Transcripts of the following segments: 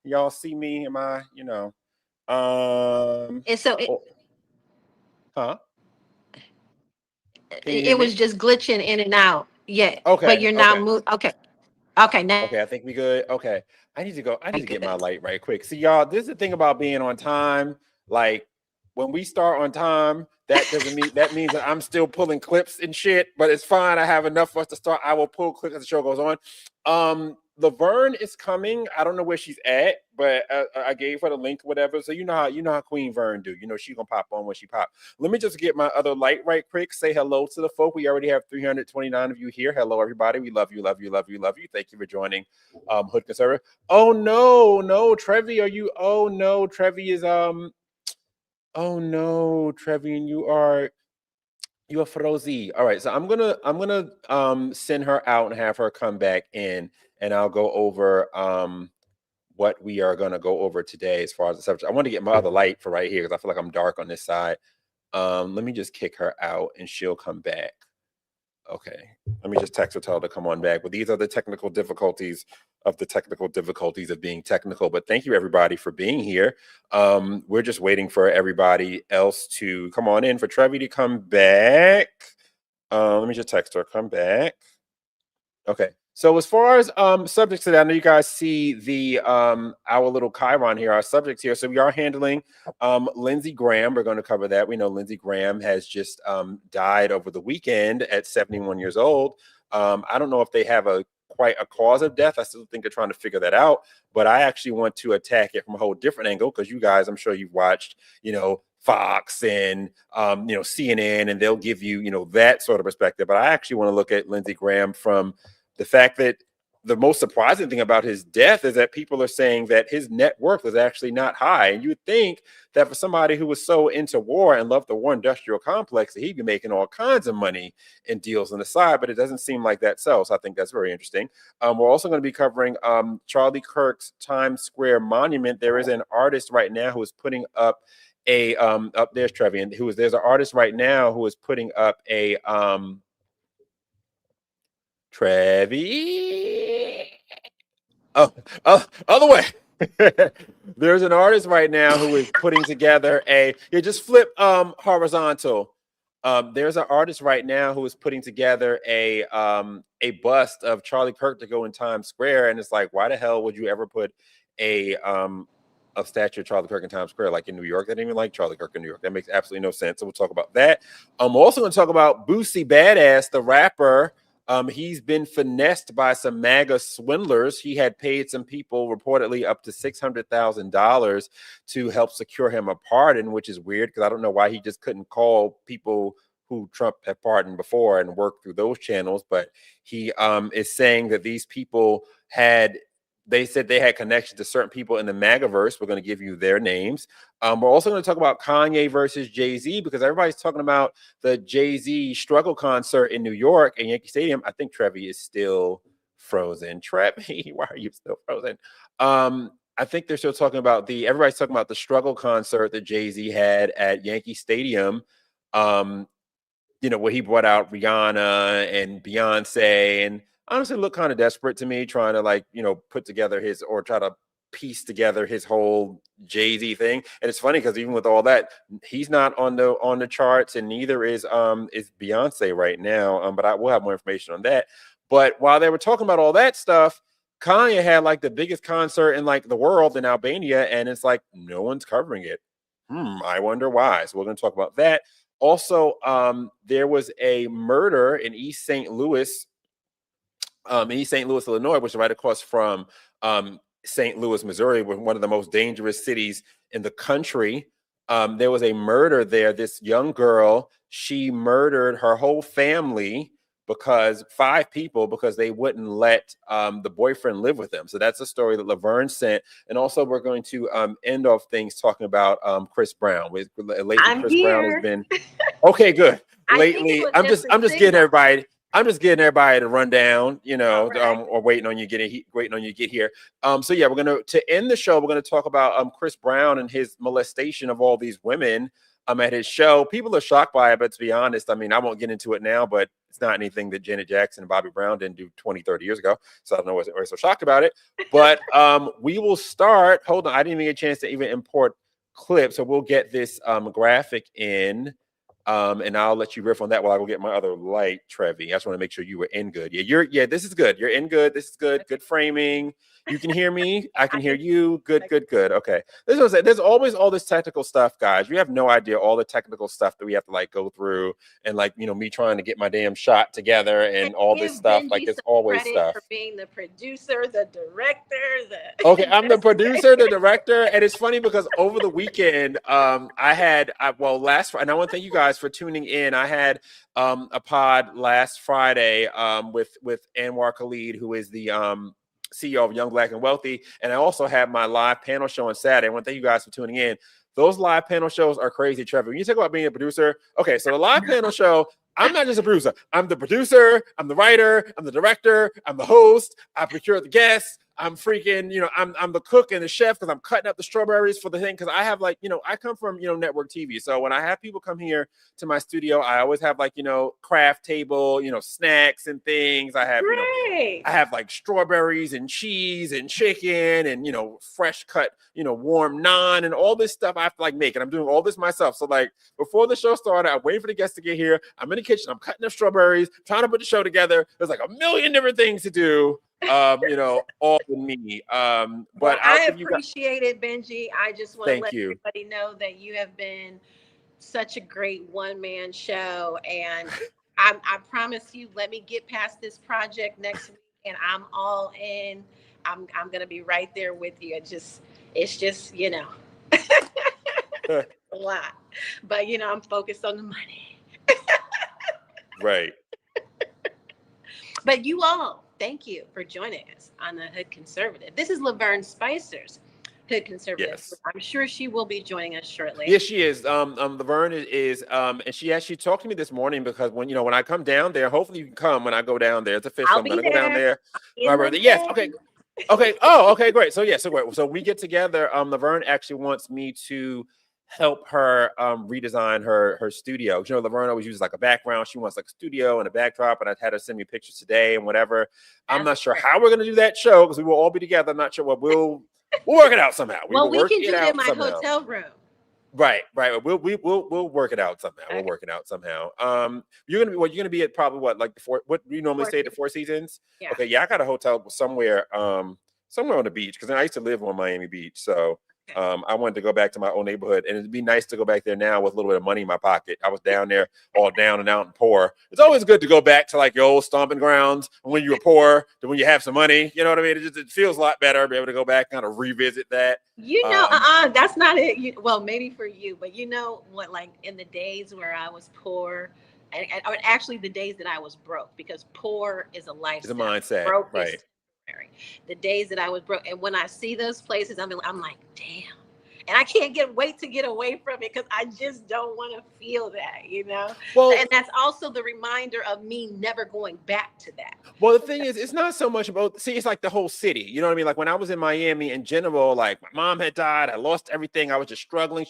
y'all see me? Am I, And so oh, huh? Can you hear it me? was just glitching in and out. Yeah, but Okay, you're now okay. moved. Okay, okay, now Okay, I think we good. Okay. I need to go. I need to get my good. light right quick. See, y'all, this is the thing about being on time. Like when we start on time, that doesn't mean that means that I'm still pulling clips and shit, but it's fine. I have enough for us to start. I will pull clips as the show goes on. Laverne is coming. I don't know where she's at, but I gave her the link, whatever. So you know how Queen Vern do. She gonna pop on when she pop. Let me just get my other light right quick. Say hello to the folk. We already have 329 of you here. Hello, everybody. We love you, love you, love you, love you. Thank you for joining Hood Conservative. Oh no, Trevi, are you? Oh no, Trevi is Oh no, Trevian, you are frozy. All right, so I'm gonna send her out and have her come back in, and I'll go over what we are gonna go over today as far as the subject. I want to get my other light for right here because I feel like I'm dark on this side. Let me just kick her out and she'll come back. Okay, let me just text her, tell her to come on back. But these are the technical difficulties of being technical. But thank you everybody for being here. We're just waiting for everybody else to come on in for Trevi to come back. Let me just text her, come back. Okay. So as far as subjects today, I know you guys see the our little Chiron here, our subjects here. So we are handling Lindsey Graham. We're going to cover that. We know Lindsey Graham has just died over the weekend at 71 years old. I don't know if they have quite a cause of death. I still think they're trying to figure that out. But I actually want to attack it from a whole different angle because you guys, I'm sure you've watched, Fox and CNN, and they'll give you that sort of perspective. But I actually want to look at Lindsey Graham from the fact that the most surprising thing about his death is that people are saying that his net worth is actually not high. And you would think that for somebody who was so into war and loved the war industrial complex, that he'd be making all kinds of money in deals on the side, but it doesn't seem like that so. So I think that's very interesting. We're also going to be covering Charlie Kirk's Times Square monument. There is an artist right now who is putting up up there's Trevian, there's an artist right now who is putting up a Trevi. Other way. There's an artist right now who is putting together just flip horizontal. There's an artist right now who is putting together a bust of Charlie Kirk to go in Times Square, and it's like, why the hell would you ever put a statue of Charlie Kirk in Times Square, like in New York? I didn't even like Charlie Kirk in New York. That makes absolutely no sense. So we'll talk about that. I'm also going to talk about Boosie Badass, the rapper. He's been finessed by some MAGA swindlers. He had paid some people reportedly up to $600,000 to help secure him a pardon, which is weird because I don't know why he just couldn't call people who Trump had pardoned before and work through those channels. But he is saying that these people they said they had connection to certain people in the MAGAverse. We're going to give you their names. We're also going to talk about Kanye versus Jay-Z because everybody's talking about the Jay-Z struggle concert in New York at Yankee Stadium. I think Trevi is still frozen. Trevi, why are you still frozen? I think they're still talking about everybody's talking about the struggle concert that Jay-Z had at Yankee Stadium. Where he brought out Rihanna and Beyonce, and honestly looked kind of desperate to me, trying to put together try to piece together his whole Jay-Z thing. And it's funny because even with all that, he's not on the charts, and neither is Beyonce right now. But I will have more information on that. But while they were talking about all that stuff, Kanye had the biggest concert in the world in Albania, and it's like no one's covering it. I wonder why. So we're going to talk about that. Also, there was a murder in East St. Louis, Illinois, which is right across from St. Louis, Missouri, one of the most dangerous cities in the country. There was a murder there. This young girl, she murdered her whole family because 5 people because they wouldn't let the boyfriend live with them. So that's a story that Laverne sent. And also we're going to end off things talking about Chris Brown. Lately, I'm Chris Brown has here. been okay. Good. I think it Lately, was I'm just just a I'm just getting signal. everybody. I'm just getting everybody to run down, All right. or waiting on you to get here. So yeah, to end the show, we're gonna talk about Chris Brown and his molestation of all these women. at his show. People are shocked by it, but to be honest, I mean, I won't get into it now, but it's not anything that Janet Jackson and Bobby Brown didn't do 20, 30 years ago. So I don't know why we're so shocked about it. But we will start. Hold on. I didn't even get a chance to even import clips. So we'll get this graphic in. And I'll let you riff on that while I go get my other light, Trevi. I just want to make sure you were in good. Yeah, this is good. You're in good. This is good. Good framing. You can hear me. I can hear you. Good. Okay. This was it. There's always all this technical stuff, guys. You have no idea all the technical stuff that we have to like go through, and like me trying to get my damn shot together and all this stuff. Like there's always stuff. For being the producer, the director, Okay, I'm the producer, the director, and it's funny because over the weekend, last Friday, and I want to thank you guys for tuning in. I had a pod last Friday with Anwar Khalid, who is the CEO of Young Black and Wealthy, and I also had my live panel show on Saturday. I want to thank you guys for tuning in. Those live panel shows are crazy, Trevor. When you talk about being a producer, okay, so the live panel show, I'm not just a producer. I'm the producer, I'm the writer, I'm the director, I'm the host, I procure the guests. I'm freaking, I'm the cook and the chef because I'm cutting up the strawberries for the thing. Because I have I come from, network TV. So when I have people come here to my studio, I always have craft table, snacks and things. I have, I have like strawberries and cheese and chicken and, fresh cut, warm naan and all this stuff I have to make. And I'm doing all this myself. So before the show started, I'm waiting for the guests to get here. I'm in the kitchen. I'm cutting up strawberries, trying to put the show together. There's a million different things to do. All in me. But I appreciate it, Benji. I just want to let you. Everybody know that you have been such a great one-man show, and I promise you, let me get past this project next week, and I'm all in. I'm gonna be right there with you. It's just a lot, but I'm focused on the money. Right. But you all, thank you for joining us on the Hood Conservative. This is Laverne Spicer's Hood Conservative. Yes. I'm sure she will be joining us shortly. Yes, she is. Laverne is and she actually talked to me this morning because when I come down there, hopefully you can come when I go down there. It's official. I'm gonna go down there. My birthday. Yes. Okay. Okay. Oh, okay, great. So so we get together. Laverne actually wants me to help her redesign her studio. Laverne always uses a background. She wants a studio and a backdrop, and I had her send me pictures today and whatever. I'm not sure how we're gonna do that show because we will all be together. I'm not sure what we'll work it out somehow. We can do it in my hotel room. Right. We'll work it out somehow. Okay. We'll work it out somehow. You're gonna be at probably what do you normally stay at the Four Seasons? Yeah. Okay, yeah, I got a hotel somewhere on the beach because I used to live on Miami Beach, so. I wanted to go back to my old neighborhood, and it'd be nice to go back there now with a little bit of money in my pocket. I was down there all down and out and poor. It's always good to go back to your old stomping grounds when you were poor to when you have some money. You know what I mean? It feels a lot better to be able to go back and kind of revisit that. That's not it. Well, maybe for you, but what? In the days where I was poor, and actually the days that I was broke, because poor is a lifestyle. It's a mindset, broke right? The days that I was broke, and when I see those places, I'm like, damn, and I can't wait to get away from it because I just don't want to feel that, Well, and that's also the reminder of me never going back to that. Well, the thing is, it's not so much about. It's like the whole city. You know what I mean? When I was in Miami in general, my mom had died, I lost everything. I was just struggling,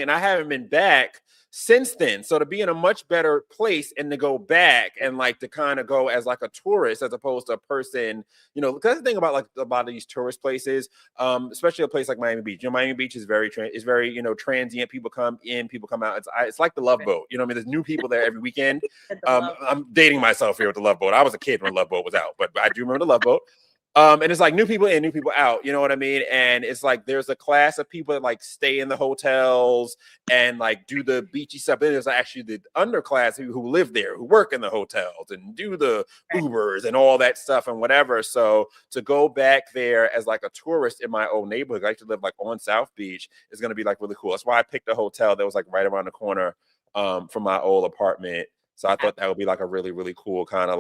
and I haven't been back since then. So to be in a much better place and to go back and to kind of go as a tourist as opposed to a person, because the thing about a lot of these tourist places, especially a place like Miami Beach. Miami Beach is very transient. People come in, people come out. It's like the Love Boat. There's new people there every weekend. I'm dating myself here with the Love Boat. I was a kid when Love Boat was out, but I do remember the Love Boat. And it's new people in, new people out, you know what I mean? And it's there's a class of people that stay in the hotels and do the beachy stuff. Then there's actually the underclass who live there, who work in the hotels and do the Ubers and all that stuff and whatever. So to go back there as a tourist in my old neighborhood, I actually live on South Beach, is going to be really cool. That's why I picked a hotel that was right around the corner from my old apartment. So I thought that would be a really, really cool kind of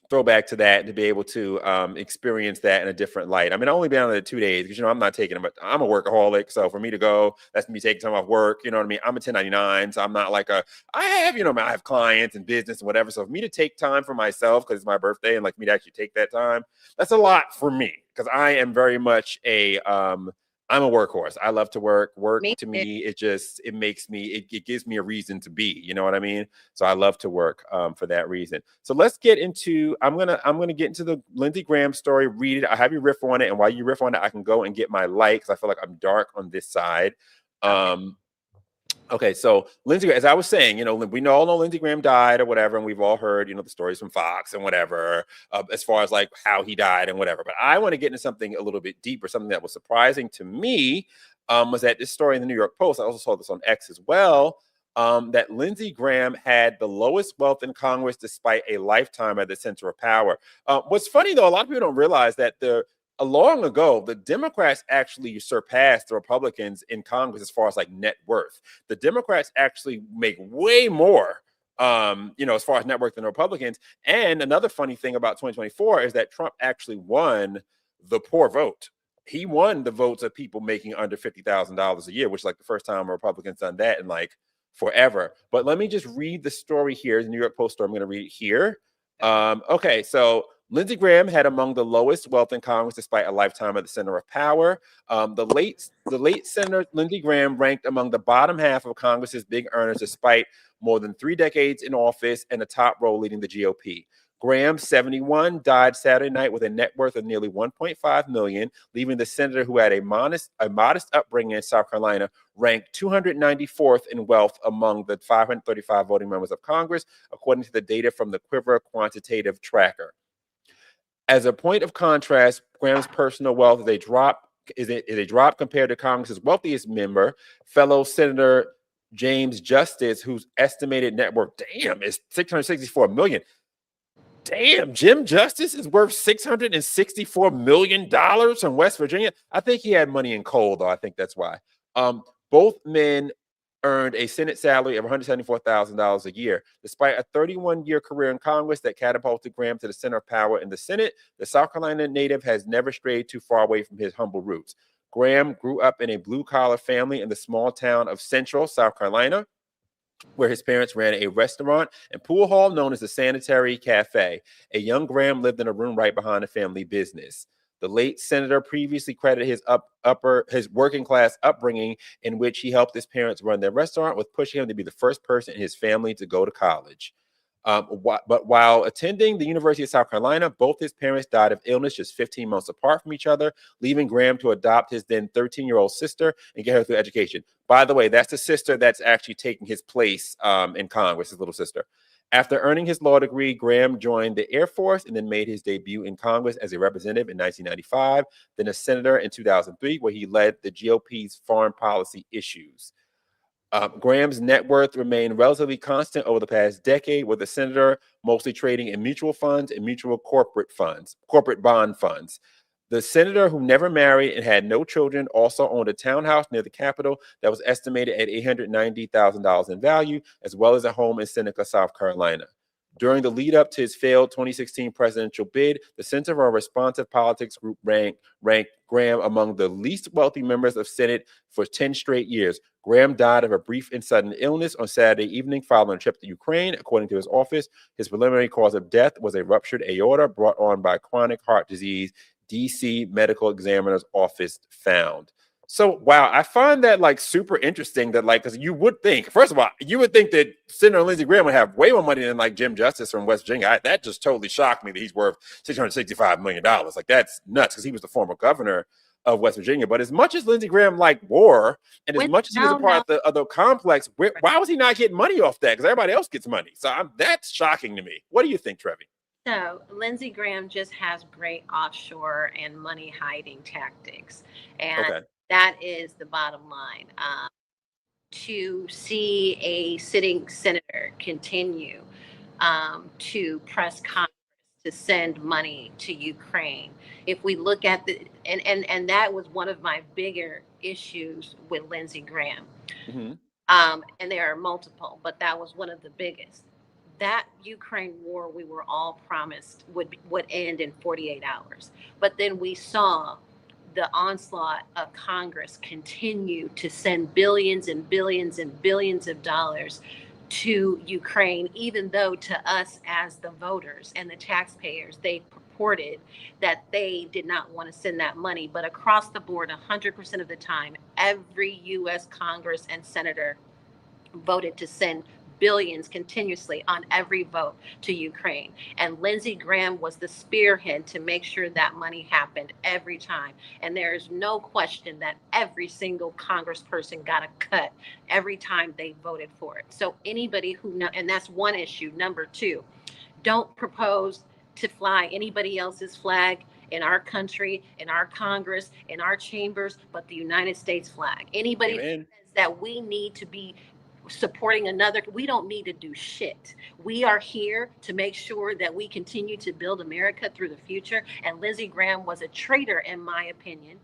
throwback to that, to be able to experience that in a different light. I mean, I only been on there 2 days because I'm not taking them, but I'm a workaholic. So for me to go, that's me taking time off work. You know what I mean? I'm a 1099, so I'm not I have clients and business and whatever. So for me to take time for myself because it's my birthday and me to actually take that time, that's a lot for me because I am very much a I'm a workhorse. I love to work. Work Me to too. me, it gives me a reason to be. You know what I mean? So I love to work for that reason. So let's get into. I'm gonna get into the Lindsey Graham story. Read it. I have you riff on it, and while you riff on it, I can go and get my light because I feel like I'm dark on this side. Okay. Okay, so Lindsey, as I was saying, we all know Lindsey Graham died or whatever, and we've all heard, the stories from Fox and whatever, as far as like how he died and whatever. But I want to get into something a little bit deeper, something that was surprising to me, was that this story in the New York Post. I also saw this on X as well. That Lindsey Graham had the lowest wealth in Congress despite a lifetime at the center of power. What's funny though, a lot of people don't realize that long ago, the Democrats actually surpassed the Republicans in Congress as far as like net worth. The Democrats actually make way more, as far as net worth than the Republicans. And another funny thing about 2024 is that Trump actually won the poor vote. He won the votes of people making under $50,000 a year, which is like the first time a Republican's done that in like forever. But let me just read the story here, the New York Post story. I'm going to read it here. Okay, so Lindsey Graham had among the lowest wealth in Congress despite a lifetime at the center of power. The late Senator Lindsey Graham ranked among the bottom half of Congress's big earners despite more than 3 decades in office and a top role leading the GOP. Graham, 71, died Saturday night with a net worth of nearly $1.5 million, leaving the senator, who had a modest upbringing in South Carolina, ranked 294th in wealth among the 535 voting members of Congress, according to the data from the Quiver Quantitative Tracker. As a point of contrast, Graham's personal wealth is a drop compared to Congress's wealthiest member, fellow Senator James Justice, whose estimated net worth, is $664 million. Damn, Jim Justice is worth $664 million from West Virginia. I think he had money in coal, though. I think that's why. Both men earned a Senate salary of $174,000 a year. Despite a 31-year career in Congress that catapulted Graham to the center of power in the Senate, the South Carolina native has never strayed too far away from his humble roots. Graham grew up in a blue-collar family in the small town of Central South Carolina, where his parents ran a restaurant and pool hall known as the Sanitary Cafe. A young Graham lived in a room right behind the family business. The late senator previously credited his working class upbringing, in which he helped his parents run their restaurant, with pushing him to be the first person in his family to go to college. But while attending the University of South Carolina, both his parents died of illness just 15 months apart from each other, leaving Graham to adopt his then 13-year-old sister and get her through education. By the way, that's the sister that's actually taking his place in Congress, his little sister. After earning his law degree, Graham joined the Air Force and then made his debut in Congress as a representative in 1995, then a senator in 2003, where he led the GOP's foreign policy issues. Graham's net worth remained relatively constant over the past decade, with the senator mostly trading in mutual funds and mutual corporate bond funds. The senator, who never married and had no children, also owned a townhouse near the Capitol that was estimated at $890,000 in value, as well as a home in Seneca, South Carolina. During the lead up to his failed 2016 presidential bid, the Center for Responsive Politics group ranked Graham among the least wealthy members of Senate for 10 straight years. Graham died of a brief and sudden illness on Saturday evening following a trip to Ukraine, according to his office. His preliminary cause of death was a ruptured aorta brought on by chronic heart disease, DC Medical Examiner's Office found. So, wow, I find that like super interesting that like, because you would think, first of all, you would think that Senator Lindsey Graham would have way more money than like Jim Justice from West Virginia. That just totally shocked me that he's worth $665 million. Like, that's nuts, because he was the former governor of West Virginia. But as much as Lindsey Graham like war, and as much as he was a part of the complex, why was he not getting money off that? Because everybody else gets money. So that's shocking to me. What do you think, Trevi? So Lindsey Graham just has great offshore and money hiding tactics. And that is the bottom line. To see a sitting senator continue to press Congress to send money to Ukraine. If we look at and that was one of my bigger issues with Lindsey Graham. Mm-hmm. And there are multiple, but that was one of the biggest. That Ukraine war we were all promised would end in 48 hours. But then we saw the onslaught of Congress continue to send billions and billions and billions of dollars to Ukraine, even though to us as the voters and the taxpayers, they reported that they did not want to send that money. But across the board, 100% of the time, every U.S. Congress and senator voted to send billions continuously on every vote to Ukraine. And Lindsey Graham was the spearhead to make sure that money happened every time. And there is no question that every single congressperson got a cut every time they voted for it. So anybody who know, and that's one issue. Number two, don't propose to fly anybody else's flag in our country, in our Congress, in our chambers, but the United States flag. Anybody who says that we need to be supporting another, we don't need to do shit. We are here to make sure that we continue to build America through the future. And Lindsey Graham was a traitor, in my opinion.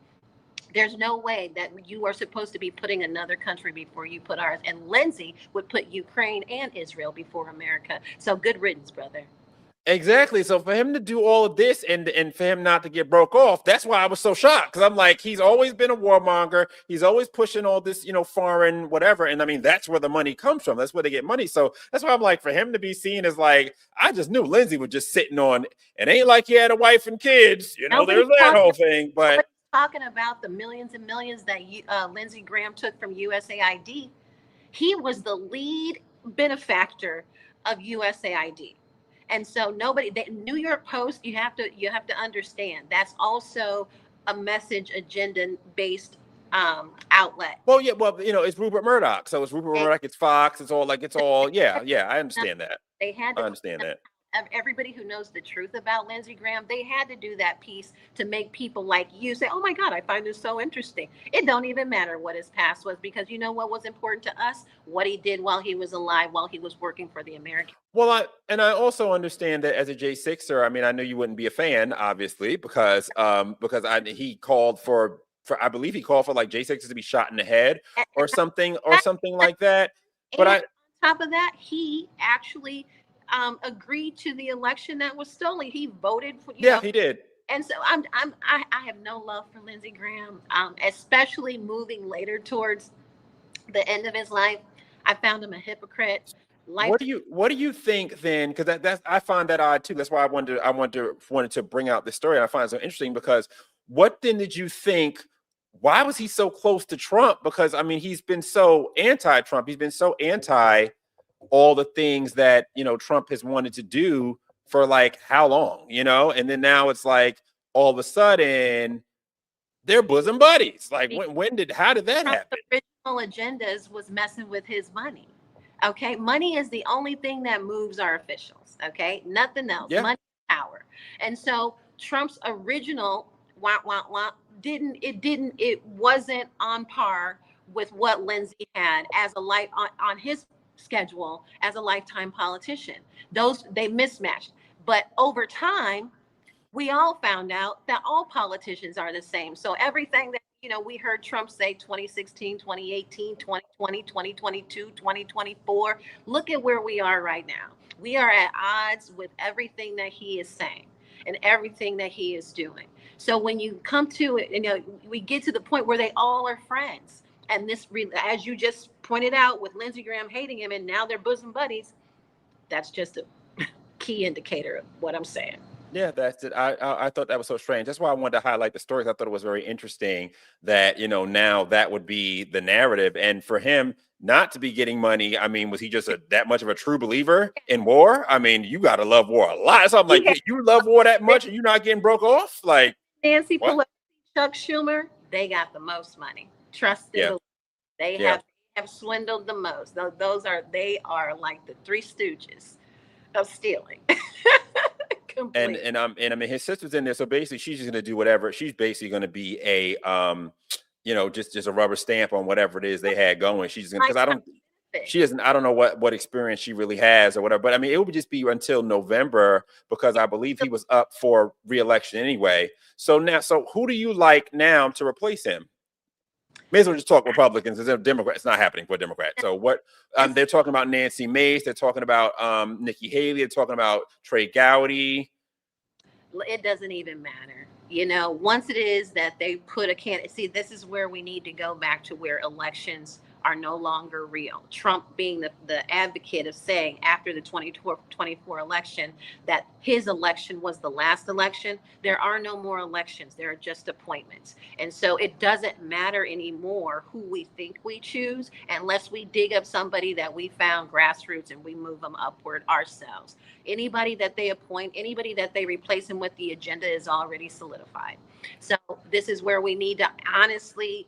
There's no way that you are supposed to be putting another country before you put ours. And Lindsey would put Ukraine and Israel before America. So good riddance, brother. Exactly. So for him to do all of this and for him not to get broke off, that's why I was so shocked. Because I'm like, he's always been a warmonger. He's always pushing all this, you know, foreign whatever. And I mean, that's where the money comes from. That's where they get money. So that's why I'm like, for him to be seen as like, I just knew Lindsey was just sitting on. It ain't like he had a wife and kids. You know, there's that whole thing. But talking about the millions and millions that Lindsey Graham took from USAID, he was the lead benefactor of USAID. And so nobody, the New York Post, you have to understand, that's also a message agenda based outlet. Well, yeah, well, you know, it's Rupert Murdoch. So it's Rupert Murdoch, it's Fox, it's all, yeah, I understand that. They had to, I understand that. Everybody who knows the truth about Lindsey Graham, they had to do that piece to make people like you say, oh my God, I find this so interesting. It don't even matter what his past was, because you know what was important to us? What he did while he was alive, while he was working for the American. Well, I also understand that as a J6er, I mean, I know you wouldn't be a fan, obviously, because he called for I believe he called for like J6s to be shot in the head or something like that. But on top of that, he actually agreed to the election that was stolen. He voted for. You know, he did. And so I have no love for Lindsey Graham, especially moving later towards the end of his life. I found him a hypocrite. What do you think then? Because that's I find that odd too. That's why I wanted to bring out this story. And I find it so interesting because what then did you think? Why was he so close to Trump? Because I mean, he's been so anti-Trump. He's been so anti all the things that, you know, Trump has wanted to do for like how long, you know? And then now it's like all of a sudden they're bosom buddies. Like how did that happen? The original agendas was messing with his money. Okay. Money is the only thing that moves our officials. Okay. Nothing else. Yeah. Money, power. And so Trump's original it wasn't on par with what Lindsey had as a life on his schedule as a lifetime politician. They mismatched. But over time, we all found out that all politicians are the same. So everything that, you know, we heard Trump say 2016, 2018, 2020, 2022, 2024. Look at where we are right now. We are at odds with everything that he is saying and everything that he is doing. So when you come to it, you know, we get to the point where they all are friends. And this, as you just pointed out, with Lindsey Graham hating him and now they're bosom buddies, that's just a key indicator of what I'm saying. Yeah, that's it. I thought that was so strange. That's why I wanted to highlight the stories. I thought it was very interesting that, you know, now that would be the narrative. And for him not to be getting money, I mean, was he just that much of a true believer in war? I mean, you got to love war a lot. So I'm like, you love war that much and you're not getting broke off? Like Nancy Pelosi, Chuck Schumer, they got the most money. Trust me. Yeah. They have swindled the most. They are like the Three Stooges of stealing. And I mean, his sister's in there, so basically she's just gonna do whatever. She's basically gonna be a you know, just a rubber stamp on whatever it is they had going. She's gonna, because I don't know what experience she really has or whatever. But I mean, it would just be until November because I believe he was up for re-election anyway. So who do you like now to replace him? May as well just talk Republicans. It's a Democrat. It's not happening for a Democrat. So what they're talking about Nancy Mace. They're talking about Nikki Haley. They're talking about Trey Gowdy. It doesn't even matter. You know, once it is that they put a candidate, see, this is where we need to go back to where elections are no longer real. Trump being the advocate of saying after the 2024 election that his election was the last election. There are no more elections. There are just appointments. And so it doesn't matter anymore who we think we choose unless we dig up somebody that we found grassroots and we move them upward ourselves. Anybody that they appoint, anybody that they replace them with, the agenda is already solidified. So this is where we need to honestly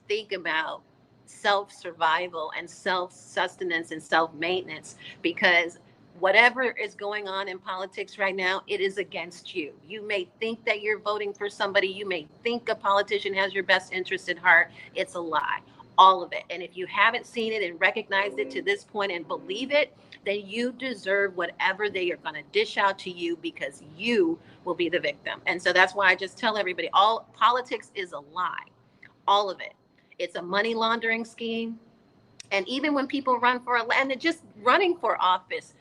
think about self-survival and self-sustenance and self-maintenance, because whatever is going on in politics right now, it is against you. You may think that you're voting for somebody. You may think a politician has your best interest at heart. It's a lie, all of it. And if you haven't seen it and recognized it to this point and believe it, then you deserve whatever they are going to dish out to you, because you will be the victim. And so that's why I just tell everybody, all politics is a lie, all of it. It's a money laundering scheme. And even when people run for and just running for office,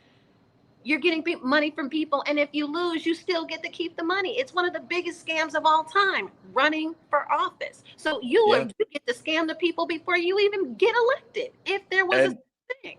you're getting money from people. And if you lose, you still get to keep the money. It's one of the biggest scams of all time, running for office. So you get to scam the people before you even get elected, if there was a thing.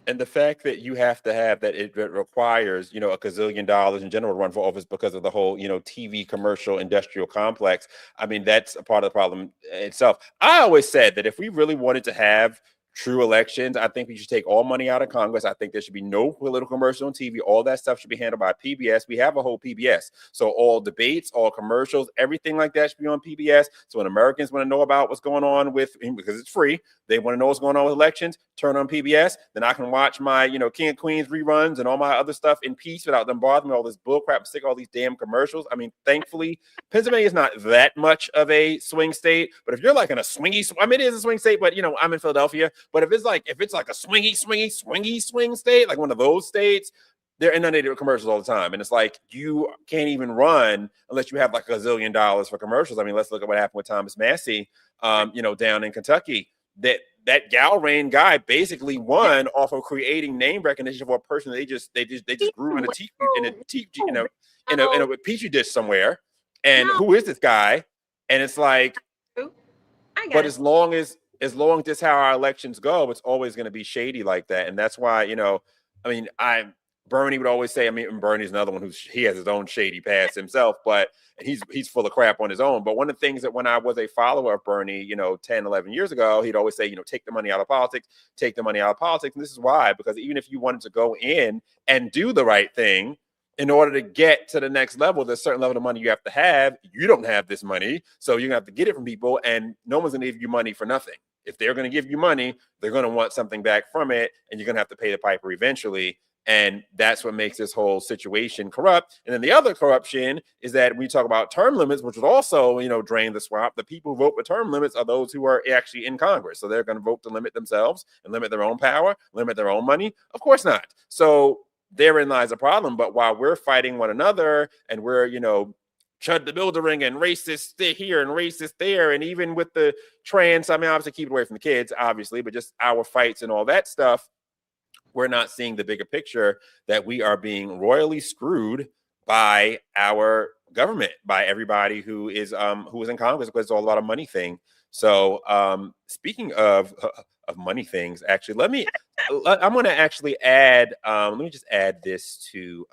And the fact that you have to have that, it requires, you know, $1 gazillion in general to run for office because of the whole, you know, TV commercial industrial complex. I mean, that's a part of the problem itself. I always said that if we really wanted to have true elections, I think we should take all money out of Congress. I think there should be no political commercial on TV. All that stuff should be handled by PBS. We have a whole PBS. So all debates, all commercials, everything like that should be on PBS. So when Americans want to know about what's going on with, because it's free, they want to know what's going on with elections, turn on PBS. Then I can watch my, you know, King of Queens reruns and all my other stuff in peace without them bothering me all this bull crap, stick all these damn commercials. I mean, thankfully, Pennsylvania is not that much of a swing state. But if you're like in a swingy, I mean, it is a swing state, but, you know, I'm in Philadelphia. But if it's like a swingy swing state, like one of those states, they're inundated with commercials all the time. And it's like, you can't even run unless you have like $1 zillion for commercials. I mean, let's look at what happened with Thomas Massey, you know, down in Kentucky. That Galrain guy basically won off of creating name recognition for a person they just grew in a petri dish somewhere. And who is this guy? And it's like, but as long as this how our elections go, it's always going to be shady like that. And that's why, you know, I mean, Bernie would always say, I mean, Bernie's another one he has his own shady past himself, but he's full of crap on his own. But one of the things that when I was a follower of Bernie, you know, 10, 11 years ago, he'd always say, you know, take the money out of politics, take the money out of politics. And this is why, because even if you wanted to go in and do the right thing, in order to get to the next level, there's a certain level of money you have to have. You don't have this money, so you're going to have to get it from people, and no one's going to give you money for nothing. If they're going to give you money, they're going to want something back from it, and you're going to have to pay the piper eventually. And that's what makes this whole situation corrupt. And then the other corruption is that when you talk about term limits, which would also, you know, drain the swamp, the people who vote for term limits are those who are actually in Congress. So they're going to vote to limit themselves and limit their own power, limit their own money. Of course not. So therein lies a problem. But while we're fighting one another and we're, you know, Chud the Buildering and racist here and racist there, and even with the trans, I mean, obviously keep it away from the kids, obviously, but just our fights and all that stuff, we're not seeing the bigger picture that we are being royally screwed by our government, by everybody who is in Congress, because it's all a lot of money thing. So speaking of money things, actually, I'm going to actually add, let me just add this to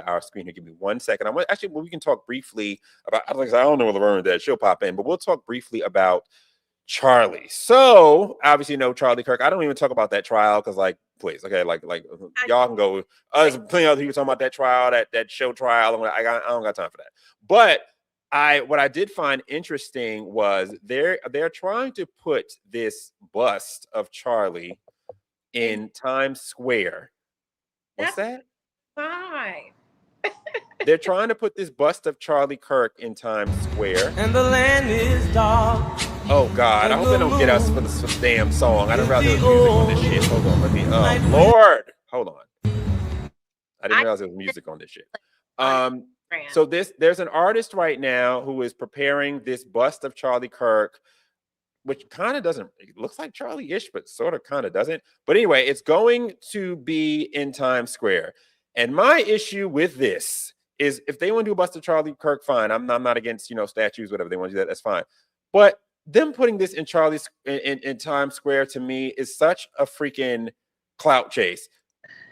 our screen here. Give me 1 second. We can talk briefly about, I don't know whether Bernadette, she'll pop in, but we'll talk briefly about Charlie. So obviously, you know, Charlie Kirk. I don't even talk about that trial because, like, please, okay, like y'all can go. There's plenty of other people talking about that trial, that show trial. I don't got time for that. But what I did find interesting was they're trying to put this bust of Charlie in Times Square. What's that? Why? They're trying to put this bust of Charlie Kirk in Times Square. And the land is dark. Oh God, I hope they don't get us for this damn song. I didn't realize there was music on this shit. Hold on, let me. Oh Lord, hold on. I didn't realize there was music on this shit. So there's an artist right now who is preparing this bust of Charlie Kirk, which kind of doesn't. It looks like Charlie-ish, but sort of kind of doesn't. But anyway, it's going to be in Times Square. And my issue with this is, if they want to do a bust of Charlie Kirk, fine. I'm not against, you know, statues, whatever they want to do, that's fine. But them putting this in in Times Square to me is such a freaking clout chase.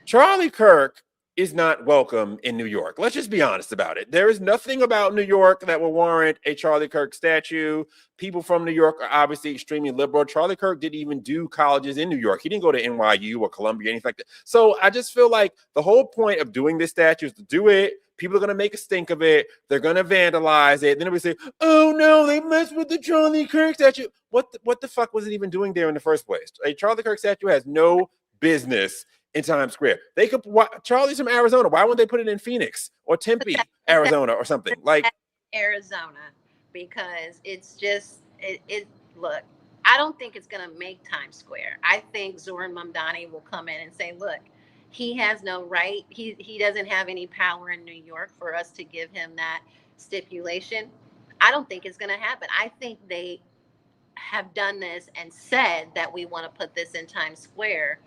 Charlie Kirk is not welcome in New York. Let's just be honest about it. There is nothing about New York that will warrant a Charlie Kirk statue. People from New York are obviously extremely liberal. Charlie Kirk didn't even do colleges in New York. He didn't go to NYU or Columbia, anything like that. So I just feel like the whole point of doing this statue is to do it. People are going to make a stink of it. They're going to vandalize it. Then we say, oh no, they messed with the Charlie Kirk statue. What the fuck was it even doing there in the first place? A Charlie Kirk statue has no business in Times Square. They could. Charlie's from Arizona. Why wouldn't they put it in Phoenix or Tempe, Arizona, or something like Arizona? Because it's just it. Look, I don't think it's gonna make Times Square. I think Zoran Mamdani will come in and say, look, he has no right. He doesn't have any power in New York for us to give him that stipulation. I don't think it's gonna happen. I think they have done this and said that we want to put this in Times Square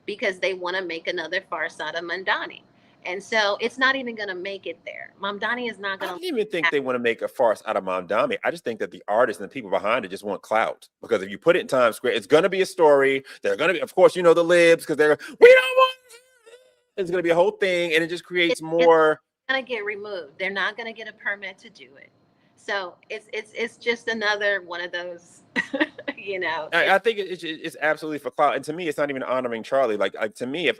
because they want to make another farce out of Mamdani. And so it's not even going to make it there. Mamdani is not going to. I don't even think they want to make a farce out of Mamdani. I just think that the artists and the people behind it just want clout. Because if you put it in Times Square, it's going to be a story. They're going to be, of course, you know, the libs, because they're, we don't want, it's going to be a whole thing. And it just creates more. It's going to get removed. They're not going to get a permit to do it. So it's just another one of those, you know. I think it's absolutely for clout. And to me, it's not even honoring Charlie. Like to me, if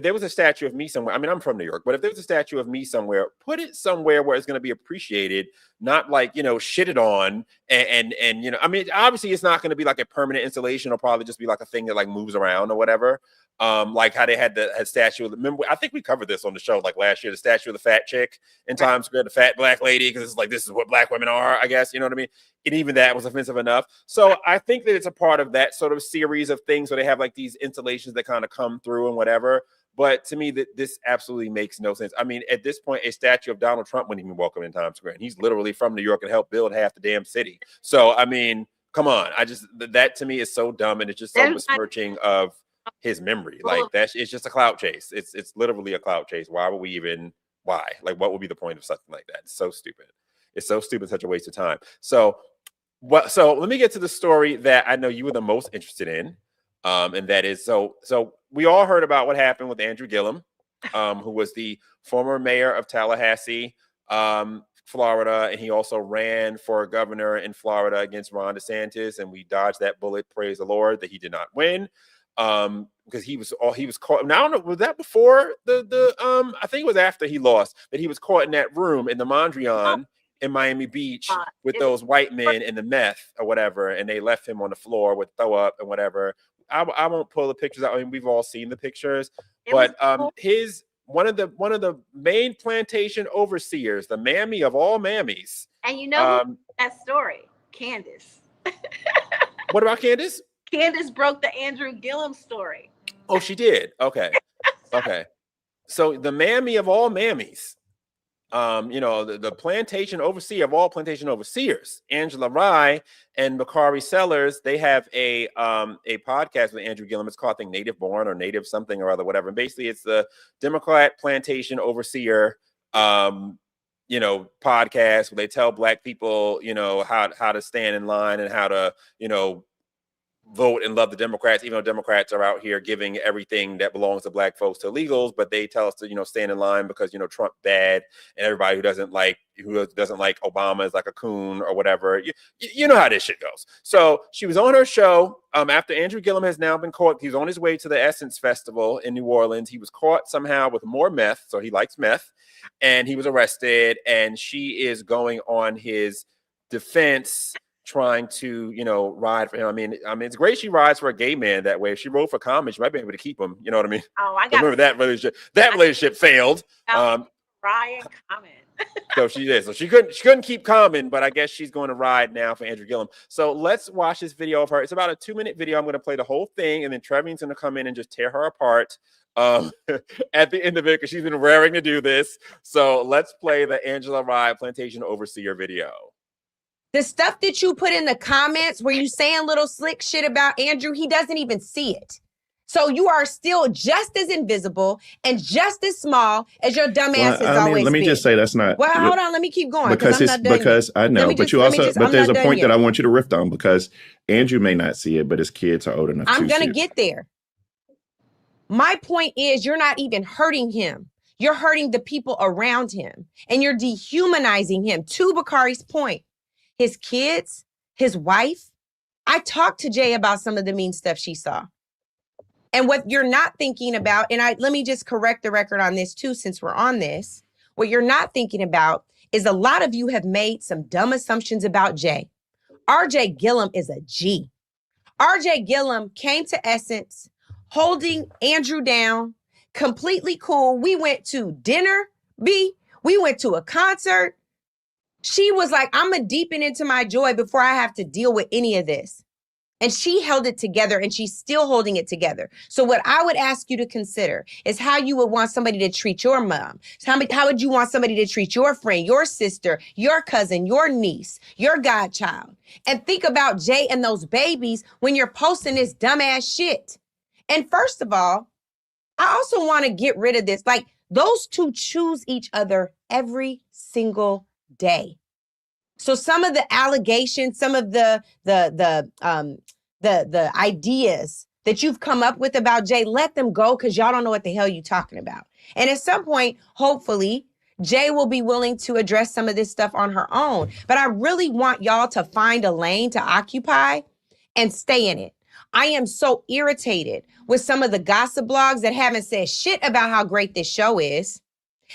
there was a statue of me somewhere, I mean, I'm from New York, but if there was a statue of me somewhere, put it somewhere where it's going to be appreciated, not like, you know, shitted on. And you know, I mean, obviously it's not going to be like a permanent installation. It'll probably just be like a thing that like moves around or whatever. Like how they had the statue. Remember, I think we covered this on the show like last year, the statue of the fat chick in Times Square, the fat black lady, because it's like, this is what black women are, I guess, you know what I mean? And even that was offensive enough. So I think that it's a part of that sort of series of things where they have like these installations that kind of come through and whatever. But to me, that this absolutely makes no sense. I mean, at this point, a statue of Donald Trump wouldn't even welcome in Times Square. And he's literally from New York and helped build half the damn city. So, I mean, come on. That to me is so dumb. And it's just so besmirching of his memory. Like it's just a clout chase. It's literally a clout chase. Why? Like, what would be the point of something like that? It's so stupid. It's so stupid, such a waste of time. So let me get to the story that I know you were the most interested in. And that is, so we all heard about what happened with Andrew Gillum, who was the former mayor of Tallahassee, Florida, and he also ran for governor in Florida against Ron DeSantis, and we dodged that bullet, praise the Lord, that he did not win, because he was caught. Now I don't know, was that before I think it was after he lost, that he was caught in that room in the Mondrian in Miami Beach with those white men and the meth or whatever, and they left him on the floor with throw up and whatever. I won't pull the pictures out. I mean, we've all seen the pictures, but one of the main plantation overseers, the mammy of all mammies. And you know that story, Candace. What about Candace? Candace broke the Andrew Gillum story. Oh, she did. Okay. Okay. So the mammy of all mammies, you know, the plantation overseer of all plantation overseers, Angela Rye and Bakari Sellers, they have a podcast with Andrew Gillum. It's called, I think, Native Born or Native something or other, whatever. And basically it's the Democrat plantation overseer, you know, podcast where they tell black people, you know, how to stand in line and how to, you know, vote and love the Democrats, even though Democrats are out here giving everything that belongs to black folks to illegals, but they tell us to, you know, stand in line because, you know, Trump bad, and everybody who doesn't like Obama is like a coon or whatever. You know how this shit goes. So she was on her show after Andrew Gillum has now been caught. He's on his way to the Essence Festival in New Orleans. He was caught somehow with more meth, so he likes meth, and he was arrested, and she is going on his defense, trying to, you know, ride for him. I mean, it's great she rides for a gay man that way. If she rode for Common, she might be able to keep him. You know what I mean? Oh, I got remember that relationship. That relationship failed. Ryan Common. So she did. So she couldn't keep Common, but I guess she's going to ride now for Andrew Gillum. So let's watch this video of her. It's about a 2-minute video. I'm going to play the whole thing, and then Trevian's going to come in and just tear her apart at the end of it, because she's been raring to do this. So let's play the Angela Rye Plantation Overseer video. The stuff that you put in the comments where you saying little slick shit about Andrew, he doesn't even see it. So you are still just as invisible and just as small as your dumb ass has always let me been. just say that's not. Well, hold on. Let me keep going because I'm not done because yet. I know, but you also, but I'm there's not a done point yet. that I want you to riff on because Andrew may not see it, but his kids are old enough. I'm going to get there. My point is, you're not even hurting him. You're hurting the people around him, and you're dehumanizing him. To Bakari's point, his kids, his wife. I talked to Jay about some of the mean stuff she saw. And what you're not thinking about, and let me just correct the record on this too, since we're on this. What you're not thinking about is a lot of you have made some dumb assumptions about Jay. RJ Gillum is a G. RJ Gillum came to Essence holding Andrew down, completely cool. We went to dinner, B. We went to a concert. She was like, I'm going to deepen into my joy before I have to deal with any of this. And she held it together, and she's still holding it together. So what I would ask you to consider is how you would want somebody to treat your mom. How would you want somebody to treat your friend, your sister, your cousin, your niece, your godchild? And think about Jay and those babies when you're posting this dumbass shit. And first of all, I also want to get rid of this. Like, those two choose each other every single day. So some of the allegations, some of the ideas that you've come up with about Jay, let them go because y'all don't know what the hell you're talking about. And at some point, hopefully, Jay will be willing to address some of this stuff on her own. But I really want y'all to find a lane to occupy and stay in it. I am so irritated with some of the gossip blogs that haven't said shit about how great this show is.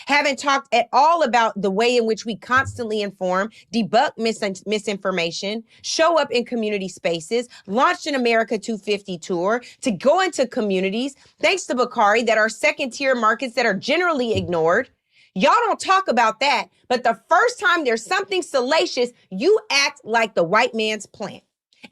Haven't talked at all about the way in which we constantly inform, debunk misinformation, show up in community spaces, launched an America 250 tour to go into communities, thanks to Bakari, that are second tier markets that are generally ignored. Y'all don't talk about that, but the first time there's something salacious, you act like the white man's plant.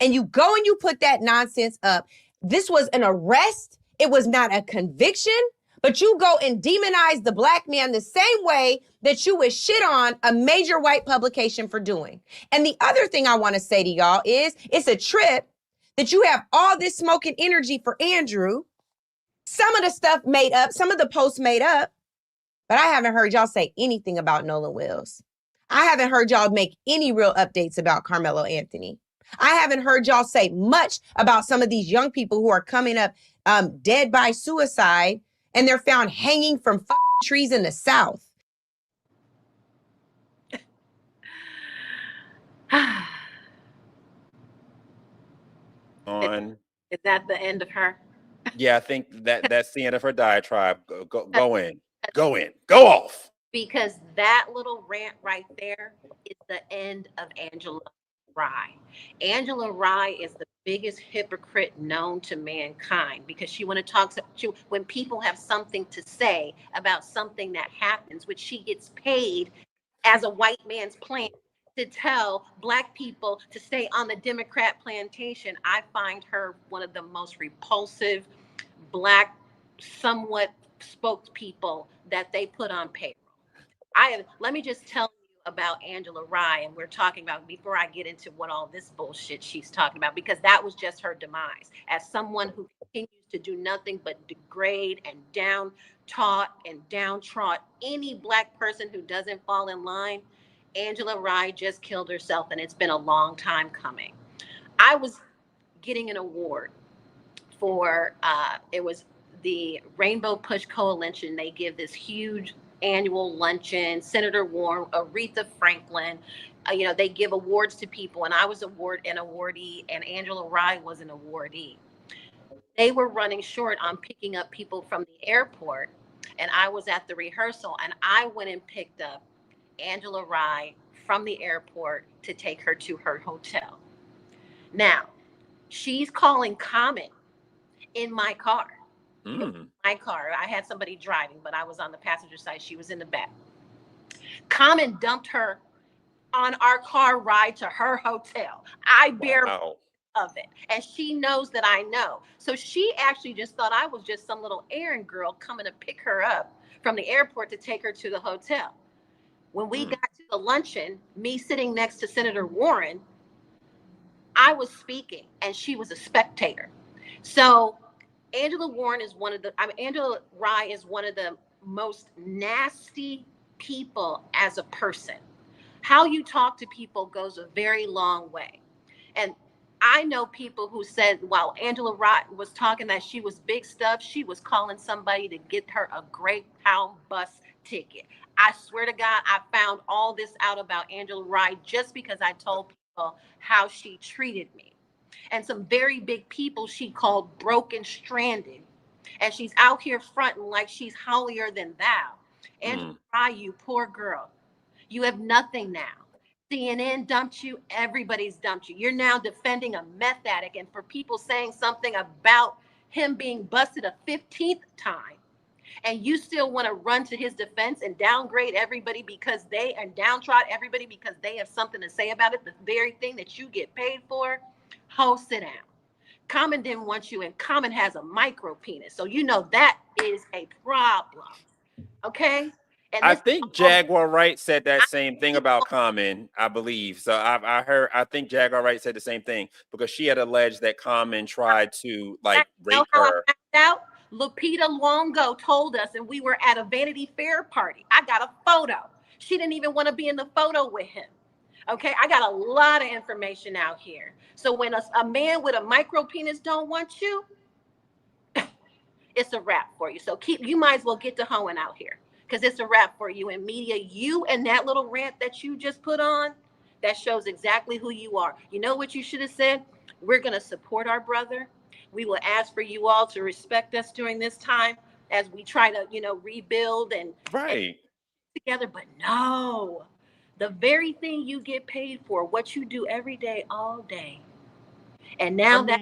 And you go and you put that nonsense up. This was an arrest. It was not a conviction. But you go and demonize the black man the same way that you would shit on a major white publication for doing. And the other thing I want to say to y'all is it's a trip that you have all this smoking energy for Andrew. Some of the stuff made up, some of the posts made up, but I haven't heard y'all say anything about Nolan Wills. I haven't heard y'all make any real updates about Carmelo Anthony. I haven't heard y'all say much about some of these young people who are coming up dead by suicide, and they're found hanging from trees in the South. Is that the end of her? Yeah, I think that's the end of her diatribe. Go in, go off. Because that little rant right there is the end of Angela Rye. Angela Rye is the biggest hypocrite known to mankind because when people have something to say about something that happens, which she gets paid as a white man's plant to tell black people to stay on the Democrat plantation. I find her one of the most repulsive black, somewhat spokespeople that they put on payroll. Let me just tell you about Angela Rye, and we're talking about, before I get into what all this bullshit she's talking about, because that was just her demise as someone who continues to do nothing but degrade and downtrod any black person who doesn't fall in line. Angela Rye just killed herself, and it's been a long time coming. I was getting an award for it was the Rainbow Push Coalition. They give this huge annual luncheon. Senator Warren, Aretha Franklin, they give awards to people, and I was an awardee, and Angela Rye was an awardee. They were running short on picking up people from the airport, and I was at the rehearsal, and I went and picked up Angela Rye from the airport to take her to her hotel. Now, she's calling comment in my car. My car. I had somebody driving, but I was on the passenger side. She was in the back. Common dumped her on our car ride to her hotel. I barely of it. And she knows that I know. So she actually just thought I was just some little errand girl coming to pick her up from the airport to take her to the hotel. When we got to the luncheon, me sitting next to Senator Warren, I was speaking and she was a spectator. So Angela Rye is one of the most nasty people as a person. How you talk to people goes a very long way. And I know people who said while Angela Rye was talking that she was big stuff, she was calling somebody to get her a Greyhound bus ticket. I swear to God, I found all this out about Angela Rye just because I told people how she treated me. And some very big people she called broken stranded. And she's out here fronting like she's holier than thou. Angela Rye, you poor girl. You have nothing now. CNN dumped you. Everybody's dumped you. You're now defending a meth addict. And for people saying something about him being busted a 15th time, and you still want to run to his defense and downgrade everybody because they and downtrod everybody because they have something to say about it, the very thing that you get paid for, sit down. Common didn't want you, and Common has a micro penis. So you know that is a problem. Okay? And I think Jaguar Wright said that same thing about Common, I believe. So I think Jaguar Wright said the same thing because she had alleged that Common tried to like rape her. I found out? Lupita Longo told us, and we were at a Vanity Fair party. I got a photo. She didn't even want to be in the photo with him. Okay, I got a lot of information out here. So when a man with a micro penis don't want you, it's a wrap for you. So you might as well get to hoeing out here because it's a wrap for you in media. You and that little rant that you just put on, that shows exactly who you are. You know what you should have said? We're going to support our brother. We will ask for you all to respect us during this time as we try to, rebuild and together. But no, the very thing you get paid for, what you do every day, all day. And now that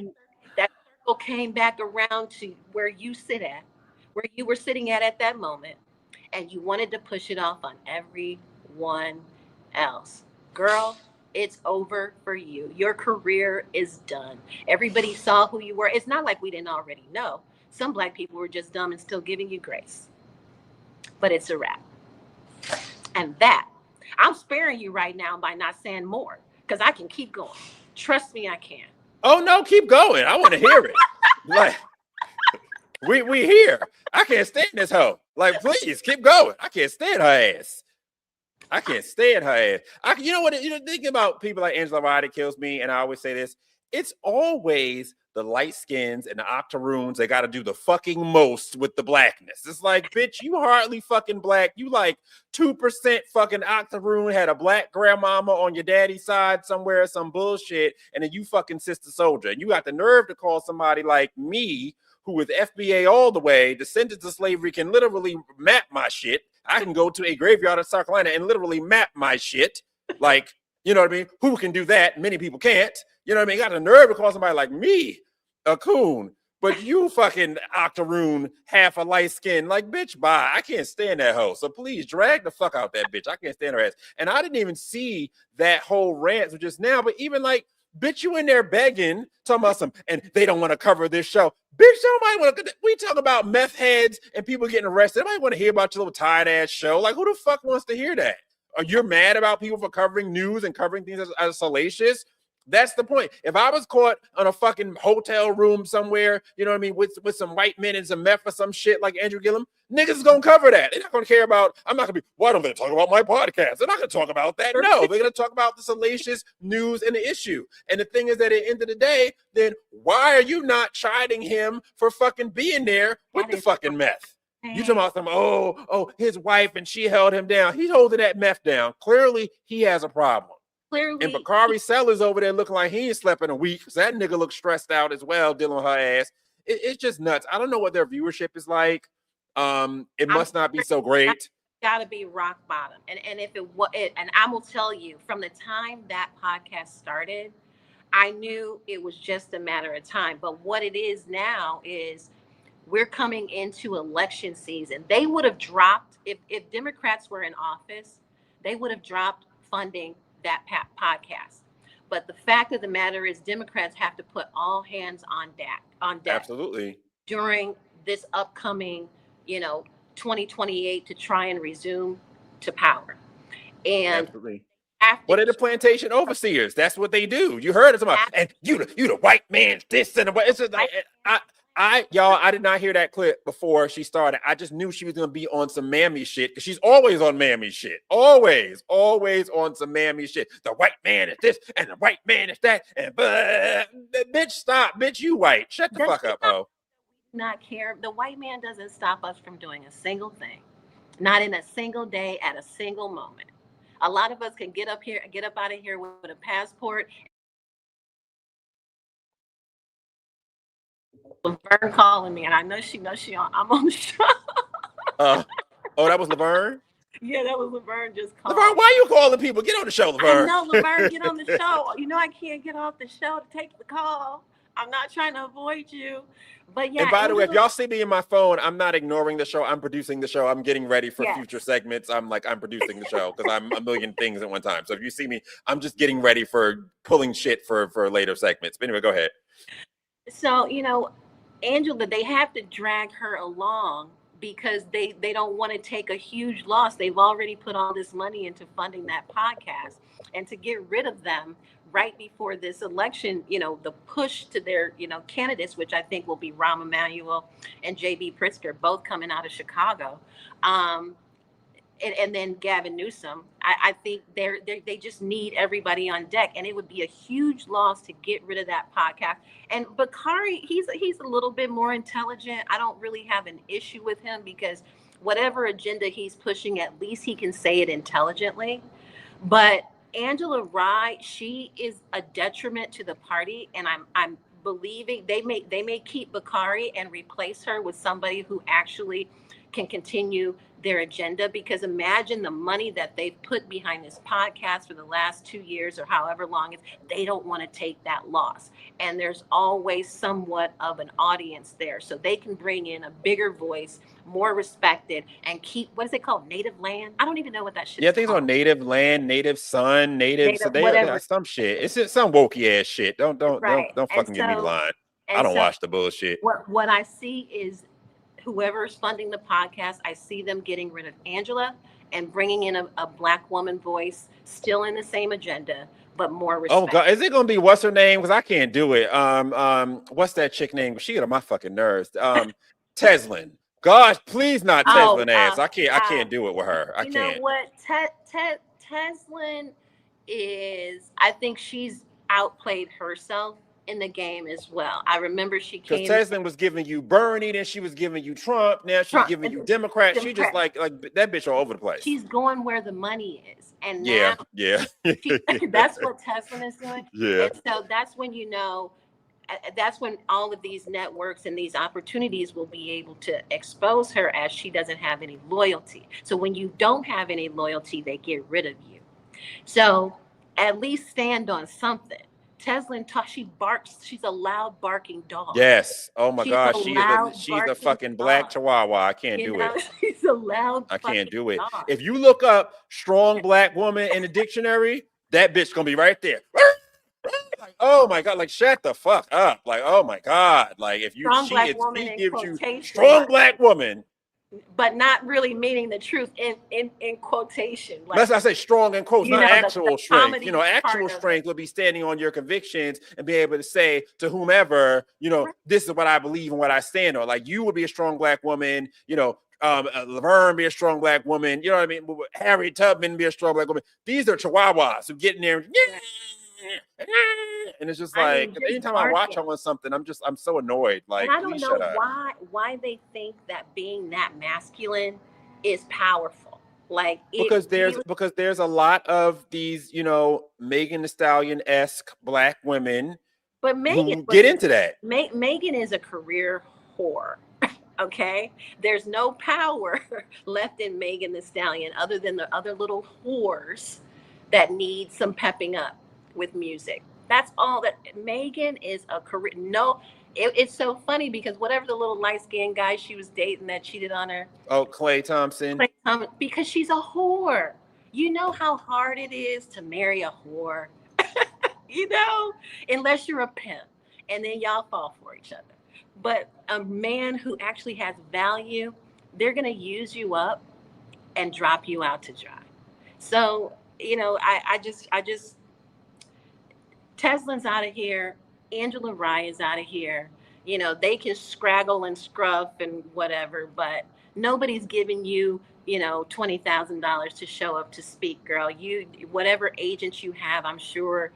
circle came back around to where you sit at, where you were sitting at that moment, and you wanted to push it off on everyone else. Girl, it's over for you. Your career is done. Everybody saw who you were. It's not like we didn't already know. Some Black people were just dumb and still giving you grace. But it's a wrap. And that, I'm sparing you right now by not saying more because I can keep going. Trust me, I can. Oh, no, keep going. I want to hear it. Like, we here. I can't stand this hoe. Like, please, keep going. I can't stand her ass. I can't stand her ass. You know what? Thinking about people like Angela Rye, it kills me. And I always say this. It's always the light skins and the octoroons. They got to do the fucking most with the blackness. It's like, bitch, you hardly fucking black. You like 2% fucking octoroon, had a black grandmama on your daddy's side somewhere, some bullshit. And then you fucking sister soldier. And you got the nerve to call somebody like me, who with FBA all the way, descendants of slavery, can literally map my shit. I can go to a graveyard in South Carolina and literally map my shit. Like, you know what I mean? Who can do that? Many people can't. You know what I mean? Got the nerve to call somebody like me a coon, but you fucking octoroon, half a light skin, like, bitch, bye. I can't stand that hoe. So please drag the fuck out that bitch. I can't stand her ass. And I didn't even see that whole rant just now, but even like, bitch, you in there begging, talking about some, and they don't want to cover this show. Bitch, nobody want to. We talk about meth heads and people getting arrested. Nobody want to hear about your little tired ass show. Like, who the fuck wants to hear that? Are you mad about people for covering news and covering things as salacious? That's the point. If I was caught on a fucking hotel room somewhere, you know what I mean, with some white men and some meth or some shit like Andrew Gillum, niggas is gonna cover that. They're not gonna care about. I'm not gonna be. Why don't they talk about my podcast? They're not gonna talk about that. No, they're gonna talk about the salacious news and the issue. And the thing is that at the end of the day, then why are you not chiding him for fucking being there with the fucking meth? You talking about some, his wife and she held him down. He's holding that meth down. Clearly, he has a problem. Clearly, and Bakari Sellers over there looking like he ain't slept in a week. So that nigga looks stressed out as well, dealing with her ass. It's just nuts. I don't know what their viewership is like. It must not be so great. Gotta be rock bottom. And if and I will tell you, from the time that podcast started, I knew it was just a matter of time. But what it is now is we're coming into election season. They would have dropped, if Democrats were in office, they would have dropped funding that podcast. But the fact of the matter is Democrats have to put all hands on deck. Absolutely. During this upcoming, 2028 to try and resume to power. And absolutely. What are the plantation overseers? That's what they do. You heard it about, and you the white man's this and the it's just like I did not hear that clip before she started. I just knew she was gonna be on some mammy shit because she's always on mammy shit. Always on some mammy shit. The white man is this and the white man is that. And bitch, stop, bitch, you white. Shut the fuck up, ho. Not care. The white man doesn't stop us from doing a single thing. Not in a single day, at a single moment. A lot of us can get up out of here with a passport. Laverne calling me, and I know she knows I'm on the show. Oh, that was Laverne? Yeah, that was Laverne just called. Laverne, why you calling people? Get on the show, Laverne. I know, Laverne, get on the show. You know I can't get off the show to take the call. I'm not trying to avoid you. But yeah. And by the way, if y'all see me in my phone, I'm not ignoring the show. I'm producing the show. I'm getting ready for future segments. I'm producing the show because I'm a million things at one time. So if you see me, I'm just getting ready for pulling shit for later segments. But anyway, go ahead. So, Angela, they have to drag her along because they don't want to take a huge loss. They've already put all this money into funding that podcast, and to get rid of them right before this election, the push to their, candidates, which I think will be Rahm Emanuel and J.B. Pritzker, both coming out of Chicago. And then Gavin Newsom, I think they just need everybody on deck, and it would be a huge loss to get rid of that podcast. And Bakari, he's a little bit more intelligent. I don't really have an issue with him because whatever agenda he's pushing, at least he can say it intelligently. But Angela Rye, she is a detriment to the party, and I'm believing they may keep Bakari and replace her with somebody who actually can continue their agenda, because imagine the money that they've put behind this podcast for the last 2 years or however long it's, they don't want to take that loss. And there's always somewhat of an audience there. So they can bring in a bigger voice, more respected, and keep, what is it called? Native land? I don't even know what that shit is. Yeah, I think it's on native land, native sun, native so they some shit. It's some wokey ass shit. Don't fucking give me the line. I don't watch the bullshit. What I see is whoever is funding the podcast, I see them getting rid of Angela and bringing in a black woman voice, still in the same agenda, but more respect. Oh God, is it gonna be what's her name? Because I can't do it. What's that chick name? She get on my fucking nerves. Teslin. Gosh, please not Teslin ass. I can't do it with her. I can't. You know what? Teslin is, I think she's outplayed herself in the game as well. I remember she came. Because Teslin was giving you Bernie, then she was giving you Trump, now she's giving you Democrat. She just like that bitch all over the place. She's going where the money is, and yeah. That's what Teslin is doing. Yeah. And so that's when that's when all of these networks and these opportunities will be able to expose her, as she doesn't have any loyalty. So when you don't have any loyalty, they get rid of you. So at least stand on something. Teslin, she barks. She's a loud barking dog. Yes. Oh my God. She's a fucking black chihuahua. I can't do it. She's a loud. I can't do it. Dog. If you look up strong black woman in the dictionary, that bitch gonna be right there. Like, oh my God, like shut the fuck up. Like, oh my God. Like if you she gives you strong black woman. But not really meaning the truth in quotation. Like, that's I say strong in quotes, not actual strength. Actual strength would be standing on your convictions and be able to say to whomever, this is what I believe and what I stand on. Like you would be a strong black woman, Laverne be a strong black woman, you know what I mean? Harriet Tubman be a strong black woman. These are chihuahuas who get in there and it's just like anytime I watch her on something, I'm so annoyed. Like, and I don't know why they think that being that masculine is powerful. Like because there's a lot of these, Megan Thee Stallion-esque black women, but Megan get into that. Megan is a career whore. Okay, there's no power left in Megan Thee Stallion other than the other little whores that need some pepping up with music. That's all that Megan is a career. No, it's so funny because whatever the little light-skinned guy she was dating that cheated on her. Oh, Klay Thompson. Because she's a whore. You know how hard it is to marry a whore. Unless you're a pimp, and then y'all fall for each other. But a man who actually has value, they're gonna use you up and drop you out to dry. So I just Teslin's out of here. Angela Rye is out of here. You know, they can scraggle and scruff and whatever, but nobody's giving you, you know, $20,000 to show up to speak, girl. You, whatever agent you have, I'm sure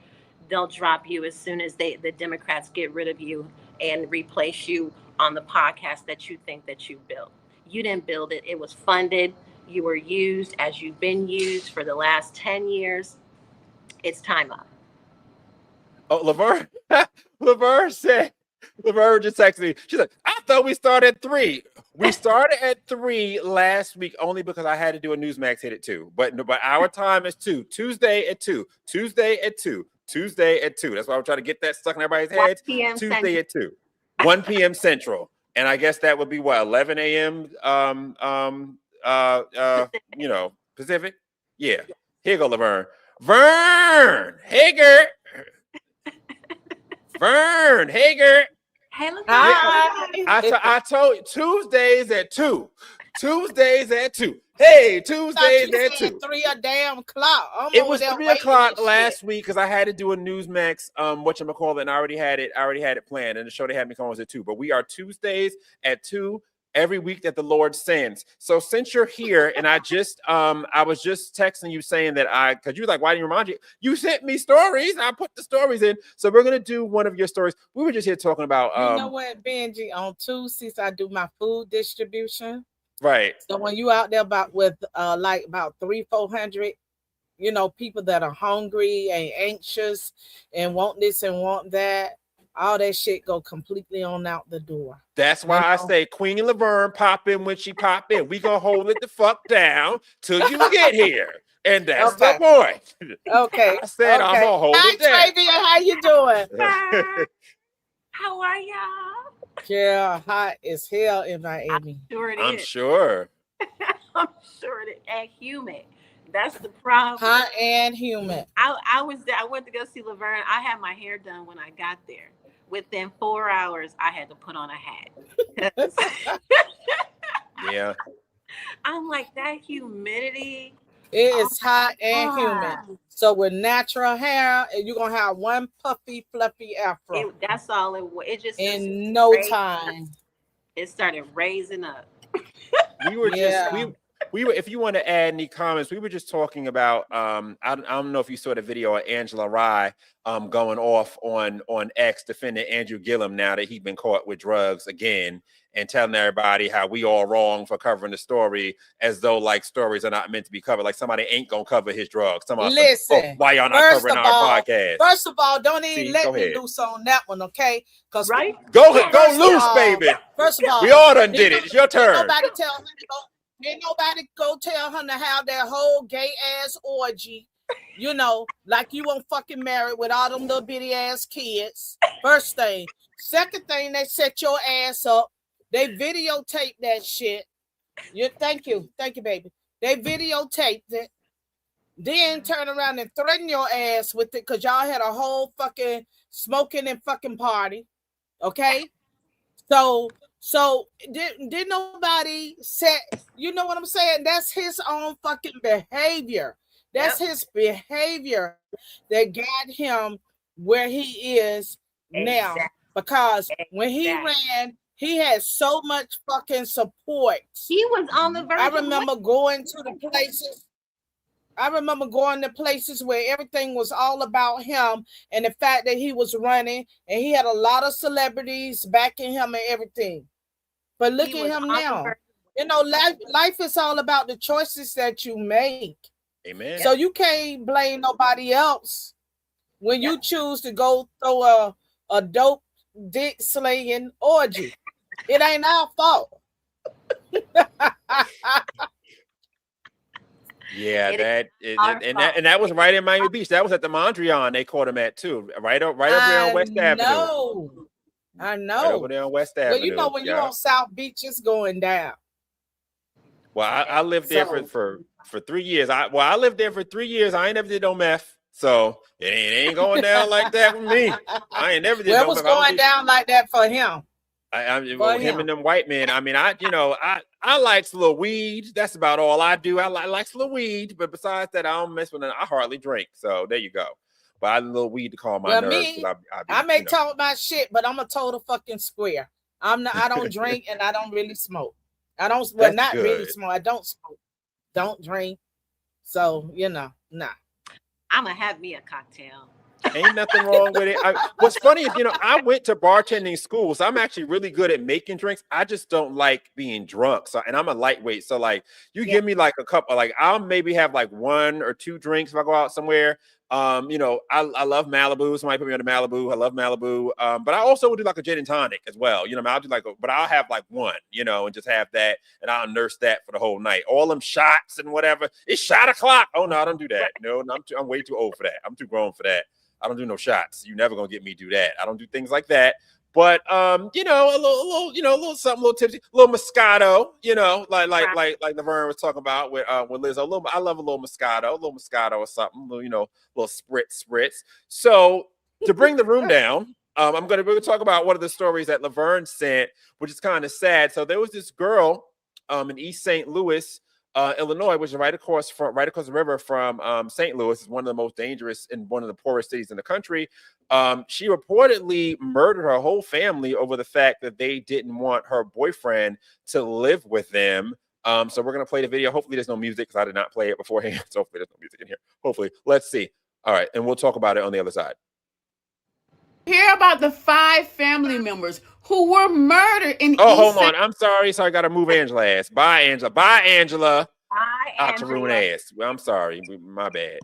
they'll drop you as soon as the Democrats get rid of you and replace you on the podcast that you think that you built. You didn't build it. It was funded. You were used as you've been used for the last 10 years. It's time up. Oh, Laverne, Laverne just texted me. She's like, I thought we started at 3. We started at 3 last week only because I had to do a Newsmax hit at 2. But our time is 2. Tuesday at 2. Tuesday at 2. Tuesday at 2. That's why I'm trying to get that stuck in everybody's heads. Tuesday at 2. 1 p.m. Central. And I guess that would be what, 11 a.m. You know, Pacific? Yeah. Here you go, Laverne. Vern Hager. Vern Hager. Hey, look. I told you Tuesdays at 2. Tuesdays at 2. Hey, Tuesdays at 2. 3 a damn clock. It was 3 o'clock last week because I had to do a Newsmax whatchamacallit, and I already had it planned, and the show they had me come was at 2. But we are Tuesdays at 2 every week that the Lord sends. So since you're here, and I was just texting you saying that because you were like, why didn't you remind you? You sent me stories. I put the stories in. So we're gonna do one of your stories. We were just here talking about you know what, Benji, on Tuesdays I do my food distribution. Right. So when you out there about 300-400, you know, people that are hungry and anxious and want this and want that, all that shit go completely on out the door. That's why I say Queen Laverne pop in when she pop in. We gonna hold it the fuck down till you get here. And that's the point. Okay. I said I'm gonna hold it down. Hi, Trayvia, how you doing? How are y'all? Yeah, hot as hell in Miami. I'm sure. I'm sure it is. And humid. That's the problem. Hot and humid. I went to go see Laverne. I had my hair done when I got there. Within 4 hours, I had to put on a hat. Yeah. I'm like, that humidity. It is hot and humid. So with natural hair, you're gonna have one puffy, fluffy afro. That's all it was. It just in no time. It started raising up. We were we were, if you want to add any comments, we were just talking about I don't know if you saw the video of Angela Rye going off on X defending Andrew Gillum now that he's been caught with drugs again, and telling everybody how we all wrong for covering the story as though like stories are not meant to be covered, like somebody ain't gonna cover his drugs. Listen, why y'all not covering our podcast? First of all, don't even let me loose on that one, okay? Because go loose, baby. First of all, we all done did it. It's your turn. Ain't nobody go tell him to have that whole gay ass orgy, you know, like you won't fucking married with all them little bitty ass kids. First thing. Second thing, they set your ass up. They videotape that shit. Thank you, baby. They videotaped it. Then turn around and threaten your ass with it because y'all had a whole fucking smoking and fucking party. Okay? So did nobody say, you know what I'm saying? That's his own fucking behavior. That's his behavior that got him where he is now. Because when he ran, he had so much fucking support. He was on the verge. I remember going to places where everything was all about him and the fact that he was running, and he had a lot of celebrities backing him and everything. But look at him now. You know, life is all about the choices that you make. Amen. So you can't blame nobody else when you choose to go throw a dope dick slinging orgy. It ain't our fault. Yeah, that was right in Miami Beach. That was at the Mondrian. They caught him at too, right up there on West Avenue. I know. Right over there on West Avenue. Well, you know when you're on South Beach, it's going down. Well, I lived there for 3 years. I lived there for 3 years. I ain't never did no meth, so it ain't going down like that with me. I ain't never did. Well, it was going down like that for him. Him and them white men. I mean, I like a little weed. That's about all I do. I like a little weed, but besides that, I don't mess with it. I hardly drink. So there you go. but I need a little weed to calm my Well, nerves. me, I I may you know. talk my shit, but I'm a total fucking square. I don't drink and I don't really smoke. I don't, well, That's not really good. smoke. I don't smoke, don't drink. So, nah. I'm gonna have me a cocktail. Ain't nothing wrong with it. What's funny is, I went to bartending school, so I'm actually really good at making drinks. I just don't like being drunk. So, and I'm a lightweight. So, like, you give me like a couple, like I'll maybe have like 1 or 2 drinks if I go out somewhere. I love Malibu. Somebody put me on the Malibu. I love Malibu. But I also would do like a gin and tonic as well. I'll do but I'll have like 1, and just have that, and I'll nurse that for the whole night. All them shots and whatever. It's shot o'clock. Oh no, I don't do that. No, I'm way too old for that. I'm too grown for that. I don't do no shots. You're never gonna get me do that. I don't do things like that. But a little something, a little tipsy, a little Moscato, like Laverne was talking about with Liz. I love a little Moscato or something, little spritz. So to bring the room down, we're gonna talk about one of the stories that Laverne sent, which is kind of sad. So there was this girl in East St. Louis, Illinois, which is right across the river from St. Louis. It's one of the most dangerous and one of the poorest cities in the country. She reportedly murdered her whole family over the fact that they didn't want her boyfriend to live with them. So we're gonna play the video. Hopefully there's no music because I did not play it beforehand. So hopefully there's no music in here. Hopefully, let's see. All right, and we'll talk about it on the other side. Hear about the 5 family members who were murdered in hold on. I'm sorry. So I got to move Angela ass. Bye, Angela. Bye, Angela. Bye, Out to Angela. ruin ass. Well, I'm sorry. My bad.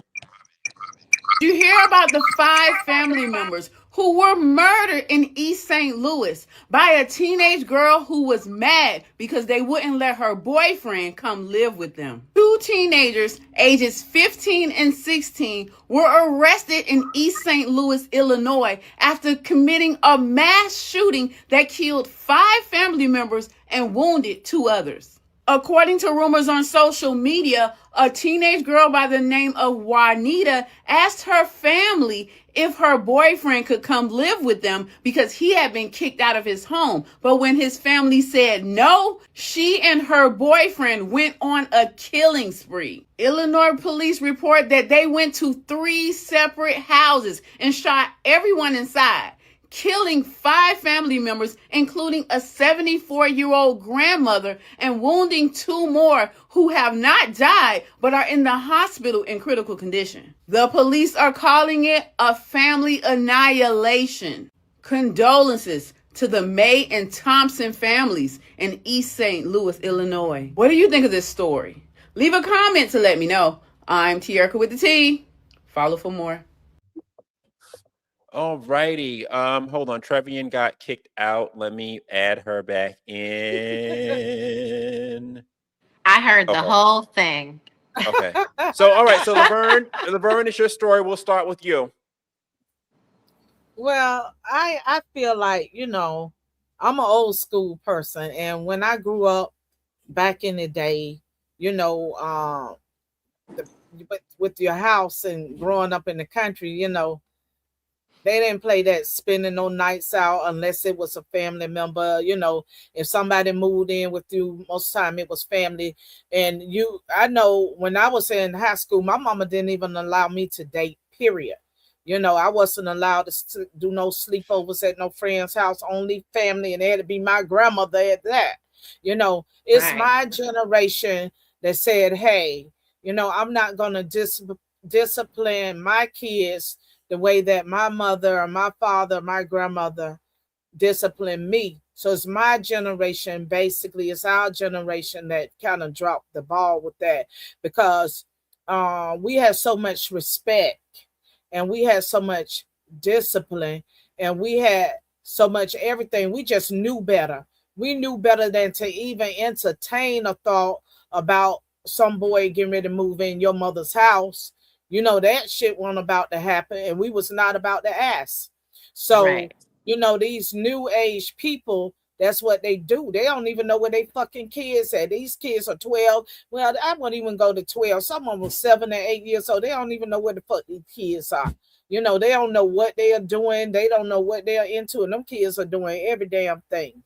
You hear about the 5 family members who were murdered in East St. Louis by a teenage girl who was mad because they wouldn't let her boyfriend come live with them. 2 teenagers, ages 15 and 16, were arrested in East St. Louis, Illinois, after committing a mass shooting that killed 5 family members and wounded 2 others. According to rumors on social media, a teenage girl by the name of Juanita asked her family if her boyfriend could come live with them because he had been kicked out of his home. But when his family said no, she and her boyfriend went on a killing spree. Illinois police report that they went to 3 separate houses and shot everyone inside, killing 5 family members, including a 74-year-old grandmother, and wounding 2 more who have not died but are in the hospital in critical condition. The police are calling it a family annihilation. Condolences to the May and Thompson families in East St. Louis, Illinois. What do you think of this story? Leave a comment to let me know. I'm Tierka with the T. Follow for more. All righty. Hold on. Trevian got kicked out. Let me add her back in. I heard the whole thing. Okay. So, all right. So, Laverne, it's your story. We'll start with you. Well, I feel like, I'm an old school person. And when I grew up back in the day, with your house and growing up in the country, they didn't play that spending no nights out unless it was a family member. If somebody moved in with you, most of the time it was family. And I know when I was in high school, my mama didn't even allow me to date, period. I wasn't allowed to do no sleepovers at no friend's house, only family, and it had to be my grandmother at that. It's Right. my generation that said, hey, I'm not going to discipline my kids the way that my mother or my father, or my grandmother disciplined me. So it's my generation, basically, it's our generation that kind of dropped the ball with that, because we had so much respect and we had so much discipline and we had so much everything. We just knew better. We knew better than to even entertain a thought about some boy getting ready to move in your mother's house. That shit wasn't about to happen, and we was not about to ask. So, Right. These new age people, that's what they do. They don't even know where they fucking kids at. These kids are 12. Well, I wouldn't even go to 12. Some of them were 7 or 8 years old. They don't even know where the fuck these kids are. They don't know what they are doing. They don't know what they are into, and them kids are doing every damn thing,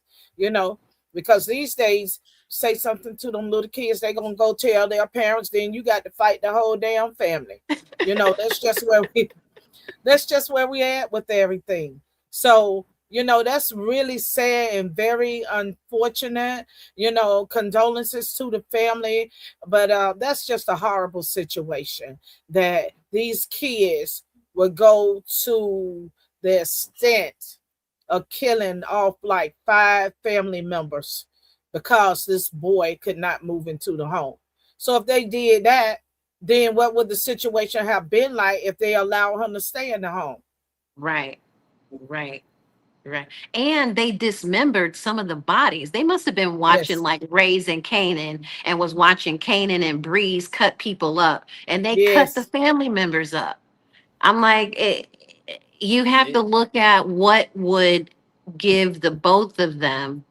because these days, say something to them little kids, they're going to go tell their parents, then you got to fight the whole damn family. That's just where That's just where we at with everything. So, that's really sad and very unfortunate. Condolences to the family, but that's just a horrible situation that these kids would go to the extent of killing off like 5 family members because this boy could not move into the home. So if they did that, then what would the situation have been like if they allow him to stay in the home? Right, right, right. And they dismembered some of the bodies. They must have been watching Yes, like Raising Canaan and was watching Canaan and Breeze cut people up, and they cut the yes, family members up. I'm like, you have to It- look at what would give the both of them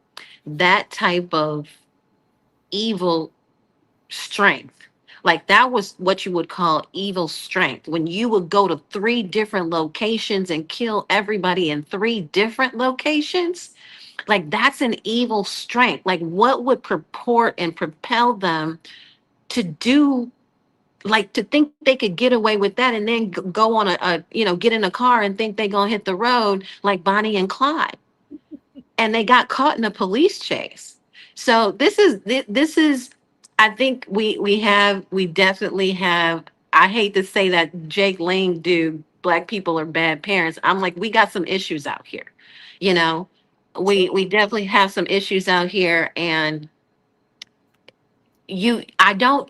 that type of evil strength. Like that was what you would call evil strength. When you would go to 3 different locations and kill everybody in 3 different locations, like that's an evil strength. Like what would purport and propel them to do, like to think they could get away with that and then go on get in a car and think they're gonna hit the road like Bonnie and Clyde, and they got caught in a police chase. So this is I think we definitely have. I hate to say that Jake Lang do black people are bad parents. I'm like, we got some issues out here. You know, we definitely have some issues out here, and I don't.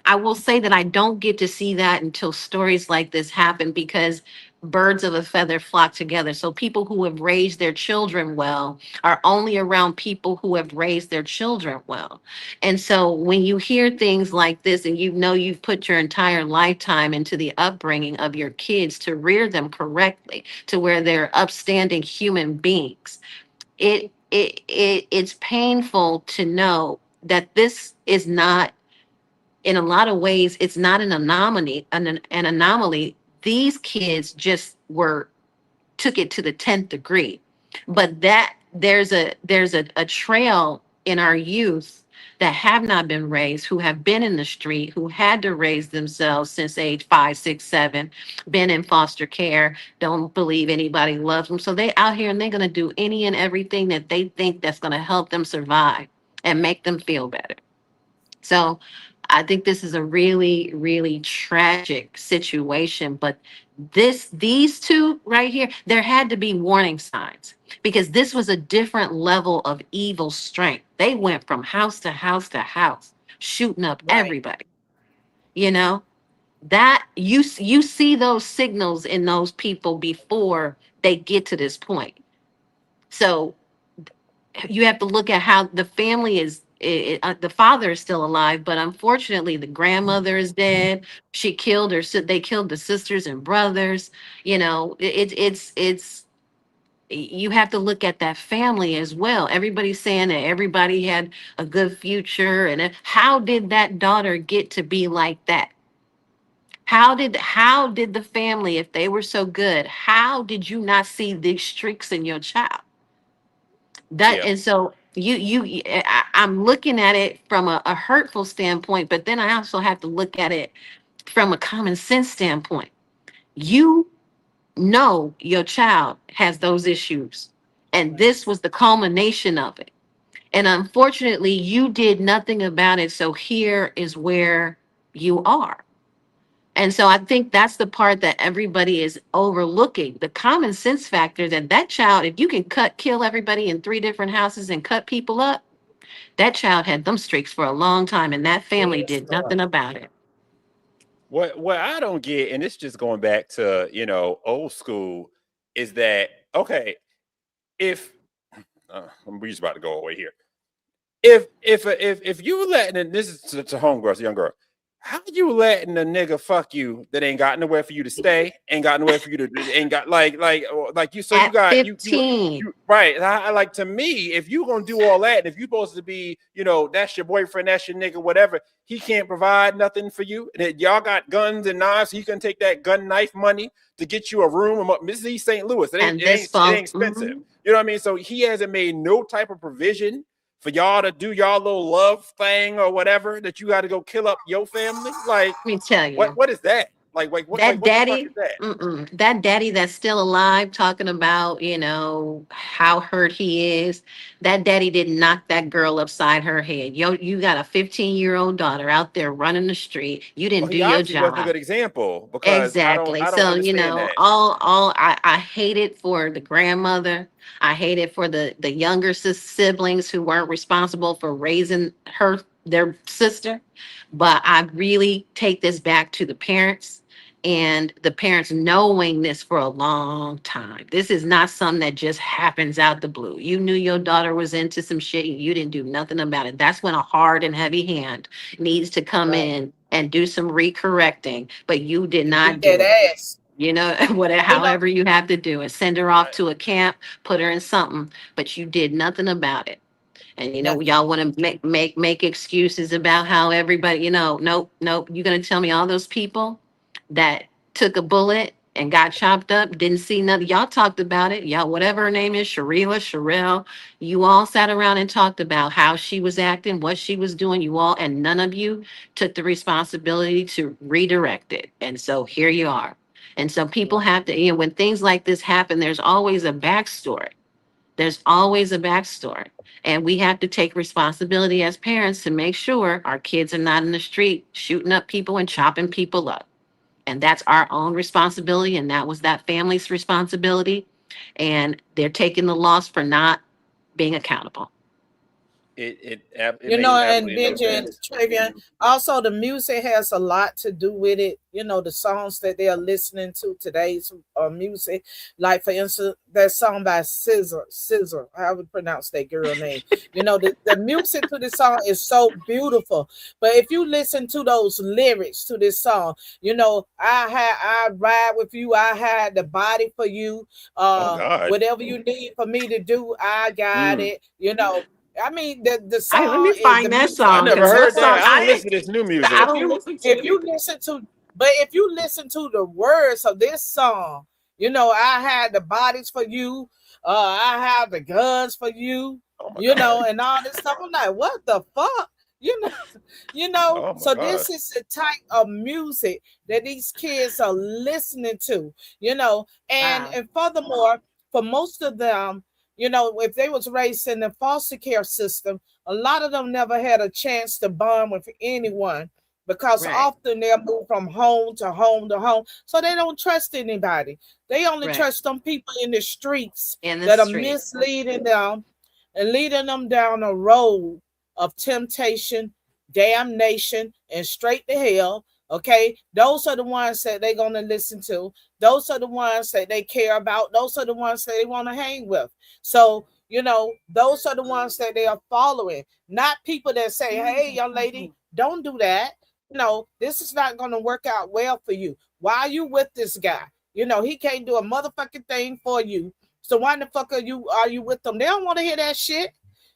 I will say that I don't get to see that until stories like this happen, because birds of a feather flock together. So people who have raised their children well are only around people who have raised their children well. And so when you hear things like this and you know you've put your entire lifetime into the upbringing of your kids to rear them correctly to where they're upstanding human beings, it's painful to know that this is not, in a lot of ways, it's not an anomaly. These kids just took it to the 10th degree. But that there's a trail in our youth that have not been raised, who have been in the street, who had to raise themselves since age 5, 6, 7, been in foster care, don't believe anybody loves them. So they out here and they're gonna do any and everything that they think that's gonna help them survive and make them feel better. So I think this is a really, really tragic situation. But these two right here, there had to be warning signs, because this was a different level of evil strength. They went from house to house to house, shooting up right. everybody. You know, that you see those signals in those people before they get to this point. So you have to look at how the family is. The father is still alive, but unfortunately, the grandmother is dead. She killed her. They killed the sisters and brothers. You know, it's. You have to look at that family as well. Everybody's saying that everybody had a good future, and how did that daughter get to be like that? How did the family, if they were so good, how did you not see these streaks in your child? That yeah. and so I'm looking at it from a hurtful standpoint, but then I also have to look at it from a common sense standpoint. You know your child has those issues, and this was the culmination of it. And unfortunately, you did nothing about it. So here is where you are. And so I think that's the part that everybody is overlooking, the common sense factor that that child, if you can kill everybody in 3 different houses and cut people up, that child had them streaks for a long time, and that family Yes, did Lord. nothing about it. What I don't get, and it's just going back to old school, is that okay? If we just about to go away here. If you letting, and this is to homegirls, young girl, how you letting a nigga fuck you that ain't got nowhere for you to stay, ain't got nowhere for you to, ain't got like you, so you At got you 15, right. I like, to me, if you gonna do all that, and if you supposed to be, that's your boyfriend, that's your nigga, whatever, he can't provide nothing for you, and that y'all got guns and knives, so he can take that gun knife money to get you a room. This is East St. Louis. It ain't and it this ain't it ain't phone, expensive. You know what I mean? So he hasn't made no type of provision for y'all to do y'all little love thing or whatever, that you got to go kill up your family. Like, let me tell you, what is that? That what the fuck daddy, is that? that daddy that's still alive, talking about, how hurt he is. That daddy didn't knock that girl upside her head. Yo, you got a 15-year-old daughter out there running the street. You Well, didn't do he your obviously wasn't a job. good example because Exactly. I don't So, understand that. I hate it for the grandmother. I hate it for the younger siblings who weren't responsible for raising their sister. But I really take this back to the parents, and the parents knowing this for a long time. This is not something that just happens out the blue. You knew your daughter was into some shit and you didn't do nothing about it. That's when a hard and heavy hand needs to come Right. in and do some recorrecting, but you did And not beat that do it. ass. Whatever, You know, however you have to do it, send her off I, to a camp, put her in something, but you did nothing about it. And nothing. y'all want to make excuses about how everybody, nope, nope. You're gonna tell me all those people that took a bullet and got chopped up, didn't see nothing. Y'all talked about it. Y'all, whatever her name is, Sherelle, you all sat around and talked about how she was acting, what she was doing. You all, and none of you took the responsibility to redirect it. And so here you are. And so people have to, when things like this happen, there's always a backstory. There's always a backstory. And we have to take responsibility as parents to make sure our kids are not in the street shooting up people and chopping people up. And that's our own responsibility. And that was that family's responsibility. And they're taking the loss for not being accountable. it You makes know, and absolutely no Benji and sense. Travian, also the music has a lot to do with it. You know, the songs that they are listening to today's music, like for instance, that song by Scissor, how would pronounce that girl name? You know, the music to this song is so beautiful. But if you listen to those lyrics to this song, you know, I ride with you, I had the body for you, Oh God. whatever you need for me to do, I got Mm. it. You know, I mean, the Let song me is find the that music. I song, never because that heard song, that. I don't listen to this new I music. don't listen to If it. you listen to, but if you listen to the words of this song, you know, I had the bodies for you, I have the guns for you, Oh my you God. know, and all this stuff. I'm like, what the fuck? You know, you know. Oh my So God. this is the type of music that these kids are listening to, you know, Wow. and furthermore, for most of them, you know, if they was raised in the foster care system, a lot of them never had a chance to bond with anyone because Right. often they'll move from home to home to home. So they don't trust anybody. They only Right. trust some people in the streets In the that are streets. misleading them and leading them down a road of temptation, damnation, and straight to hell. Okay, those are the ones that they're gonna listen to. Those are the ones that they care about. Those are the ones that they want to hang with. So, you know, those are the ones that they are following, not people that say, hey, young lady, don't do that. You know, this is not going to work out well for you. Why are you with this guy? You know, he can't do a motherfucking thing for you. So why the fuck are you with them? They don't want to hear that shit.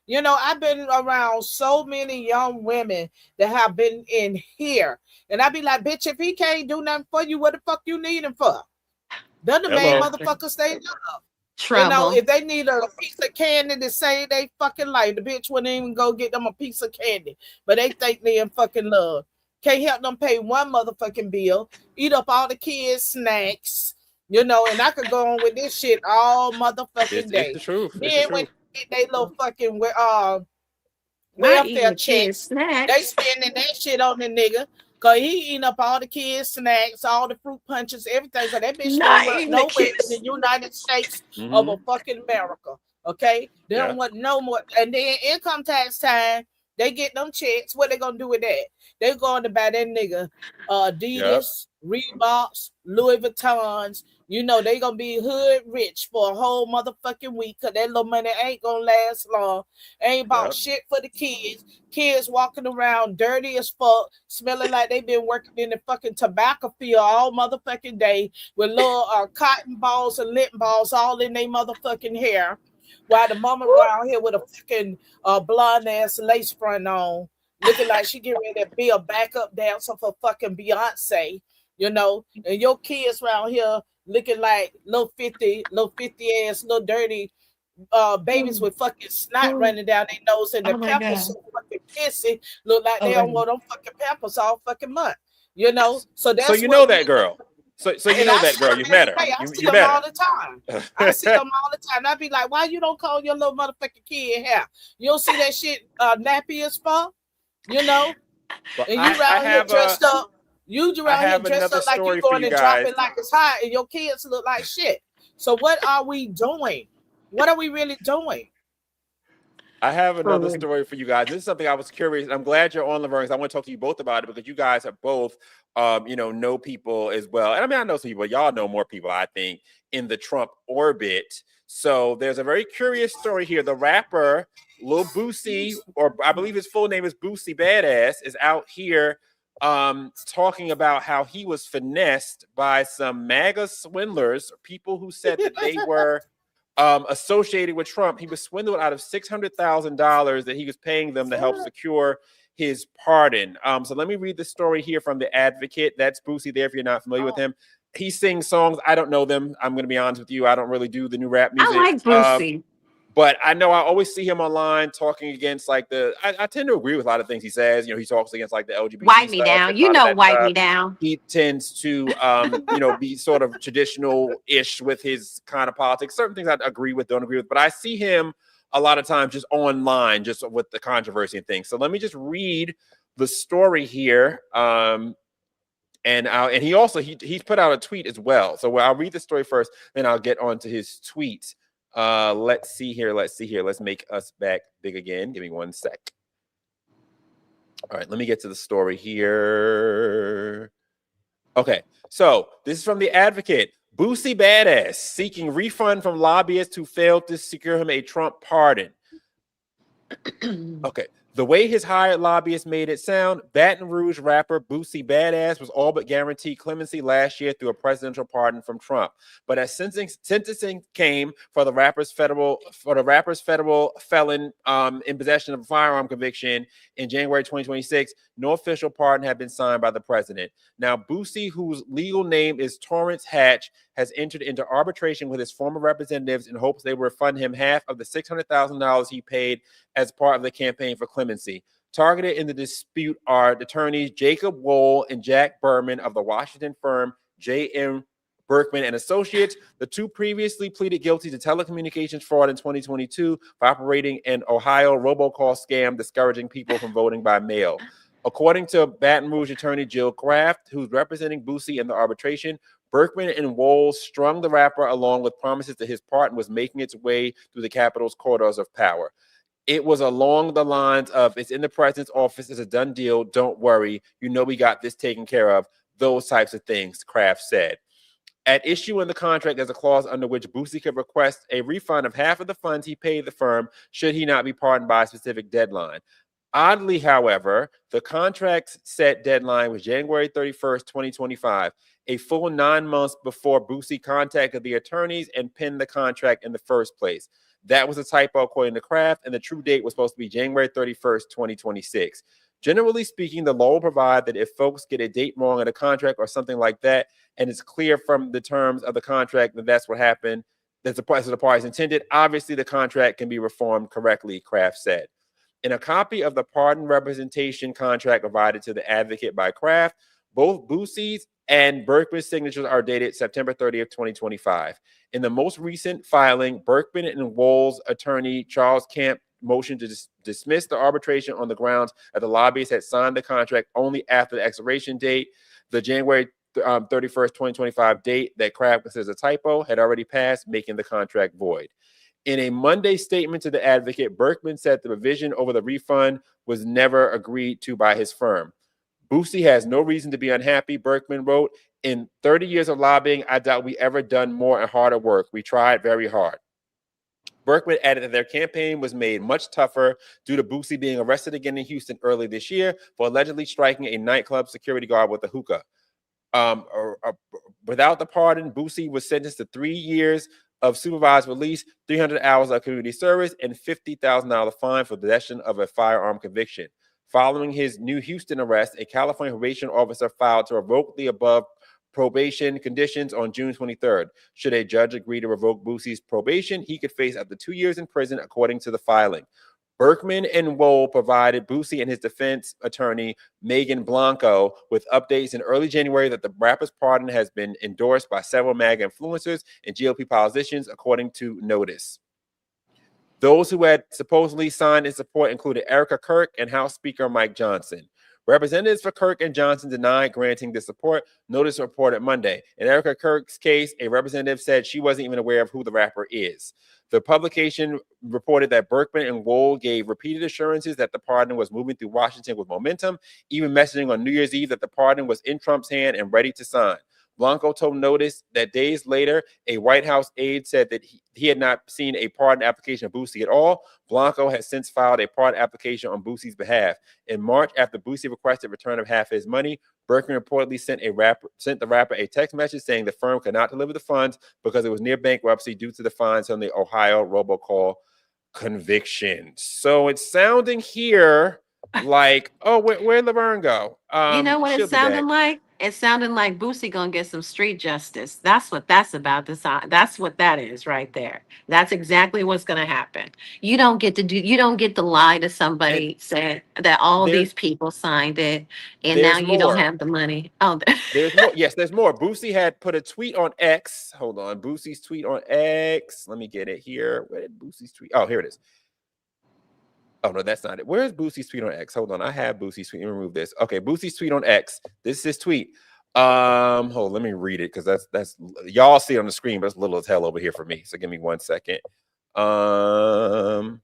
You know, I've been around so many young women that have been in here. And I be like, bitch, if he can't do nothing for you, what the fuck you need him for? They're the main Hello. motherfuckers they love. You know, Trouble. if they need a piece of candy to save they fucking life, the bitch wouldn't even go get them a piece of candy. But they think they in fucking love. Can't help them pay one motherfucking bill, eat up all the kids' snacks, you know, and I could go on with this shit all motherfucking It's the day. truth. It's the Then when truth. they get they little fucking Not eating welfare the kids' checks, they snacks. spending that shit on the nigga. Cause he eating up all the kids' snacks, all the fruit punches, everything. Cause that bitch don't Not want eating the nowhere in the kids. United States of Hmm. a fucking America. Okay, they Yeah. don't want no more. And then income tax time, they get them checks. What they gonna do with that? They going to buy that nigga Yep. Adidas, Reeboks, Louis Vuittons. You know they gonna be hood rich for a whole motherfucking week. Cause that little money ain't gonna last long. Ain't bought Yep. shit for the kids. Kids walking around dirty as fuck, smelling like they been working in the fucking tobacco field all motherfucking day with little cotton balls and lint balls all in their motherfucking hair. While the mama around here with a fucking blonde ass lace front on, looking like she getting ready to be a backup dancer for fucking Beyonce, you know, and your kids around here looking like little 50 ass, little dirty babies with fucking snot Oh, running down their nose and the oh my pampers God. so fucking pissy, look like Oh they my don't God. want them fucking pampers all fucking month. You know, so that's So you what know we that girl. So you and know I that see girl. them You've every met her. day. I You see you them met all the time. her. I see them all the time. I be like, why you don't call your little motherfucking kid here? You don't see that shit nappy as fuck, you know? Well, And you around here dressed up. You I around here have dressed another up like you story for going you and drop guys. it like it's hot, and your kids look like shit. So what are we doing? What are we really doing? I have another Food. story for you guys. This is something I was curious. I'm glad you're on, Laverne, because I want to talk to you both about it because you guys are both, know people as well. And I mean, I know some people. Y'all know more people, I think, in the Trump orbit. So there's a very curious story here. The rapper Lil Boosie, or I believe his full name is Boosie Badass, is out here talking about how he was finessed by some MAGA swindlers, people who said that they were associated with Trump. He was swindled out of $600,000 that he was paying them to help secure his pardon. So let me read the story here from The Advocate. That's Boosie there if you're not familiar with him. He sings songs. I don't know them. I'm going to be honest with you. I don't really do the new rap music. I like Boosie. But I know I always see him online talking against like I tend to agree with a lot of things he says. He talks against like the LGBT Wipe me stuff down. and a You lot of know, that wipe stuff. me down. He tends to, be sort of traditional-ish with his kind of politics. Certain things I agree with, don't agree with. But I see him a lot of times just online, just with the controversy and things. So let me just read the story here. And he also he's put out a tweet as well. So I'll read the story first, then I'll get on to his tweet. Let's see here. Let's make us back big again. Give me 1 sec. All right, let me get to the story here. Okay, so this is from The Advocate. Boosie Badass seeking refund from lobbyists who failed to secure him a Trump pardon. Okay. The way his hired lobbyists made it sound, Baton Rouge rapper Boosie Badass was all but guaranteed clemency last year through a presidential pardon from Trump. But as sentencing came for the rapper's federal felon in possession of a firearm conviction in January 2026, no official pardon had been signed by the president. Now, Boosie, whose legal name is Torrance Hatch, has entered into arbitration with his former representatives in hopes they will refund him half of the $600,000 he paid as part of the campaign for clemency. Targeted in the dispute are attorneys Jacob Wohl and Jack Berman of the Washington firm J.M. Berkman and Associates. The two previously pleaded guilty to telecommunications fraud in 2022 for operating an Ohio robocall scam discouraging people from voting by mail. According to Baton Rouge attorney Jill Kraft, who's representing Boosie in the arbitration, Berkman and Wohl strung the rapper along with promises that his pardon was making its way through the Capitol's corridors of power. It was along the lines of, it's in the president's office, it's a done deal, don't worry, we got this taken care of, those types of things, Kraft said. At issue in the contract, there's a clause under which Boosie could request a refund of half of the funds he paid the firm should he not be pardoned by a specific deadline. Oddly, however, the contract's set deadline was January 31st, 2025, a full 9 months before Boosie contacted the attorneys and penned the contract in the first place. That was a typo according to Kraft, and the true date was supposed to be January 31st, 2026. Generally speaking, the law will provide that if folks get a date wrong in a contract or something like that, and it's clear from the terms of the contract that that's what happened, that's the price of the parties intended, obviously the contract can be reformed correctly, Kraft said. In a copy of the pardon representation contract provided to the Advocate by Kraft, both Boosie's and Berkman's signatures are dated September 30th, 2025. In the most recent filing, Berkman and Wohl's attorney, Charles Camp, motioned to dismiss the arbitration on the grounds that the lobbyists had signed the contract only after the expiration date. The January 31st, 2025 date that Kraft considers a typo had already passed, making the contract void. In a Monday statement to the Advocate, Berkman said the provision over the refund was never agreed to by his firm. Boosie has no reason to be unhappy, Berkman wrote. In 30 years of lobbying, I doubt we ever done more and harder work. We tried very hard. Berkman added that their campaign was made much tougher due to Boosie being arrested again in Houston early this year for allegedly striking a nightclub security guard with a hookah. Without the pardon, Boosie was sentenced to 3 years of supervised release, 300 hours of community service, and $50,000 fine for possession of a firearm conviction. Following his new Houston arrest, a California probation officer filed to revoke the above probation conditions on June 23rd. Should a judge agree to revoke Boosie's probation, he could face up to 2 years in prison, according to the filing. Berkman and Wohl provided Boosie and his defense attorney, Megan Blanco, with updates in early January that the rapper's pardon has been endorsed by several MAGA influencers and GOP politicians, according to Notice. Those who had supposedly signed in support included Erica Kirk and House Speaker Mike Johnson. Representatives for Kirk and Johnson denied granting the support, Notice reported Monday. In Erica Kirk's case, a representative said she wasn't even aware of who the rapper is. The publication reported that Berkman and Wohl gave repeated assurances that the pardon was moving through Washington with momentum, even messaging on New Year's Eve that the pardon was in Trump's hand and ready to sign. Blanco told Notice that days later, a White House aide said that he had not seen a pardon application of Boosie at all. Blanco has since filed a pardon application on Boosie's behalf. In March, after Boosie requested return of half his money, Berkman reportedly sent the rapper a text message saying the firm could not deliver the funds because it was near bankruptcy due to the fines on the Ohio robocall conviction. So it's sounding here like, oh, where'd Laverne go? You know what she'll it be back. sounded like? It sounded like Boosie gonna get some street justice. That's what that's about. That's what that is right there. That's exactly what's gonna happen. You don't get to lie to somebody saying that all there's- these people signed it and now there's you don't more. have the money. Oh, There's more. Yes, there's more. Boosie had put a tweet on X. Hold on. Boosie's tweet on X. Let me get it here. Where did Boosie's tweet? Oh, here it is. Oh, no, that's not it. Where's Boosie's tweet on X? Hold on. I have Boosie's tweet. Let me remove this. Okay, Boosie's tweet on X. This is his tweet. Hold, let me read it because that's y'all see it on the screen, but it's little as hell over here for me. So give me 1 second. Okay,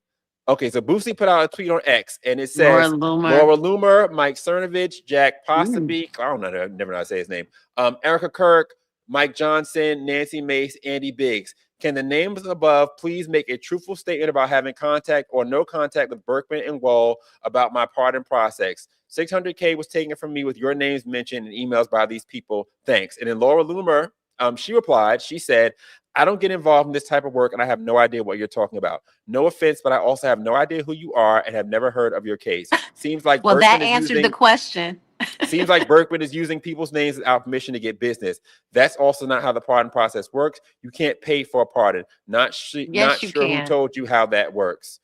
so Boosie put out a tweet on X and it says Laura Loomer, Mike Cernovich, Jack Posobiec, I don't know, I never know how to say his name. Erica Kirk, Mike Johnson, Nancy Mace, Andy Biggs. Can the names above please make a truthful statement about having contact or no contact with Berkman and Wohl about my pardon process? $600K was taken from me with your names mentioned in emails by these people. Thanks. And then Laura Loomer, she replied, she said, I don't get involved in this type of work and I have no idea what you're talking about. No offense, but I also have no idea who you are and have never heard of your case. Seems like well, Berkman that answered the question. Seems like Berkman is using people's names without permission to get business. That's also not how the pardon process works. You can't pay for a pardon. Not sure who told you how that works.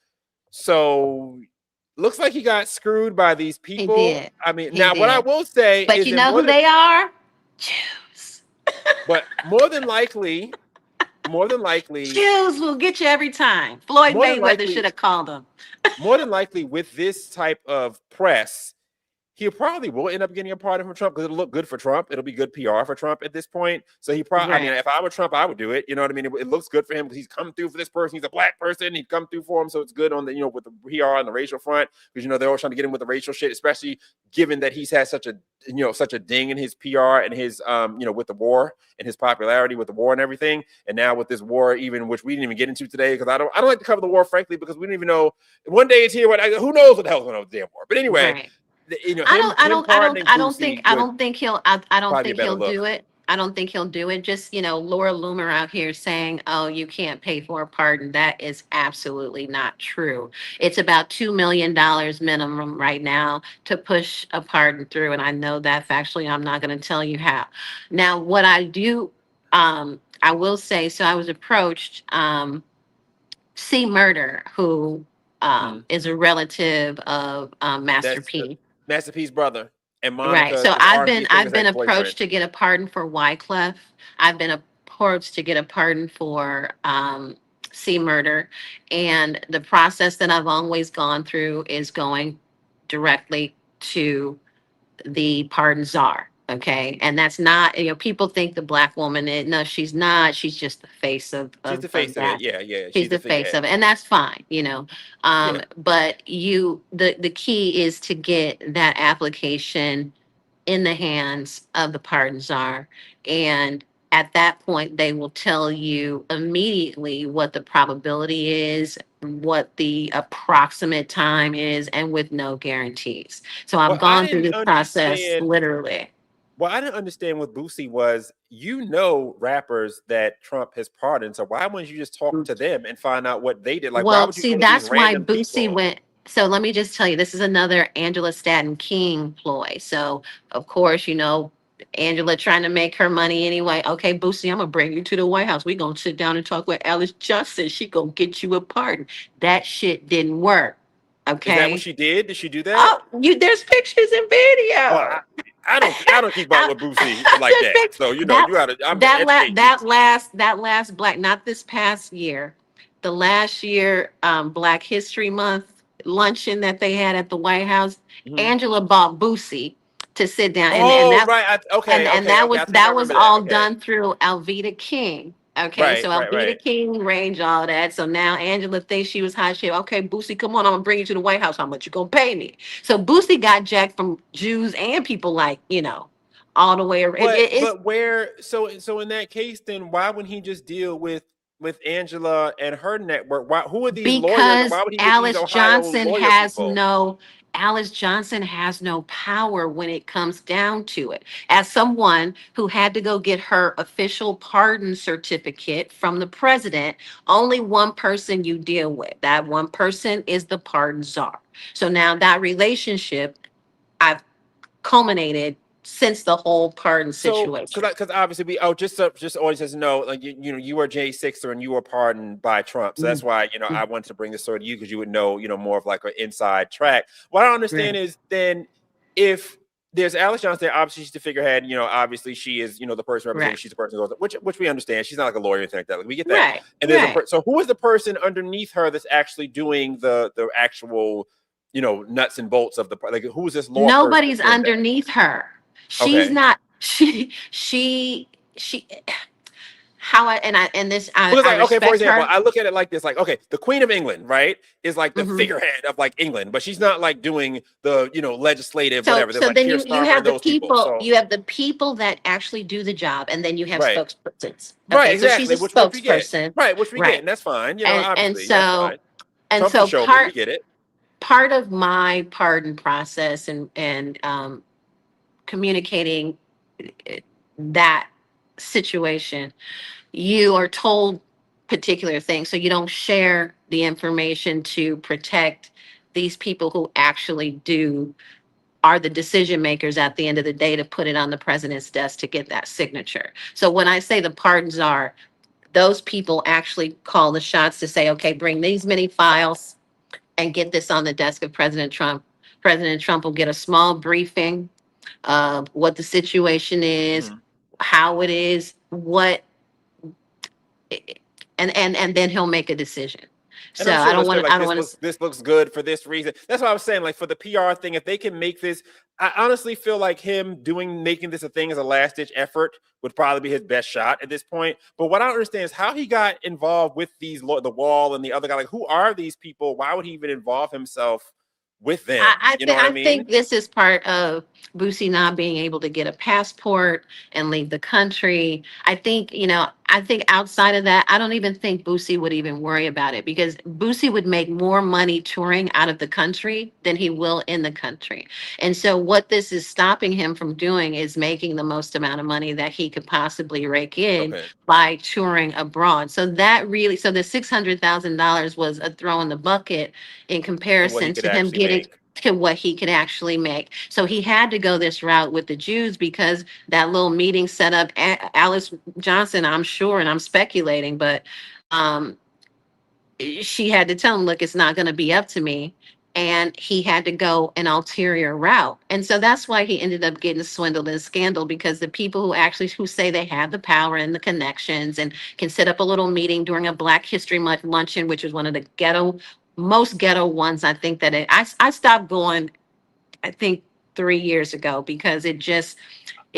So looks like he got screwed by these people. He did. I mean, what I will say but is, you know who they are? Jews. But more than likely, Jews will get you every time. Floyd Mayweather should have called them. More than likely, with this type of press, he probably will end up getting a pardon from Trump because it'll look good for Trump. It'll be good PR for Trump at this point. So he probably, I mean, if I were Trump, I would do it. You know what I mean? It looks good for him because he's come through for this person. He's a black person. He'd come through for him. So it's good on the, with the PR on the racial front because, they're always trying to get him with the racial shit, especially given that he's had such a ding in his PR and his, with the war and his popularity with the war and everything. And now with this war, even which we didn't even get into today because I don't like to cover the war, frankly, because we don't even know. One day it's here. Who knows what the hell's going on with the damn war? But anyway. Right. I don't think he'll do it. I don't think he'll do it. Just, Laura Loomer out here saying, oh, you can't pay for a pardon. That is absolutely not true. It's about $2 million minimum right now to push a pardon through. And I know that factually. I'm not going to tell you how. Now, what I do, I will say, so I was approached, C. Murder, who is a relative of Master P. Master P's brother and Monica. Right. So I've been approached to get a pardon for Wyclef. I've been approached to get a pardon for C. Murder. And the process that I've always gone through is going directly to the pardon czar. Okay. And that's not, people think the Black woman is, no, she's not. She's just the face of She's the face of it. Yeah. She's the face of it. And that's fine, But the key is to get that application in the hands of the pardon czar. And at that point, they will tell you immediately what the probability is, what the approximate time is, and with no guarantees. So I've gone through this process literally. Well, I didn't understand what Boosie was. Rappers that Trump has pardoned. So why wouldn't you just talk to them and find out what they did? Like, well, why would you see, that's why Boosie went. So let me just tell you, this is another Angela Staton King ploy. So of course, Angela trying to make her money anyway. Okay, Boosie, I'm gonna bring you to the White House. We're gonna sit down and talk with Alice Johnson. She gonna get you a pardon. That shit didn't work. Okay. Is that what she did? Did she do that? Oh, there's pictures and video. Well, I don't keep up with Boosie like that. So you know, you gotta. I'm gonna educate you. that last Black, not this past year, the last year Black History Month luncheon that they had at the White House. Mhm. Angela bought Boosie to sit down, and Oh, that right. and that was I think I that was remember all Okay. done through Alveda King. Okay, Right, so right, Alveda right. King arranged all that. So now Angela thinks she was hot shit. Okay, Boosie, come on, I'm gonna bring you to the White House. How much you gonna pay me? So Boosie got jacked from Jews and people like, all the way around. It's But where? So in that case, then why wouldn't he just deal with Angela and her network? Why? Who are these lawyers? because Why would he get these Ohio lawyer people? Alice Johnson has no power when it comes down to it. As someone who had to go get her official pardon certificate from the president, only one person you deal with. That one person is the pardon czar. So now that relationship I've culminated since the whole pardon So, situation. because obviously just audience doesn't know, like you were Jay Sixer and you were pardoned by Trump, so that's why I wanted to bring this story to you because you would know more of like an inside track. What I don't understand is then if there's Alice Johnson, obviously she's the figurehead. Obviously she is the person representing. Right. She's the person who goes, which we understand. She's not like a lawyer or anything like that. Like, we get that. Right. And there's Right. so who is the person underneath her that's actually doing the actual nuts and bolts of the like who's this law? Nobody's person doing that? underneath her. She's Okay. not. She. How I and I and this I, Because I like, okay, for respect example, her. I look at it like this: like, okay, the Queen of England, right, is like the Mhm. figurehead of like England, but she's not like doing the legislative So, whatever. There's like then Keir you Starmer have and the those people. So you have the people that actually do the job, and then you have right, spokespersons. right, Okay, so she's exactly, a which we get, spokesperson, right, which we get, right? and that's fine. And Obviously, that's so fine. Trump's a showman, we get it. part of my pardon process and communicating that situation, you are told particular things, so you don't share the information to protect these people who actually are the decision makers at the end of the day to put it on the president's desk to get that signature. So when I say the pardons are, those people actually call the shots to say, okay, bring these many files and get this on the desk of President Trump. President Trump will get a small briefing of what the situation is, how it is, and then he'll make a decision. And So I'm sure I don't want like to. this looks good for this reason. That's what I was saying. Like for the PR thing, if they can make this, I honestly feel like him making this a thing as a last ditch effort would probably be his best shot at this point. But what I don't understand is how he got involved with the Wall and the other guy. Like, who are these people? Why would he even involve himself with them? I think this is part of Boosie not being able to get a passport and leave the country. I think outside of that, I don't even think Boosie would even worry about it because Boosie would make more money touring out of the country than he will in the country. And so what this is stopping him from doing is making the most amount of money that he could possibly rake in by touring abroad. So the $600,000 was a throw in the bucket in comparison to him getting to what he could actually make. So he had to go this route with the Jews because that little meeting set up Alice Johnson, I'm sure, and I'm speculating, but she had to tell him, look, it's not going to be up to me. And he had to go an ulterior route. And so that's why he ended up getting swindled and scandal, because the people who say they have the power and the connections and can set up a little meeting during a Black History Month luncheon, which is one of the most ghetto ones. I think that I stopped going, I think 3 years ago, because it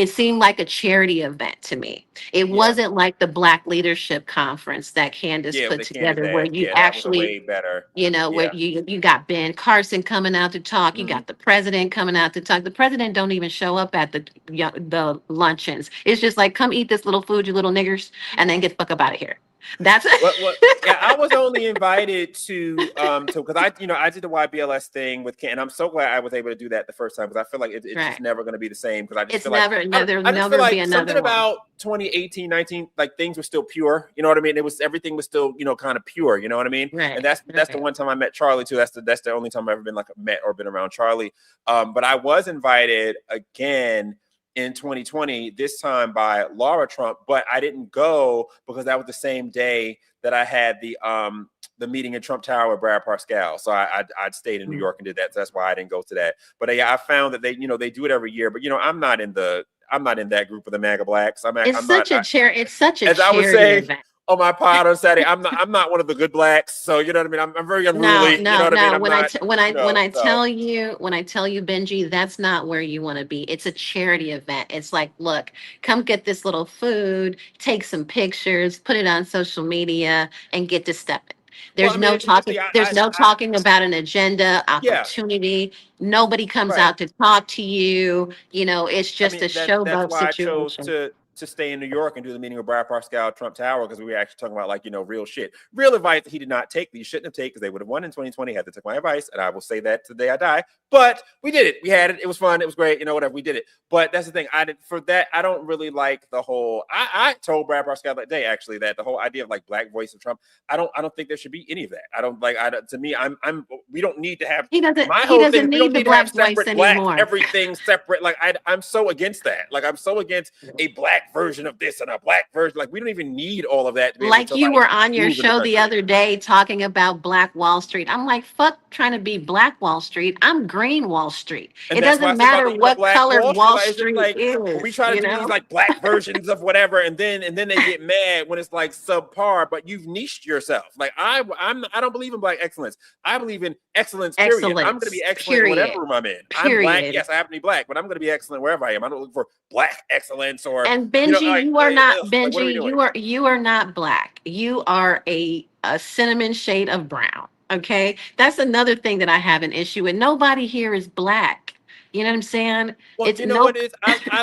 seemed like a charity event to me. It wasn't like the Black Leadership Conference that Candace put together, where you actually, way better. where you got Ben Carson coming out to talk, you got the president coming out to talk. The president don't even show up at the luncheons. It's just like, come eat this little food, you little niggers, and then get the fuck up out of here. That's yeah. I was only invited to because I did the YBLS thing with Ken, and I'm so glad I was able to do that the first time, because I feel like it's just never going to be the same, because I just feel like something about 2018, 19, like things were still pure. You know what I mean? Everything was still kind of pure. You know what I mean? Right. And that's the one time I met Charlie too. That's the only time I've ever been met or been around Charlie. But I was invited again in 2020, this time by Laura Trump, but I didn't go because that was the same day that I had the meeting in Trump Tower with Brad Parscale. So I'd stayed in New York and did that. So that's why I didn't go to that. But yeah, I found that they do it every year. But I'm not in that group of the MAGA blacks. It's such a charity event. On my pod on Saturday, I'm not one of the good blacks, so you know what I mean. I'm very unruly. No. When I tell you, Benji, that's not where you want to be. It's a charity event. It's like, look, come get this little food, take some pictures, put it on social media, and get to stepping. There's no talking about an agenda, opportunity. Nobody comes out to talk to you. It's just a showboat that's why situation. I chose to stay in New York and do the meeting with Brad Parscale, Trump Tower, because we were actually talking about real shit. Real advice that he did not take, that he shouldn't have taken, because they would have won in 2020 had to take my advice, and I will say that to the day I die. But we did it. We had it. It was fun. It was great. Whatever. We did it. But that's the thing. I don't really like the whole. I told Brad Parscale that day actually that the whole idea of like black voice of Trump. I don't think there should be any of that. I don't like. To me, we don't need to have. He doesn't need the black voice anymore. Everything separate. Like I'm so against that. Like I'm so against a black version of this and a black version. Like we don't even need all of that. Like you were on your show the other day talking about Black Wall Street. I'm like, fuck trying to be Black Wall Street. I'm Green Wall Street. And it doesn't matter what color Wall Street is. We try to do these like black versions of whatever, and then they get mad when it's like subpar. But you've niched yourself. Like I don't believe in black excellence. I believe in excellence. Period. I'm going to be excellent in whatever room I'm in. I'm black. Yes, I happen to be black, but I'm going to be excellent wherever I am. I don't look for black excellence or. And Benji, you are not Benji. You are not black. You are a cinnamon shade of brown. Okay, that's another thing that I have an issue with. Nobody here is black. You know what I'm saying? Well, what it is? I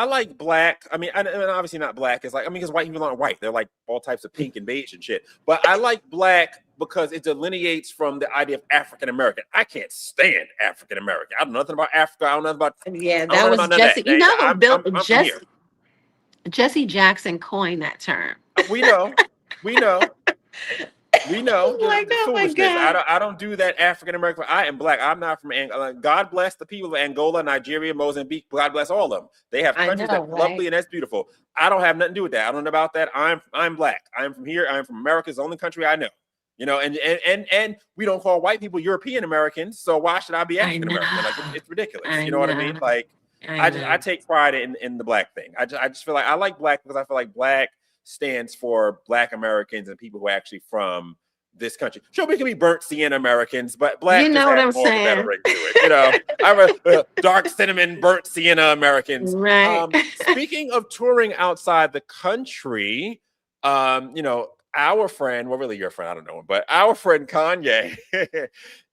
like black. I mean, obviously not black. It's like because white people aren't white. They're like all types of pink and beige and shit. But I like black because it delineates from the idea of African American. I can't stand African American. I don't know nothing about Africa. I don't know nothing about. Yeah, that was Jesse. You know who built Jesse Jackson coined that term. We know. Oh my God. I don't do that African American. I am black. I'm not from Angola. God bless the people of Angola, Nigeria, Mozambique. God bless all of them. They have countries that are lovely and that's beautiful. I don't have nothing to do with that. I don't know about that. I'm black. I'm from here. I'm from America. It's the only country I know. And we don't call white people European Americans. So why should I be African American? Like it's ridiculous. What I mean? Like I take pride in the black thing. I just feel like I like black because I feel like black stands for Black Americans and people who are actually from this country. Sure, we can be burnt sienna Americans, but black. You know what I'm saying? I'm dark cinnamon burnt sienna Americans. Right. Speaking of touring outside the country, our friend, well, really your friend, I don't know him, but our friend Kanye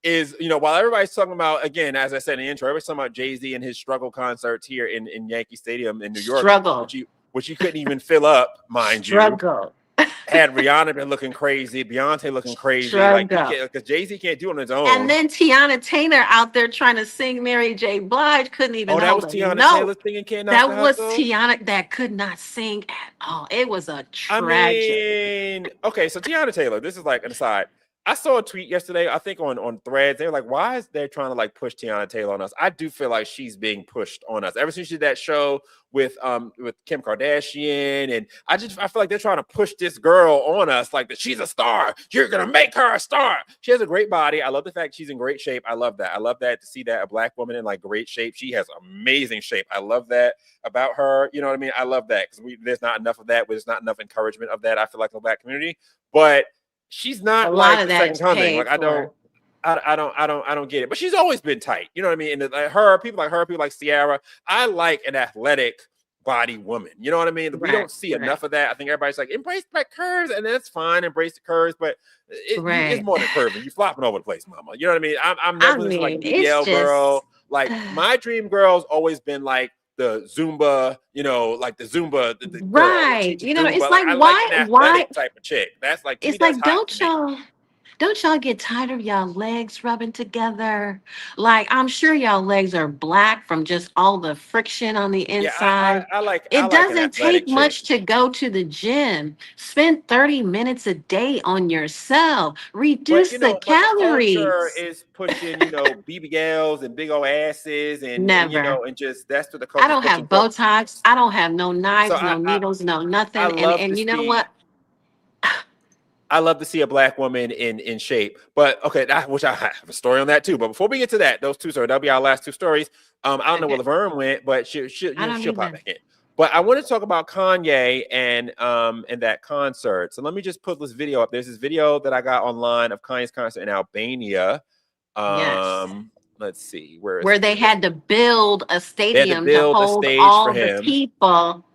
is, while everybody's talking about, again, as I said in the intro, everybody's talking about Jay-Z and his struggle concerts here in Yankee Stadium in New York. Which you couldn't even fill up, mind you. Had Rihanna been looking crazy, Beyonce looking crazy, because Jay-Z can't do it on his own. And then Tiana Taylor out there trying to sing Mary J. Blige couldn't even. Oh, that was Tiana Taylor singing "Can't Knock the Hustle"? That was Tiana that could not sing at all. It was a tragedy. Okay, so Tiana Taylor. This is like an aside. I saw a tweet yesterday, I think on Threads. They were like, why is they trying to like push Tiana Taylor on us? I do feel like she's being pushed on us. Ever since she did that show with Kim Kardashian, and I feel like they're trying to push this girl on us, like that she's a star. You're gonna make her a star. She has a great body. I love the fact she's in great shape. I love that. I love that to see that a black woman in like great shape. She has amazing shape. I love that about her. You know what I mean? I love that because there's not enough of that. There's not enough encouragement of that. I feel like in the black community, but she's not like the second coming. Like I don't get it. But she's always been tight. You know what I mean? And people like Ciara. I like an athletic body woman. You know what I mean? We don't see enough of that. I think everybody's like, embrace the curves, and that's fine. Embrace the curves, but it's more than curving. You flopping over the place, mama. You know what I mean? I'm never like a BBL girl. Like my dream girl's always been like the Zumba, like the Zumba, right? Zumba. It's like why type of chick. That's like it's like don't Don't y'all get tired of y'all legs rubbing together? Like, I'm sure y'all legs are black from just all the friction on the Yeah, inside. I It like an doesn't athletic take chick. much to go to the gym. Spend 30 minutes a day on yourself. But Reduce you the know, but the culture calories. is pushing, you know, BBLs and big old asses, and you Never. know, and just that's what the I culture's don't have pushing for. Botox. I don't have no So knives, no needles, no I nothing. love to And you know see what? I love to see a black woman in shape. But okay, which I have a story on that too. But before we get to that, those two stories, that'll be our last two stories. I don't know where Laverne went, but she'll I don't she'll pop either. back in. But I want to talk about Kanye and that concert. So let me just put this video up. There's this video that I got online of Kanye's concert in Albania. Yes. Let's see, where is Where the they video? had to build a They had to stadium to build a hold stage for all the him. people.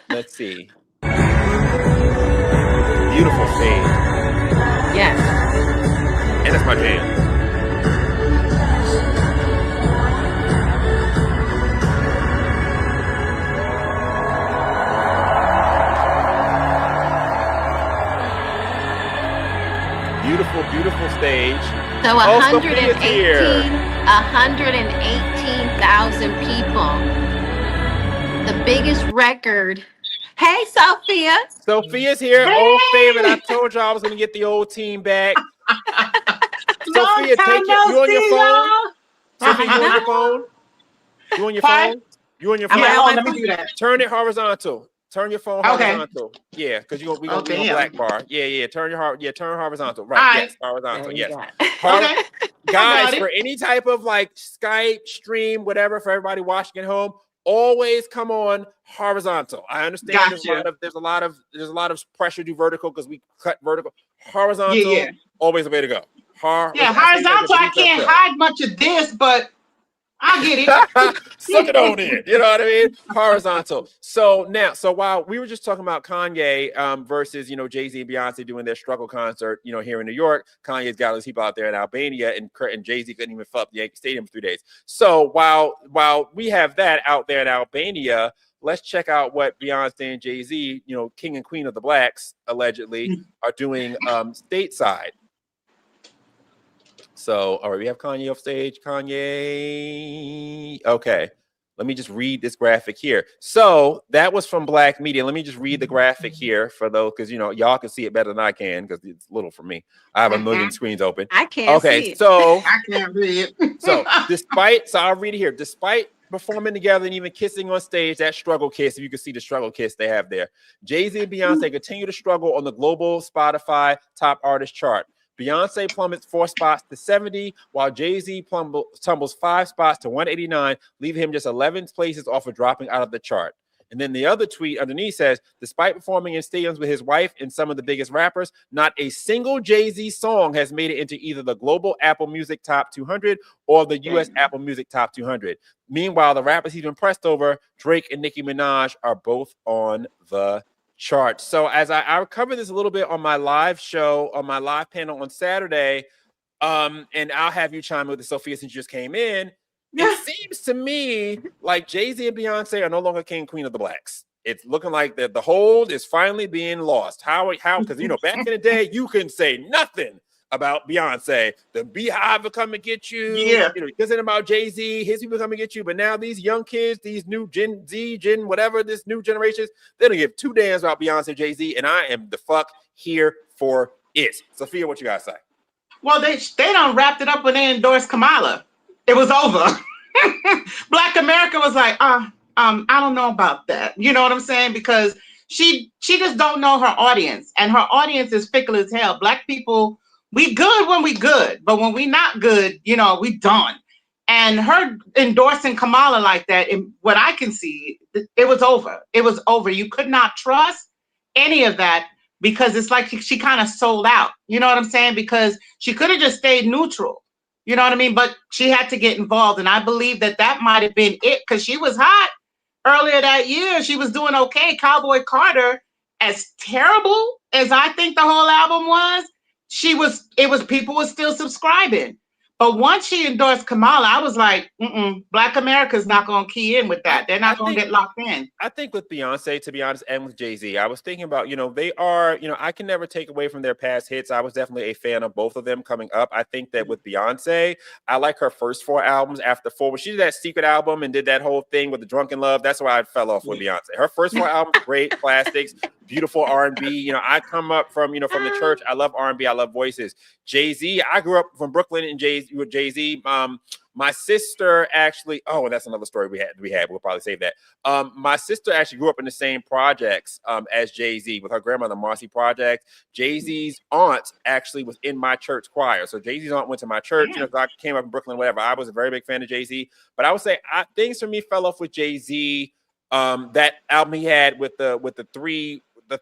Let's see. Beautiful stage. Yes. And that's my jam. Beautiful, beautiful stage. So Sophia's here. 118,000 people. The biggest record. Hey, Sophia. Sophia's here. Old favorite. I told y'all I was gonna get the old team back. Sophia, you on your phone? Sophia, you on your phone? You on your phone? You on your phone? Yeah, Let me do that. Turn it horizontal. Turn your phone horizontal. Yeah, because we gonna black bar. Yeah. Turn horizontal. Right. All Yes, horizontal. Yes. Okay. Guys, it. for any type of like Skype stream, whatever, for everybody watching at home, always come on horizontal. I understand there's a lot of pressure to do vertical because we cut vertical. Horizontal, Yeah. always the way to go. Horizontal. I can't hide much of this, but I get it. Suck it on in. You know what I mean? Horizontal. So while we were just talking about Kanye versus, you know, Jay-Z and Beyonce doing their struggle concert, you know, here in New York, Kanye's got all these people out there in Albania, and Jay-Z couldn't even fill up the Yankee Stadium for 3 days. So while we have that out there in Albania, let's check out what Beyonce and Jay-Z, you know, king and queen of the blacks, allegedly, are doing stateside. So, all right, we have Kanye off stage. Kanye. Okay. Let me just read this graphic here. So that was from Black Media. Let me just read the graphic here for those, because, you know, y'all can see it better than I can because it's little for me. I have a million screens open. I can't see it. So I can't read it. so I'll read it here. Despite performing together and even kissing on stage, that struggle kiss, if you can see the struggle kiss they have there. Jay-Z and Beyonce continue to struggle on the global Spotify top artist chart. Beyonce plummets 4 spots to 70, while Jay-Z tumbles 5 spots to 189, leaving him just 11 places off of dropping out of the chart. And then the other tweet underneath says, despite performing in stadiums with his wife and some of the biggest rappers, not a single Jay-Z song has made it into either the global Apple Music Top 200 or the U.S. Apple Music Top 200. Meanwhile, the rappers he's impressed over, Drake and Nicki Minaj, are both on the chart. So as I covered this a little bit on my live show, on my live panel on Saturday, and I'll have you chime in with the Sophia since you just came in. It seems to me like Jay-Z and Beyonce are no longer king and queen of the blacks. It's looking like the hold is finally being lost. How? Because, you know, back in the day, you couldn't say nothing about Beyonce. The Beehive will come and get you. Yeah. You know, isn't about Jay-Z. His people come and get you. But now these young kids, these new Gen Z, whatever, this new generations, they don't give 2 damns about Beyonce, Jay-Z, and I am the fuck here for it. Sophia, what you gotta say? Well, they done wrapped it up when they endorsed Kamala. It was over. Black America was like, I don't know about that. You know what I'm saying? Because she just don't know her audience, and her audience is fickle as hell. Black people, we good when we good, but when we not good, you know, we done. And her endorsing Kamala like that, in what I can see, it was over. It was over. You could not trust any of that because it's like she kind of sold out. You know what I'm saying? Because she could have just stayed neutral. You know what I mean? But she had to get involved. And I believe that might have been it, because she was hot earlier that year. She was doing okay. Cowboy Carter, as terrible as I think the whole album was, people were still subscribing. But once she endorsed Kamala, I was like, Black America's not going to key in with that. They're not going to get locked in. I think with Beyonce, to be honest, and with Jay-Z, I was thinking about, they are, I can never take away from their past hits. I was definitely a fan of both of them coming up. I think that with Beyonce, I like her first 4 albums. After 4, when she did that Secret album and did that whole thing with the Drunken Love, that's why I fell off with Beyonce. Her first 4 albums, great classics, beautiful R&B. I come up from, from the church. I love R&B. I love voices. Jay-Z, I grew up from Brooklyn and Jay-Z. My sister actually, and that's another story we had. We'll probably save that. My sister actually grew up in the same projects as Jay-Z with her grandmother, Marcy Project. Jay-Z's aunt actually was in my church choir. So Jay-Z's aunt went to my church. I came up in Brooklyn, whatever. I was a very big fan of Jay-Z. But I would say things for me fell off with Jay-Z. That album he had with the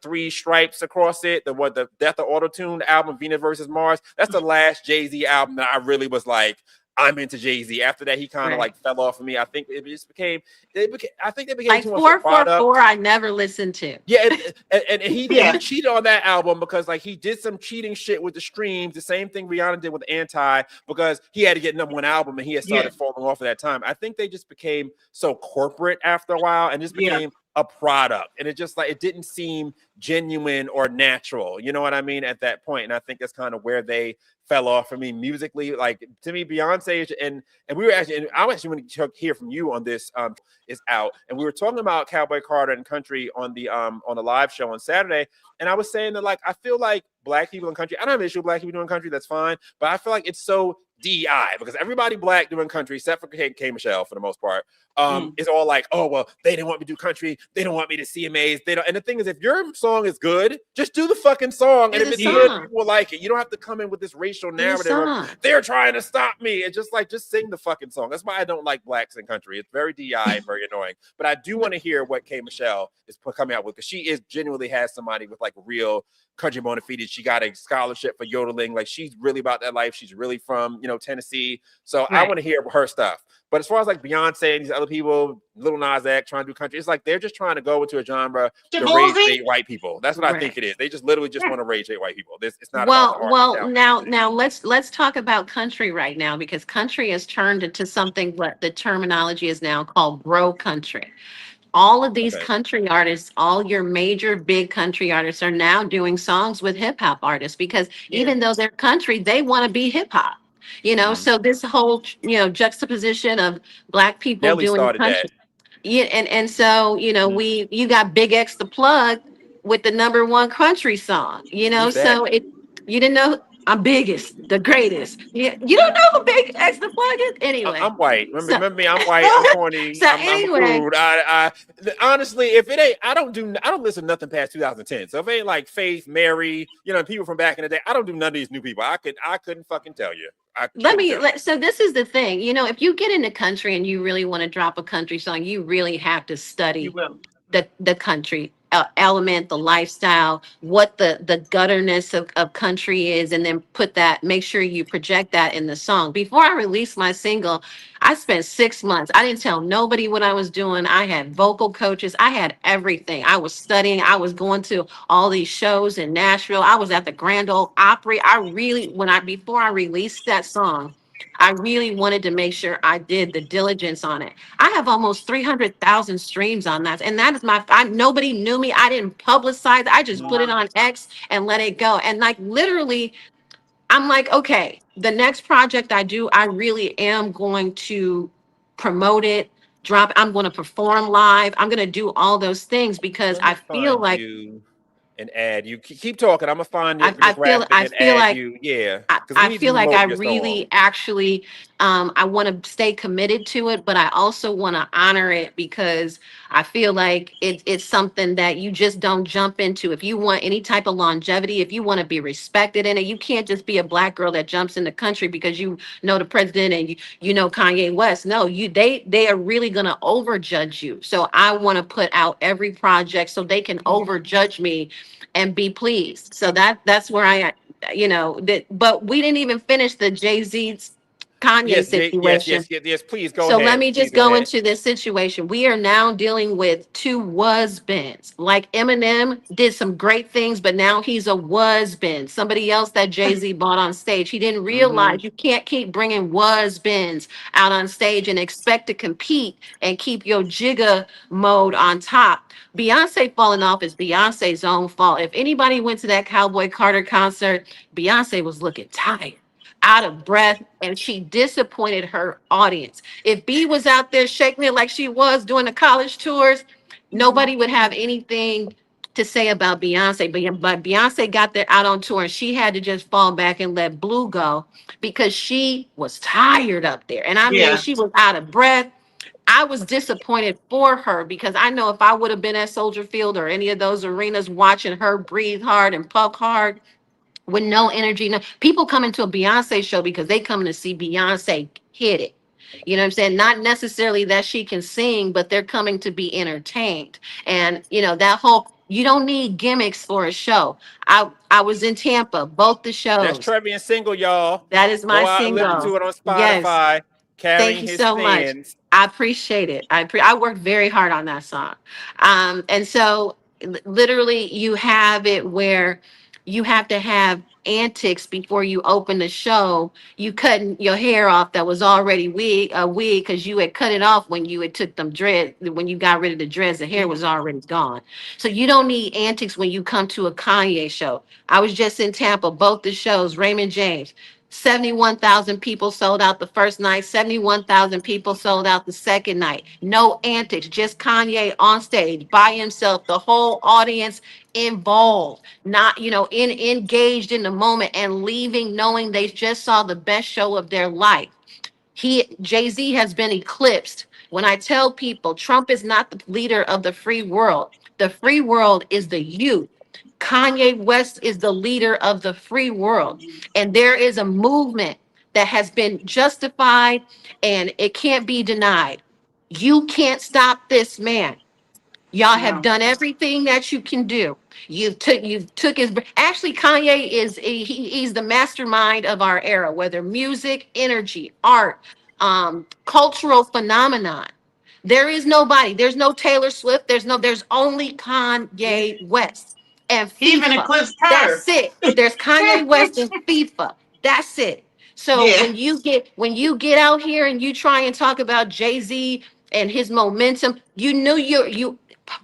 three stripes across it, the Death of Auto-Tune album, Venus versus Mars. That's the last Jay-Z album that I really was like, I'm into Jay-Z. After that, he kind of like fell off of me. I think it just became I think they became like too much of a product. 444 I never listened to. Yeah, and he cheated on that album because like he did some cheating shit with the streams. The same thing Rihanna did with Anti, because he had to get #1 album and he had started falling off at that time. I think they just became so corporate after a while and just became a product, and it just like it didn't seem genuine or natural. You know what I mean? At that point, and I think that's kind of where they fell off for me musically. Like to me, Beyonce and we were actually, and I actually want to hear from you on this. Is out, and we were talking about Cowboy Carter and country on the live show on Saturday, and I was saying that like I feel like Black people in country, I don't have an issue with Black people doing country, that's fine, but I feel like it's so DEI because everybody Black doing country except for K Michelle for the most part is all like, oh well, they didn't want me to do country, they don't want me to CMAs, they don't. And the thing is, if your song is good, just do the fucking song, and if it's good, people will like it. You don't have to come in with this racial narrative of, they're trying to stop me. It's just like, just sing the fucking song. That's why I don't like Blacks in country. It's very DEI, very annoying. But I do want to hear what K Michelle is coming out with, because she genuinely has somebody with like real country bona fides. She got a scholarship for yodeling. Like she's really about that life. She's really from Tennessee. So I want to hear her stuff. But as far as like Beyonce and these other people, Lil Nas X trying to do country, it's like they're just trying to go into a genre to rage white people. That's what I think it is. They just literally just want to rage white people. It's not. Well, now let's talk about country right now, because country has turned into something what the terminology is now called bro country. All of these country artists, all your major big country artists are now doing songs with hip hop artists, because even though they're country, they want to be hip hop. So this whole juxtaposition of Black people doing country. And so you got Big X the Plug with the #1 country song. So you didn't know. I'm biggest, the greatest. You don't know who Big X the Plug is? Anyway. I'm white. Remember me, I'm white, I'm corny, I'm crude. I honestly, if it ain't, I don't listen to nothing past 2010. So if it ain't like Faith, Mary, people from back in the day, I don't do none of these new people. I couldn't fucking tell you. So this is the thing, if you get into country and you really want to drop a country song, you really have to study the country element, the lifestyle, what the gutterness of country is, and then make sure you project that in the song. Before I released my single, I spent 6 months. I didn't tell nobody what I was doing. I had vocal coaches. I had everything. I was studying. I was going to all these shows in Nashville. I was at the Grand Ole Opry. Before I released that song, I really wanted to make sure I did the diligence on it. I have almost 300,000 streams on that. And that is nobody knew me. I didn't publicize. I just put it on X and let it go. And like literally, I'm like, okay, the next project I do, I really am going to promote it, I'm going to perform live. I'm going to do all those things because I feel like and add you keep talking. I'm gonna find you. I feel like I really actually I want to stay committed to it, but I also want to honor it, because I feel like it's something that you just don't jump into. If you want any type of longevity, if you want to be respected in it, you can't just be a Black girl that jumps in the country because you know the president and you know Kanye West. No, they are really gonna overjudge you. So I want to put out every project so they can overjudge me and be pleased. So that's where but we didn't even finish the Jay-Z's Kanye Yes, situation. yes. Please go So let ahead. me Please just go go ahead. into this situation. We are now dealing with two was-beens. Like Eminem did some great things, but now he's a was-been. Somebody else that Jay-Z bought on stage. He didn't realize you can't keep bringing was-beens out on stage and expect to compete and keep your jigger mode on top. Beyonce falling off is Beyonce's own fault. If anybody went to that Cowboy Carter concert, Beyonce was looking tired, out of breath, and she disappointed her audience. If B was out there shaking it like she was doing the college tours, nobody would have anything to say about Beyonce. But Beyonce got there out on tour and she had to just fall back and let Blue go because she was tired up there. And I mean, Yeah. she was out of breath. I was disappointed for her because I know if I would have been at Soldier Field or any of those arenas watching her breathe hard and puff hard, with no energy. No, people come into a Beyonce show because they come to see Beyonce hit it. You know what I'm saying? Not necessarily that she can sing, but they're coming to be entertained. And that whole you don't need gimmicks for a show. I was in Tampa, both the That's shows. Trevian single, y'all. That is my Go out and listen single. to it on Yes. Spotify. Thank Carrying you his so much. sins. I appreciate it. I worked very hard on that song. And so literally you have it where you have to have antics before you open the show. You cutting your hair off that was already a wig because you had cut it off when you had took them dread when you got rid of the dreads, the hair was already gone. So you don't need antics when you come to a Kanye show. I was just in Tampa, both the shows, Raymond James. 71,000 people sold out the first night, 71,000 people sold out the second night. No antics, just Kanye on stage by himself, the whole audience involved, not, engaged in the moment and leaving knowing they just saw the best show of their life. Jay-Z has been eclipsed. When I tell people Trump is not the leader of the free world, the free world is the youth. Kanye West is the leader of the free world. And there is a movement that has been justified and it can't be denied. You can't stop this man. Y'all have No. done everything that you can do. You've took his actually Kanye he's the mastermind of our era, whether music, energy, art, cultural phenomenon. There is nobody, there's no Taylor Swift, there's only Kanye West and He even FIFA. eclipsed her. That's it. There's Kanye West and FIFA. That's it. So Yeah. when you get out here and you try and talk about Jay-Z and his momentum, you knew you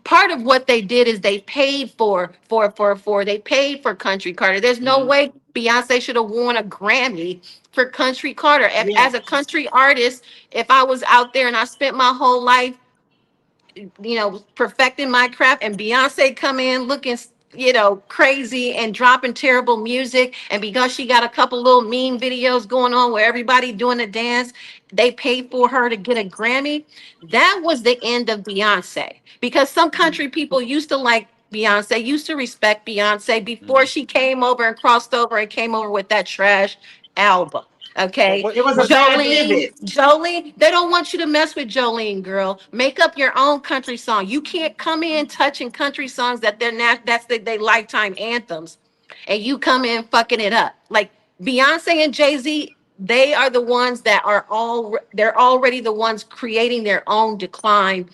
part of what they did is they paid they paid for Country Carter. There's no way Beyonce should have won a Grammy for Country Carter. Yeah. As a country artist, if I was out there and I spent my whole life, perfecting my craft, and Beyonce come in looking, crazy and dropping terrible music, and because she got a couple little meme videos going on where everybody doing a dance, they paid for her to get a Grammy. That was the end of Beyonce because some country people used to like Beyonce, used to respect Beyonce before she came over and crossed over and came over with that trash album. Okay. But It was a but bad Jolene, pivot. Jolene, they don't want you to mess with Jolene, girl. Make up your own country song. You can't come in touching country songs that they're not, they lifetime anthems, and you come in fucking it up. Like Beyonce and Jay-Z, they are the ones that they're already the ones creating their own decline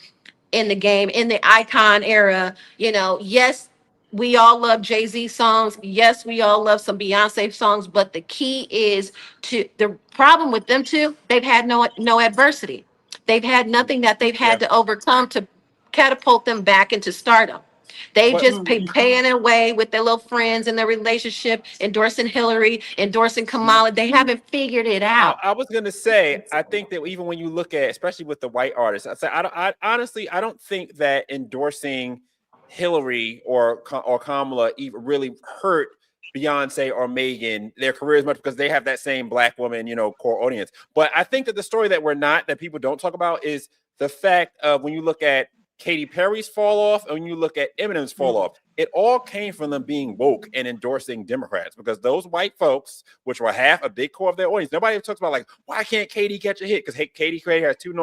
in the game, in the icon era. Yes, we all love Jay-Z songs. Yes, we all love some Beyonce songs, but the key is the problem with them too, they've had no adversity. They've had nothing that they've yeah, had to overcome to catapult them back into stardom. They've but just been paying their way with their little friends and their relationship, endorsing Hillary, endorsing Kamala. They haven't figured it out. I was gonna say, I think that even when you look at, especially with the white artists, I honestly, I don't think that endorsing Hillary or Kamala even really hurt Beyonce or Megan their careers much because they have that same black woman, core audience. But I think that the story that people don't talk about is the fact of when you look at Katy Perry's fall off and when you look at Eminem's fall off, it all came from them being woke and endorsing Democrats, because those white folks, which were half a big core of their audience, nobody talks about like, why can't Katie catch a hit? Because Katy Perry has two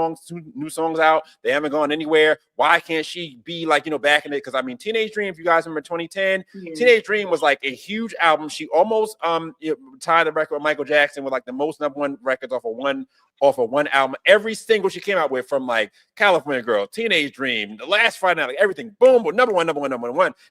new songs out. They haven't gone anywhere. Why can't she be like, back in it? Because I mean, Teenage Dream, if you guys remember 2010, Teenage Dream was like a huge album. She almost tied the record with Michael Jackson with like the most #1 records off of one album. Every single she came out with, from like California Girl, Teenage Dream, The Last Friday Night, like everything, boom, but number one.